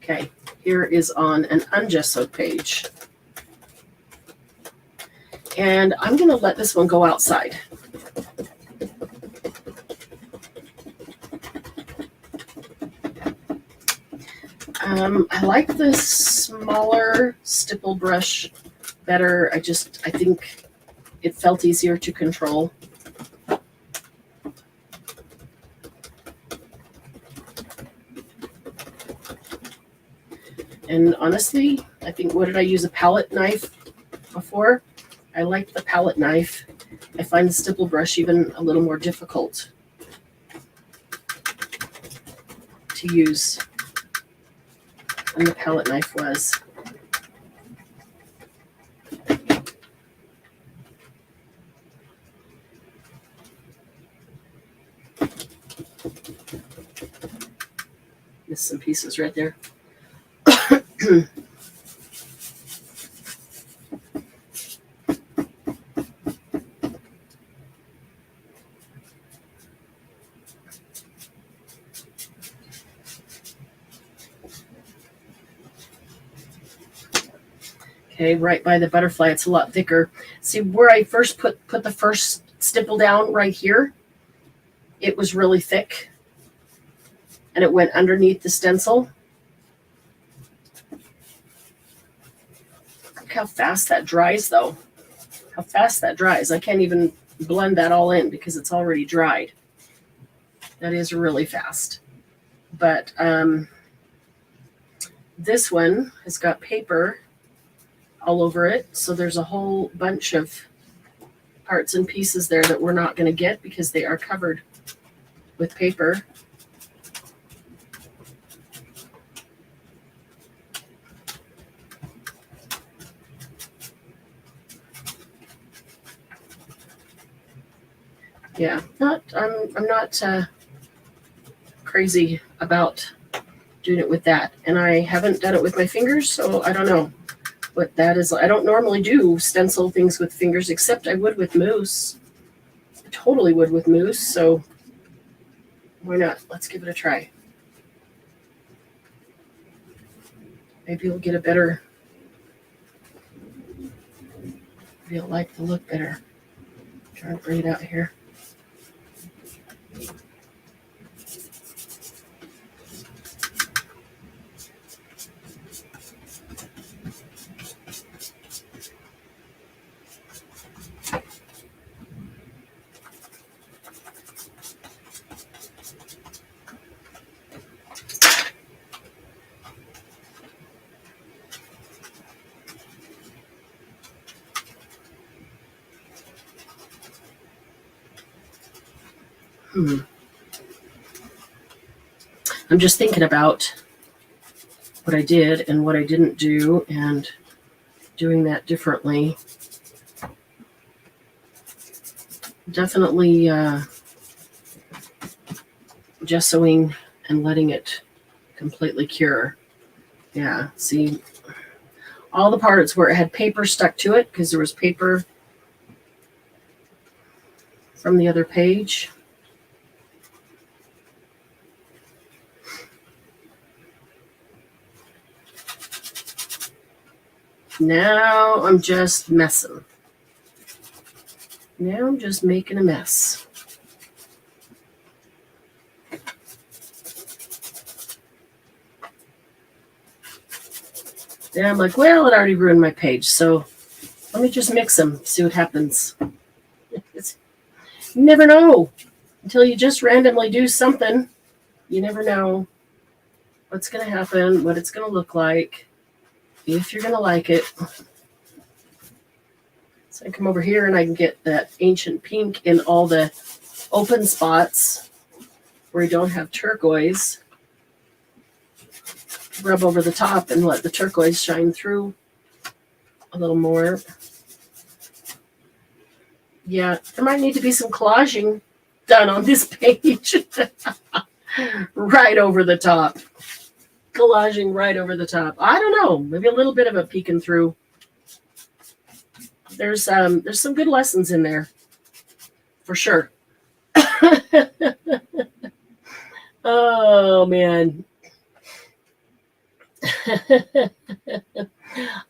Okay, here is on an ungessoed page. And I'm going to let this one go outside. I like the smaller stipple brush better. I think it felt easier to control. And honestly, I think, what did I use, a palette knife before? I like the palette knife. I find the stipple brush even a little more difficult to use than the palette knife was. Missed some pieces right there. Okay, right by the butterfly, it's a lot thicker. See where I first put the first stipple down right here? It was really thick, and it went underneath the stencil. Look how fast that dries, though. How fast that dries. I can't even blend that all in because it's already dried. That is really fast. But this one has got paper all over it, so there's a whole bunch of parts and pieces there that we're not going to get because they are covered with paper. Yeah, I'm not crazy about doing it with that, and I haven't done it with my fingers, so I don't know what that is. I don't normally do stencil things with fingers, except I would with mousse. I totally would with mousse, so why not? Let's give it a try. Maybe you'll get a better, maybe you'll like the look better. Try to bring it out here. I'm just thinking about what I did and what I didn't do and doing that differently. Definitely gessoing and letting it completely cure. Yeah, see, all the parts where it had paper stuck to it because there was paper from the other page. Now I'm just messing. Now I'm just making a mess. Then I'm like, well, it already ruined my page, so let me just mix them, see what happens. You never know. Until you just randomly do something, you never know what's going to happen, what it's going to look like, if you're going to like it. So I come over here and I can get that ancient pink in all the open spots where you don't have turquoise. Rub over the top and let the turquoise shine through a little more. Yeah, there might need to be some collaging done on this page. Right over the top. collaging right over the top. I don't know, maybe a little bit of a peeking through. There's some good lessons in there, for sure. Oh man.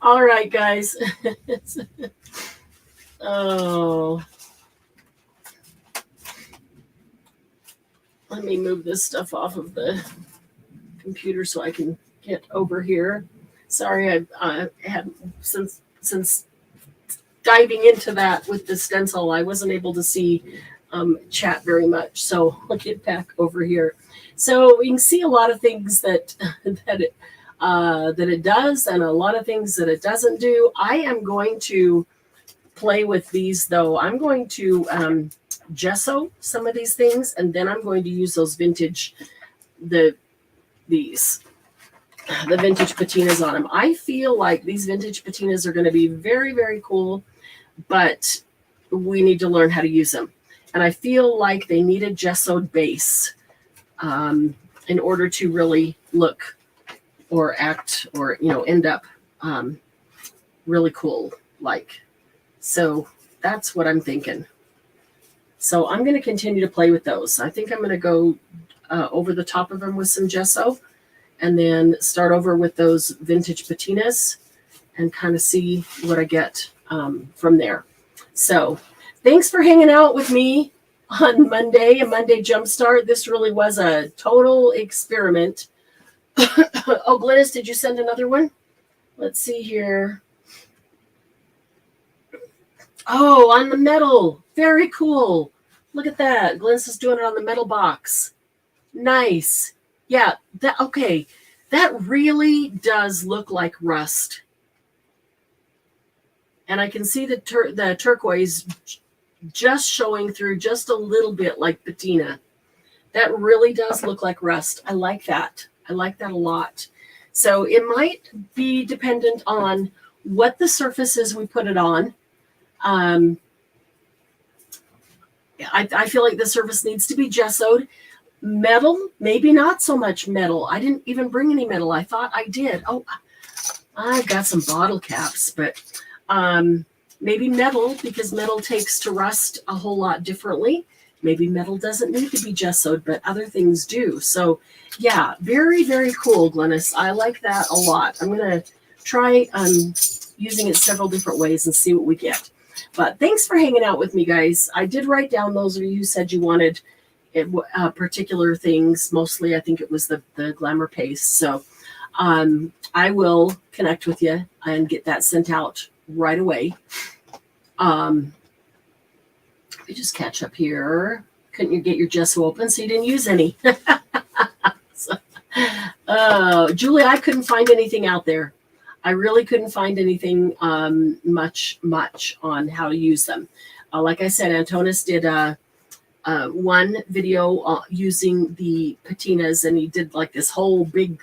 All right, guys. Oh, let me move this stuff off of the computer so I can get over here. Sorry, I had since diving into that with the stencil, I wasn't able to see chat very much. So I'll get back over here. So we can see a lot of things that it does, and a lot of things that it doesn't do. I am going to play with these, though. I'm going to gesso some of these things, and then I'm going to use those vintage the vintage patinas on them. I feel like these vintage patinas are going to be very, very cool, but we need to learn how to use them. And I feel like they need a gessoed base in order to really look or act or, end up really cool. So that's what I'm thinking. So I'm going to continue to play with those. I think I'm going to go over the top of them with some gesso, and then start over with those vintage patinas and kind of see what I get from there. So thanks for hanging out with me on Monday, a Monday Jumpstart. This really was a total experiment. Oh, Glynis, did you send another one? Let's see here. Oh, on the metal. Very cool. Look at that. Glynis is doing it on the metal box. Nice. Yeah, okay. That really does look like rust. And I can see the turquoise just showing through just a little bit like patina. That really does look like rust. I like that. I like that a lot. So it might be dependent on what the surface is we put it on. I feel like the surface needs to be gessoed. Metal, maybe not so much metal. I didn't even bring any metal. I thought I did. Oh, I've got some bottle caps, but maybe metal, because metal takes to rust a whole lot differently. Maybe metal doesn't need to be gessoed, but other things do. So yeah, very, very cool, Glynis. I like that a lot. I'm going to try using it several different ways and see what we get. But thanks for hanging out with me, guys. I did write down those of you who said you wanted particular things. Mostly, I think it was the Glamour Paste. So I will connect with you and get that sent out right away. Let me just catch up here. Couldn't you get your gesso open so you didn't use any? Julie, I couldn't find anything out there. I really couldn't find anything much on how to use them. Like I said, Antonis did one video using the patinas, and he did like this whole big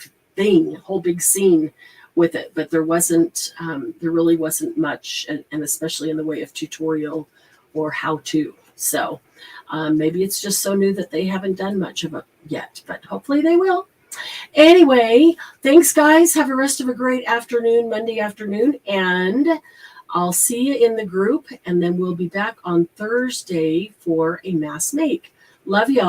scene with it. But there really wasn't much, and especially in the way of tutorial or how to. So maybe it's just so new that they haven't done much of it yet, but hopefully they will. Anyway, thanks, guys. Have a rest of a great afternoon, Monday afternoon, and I'll see you in the group, and then we'll be back on Thursday for a mass make. Love y'all.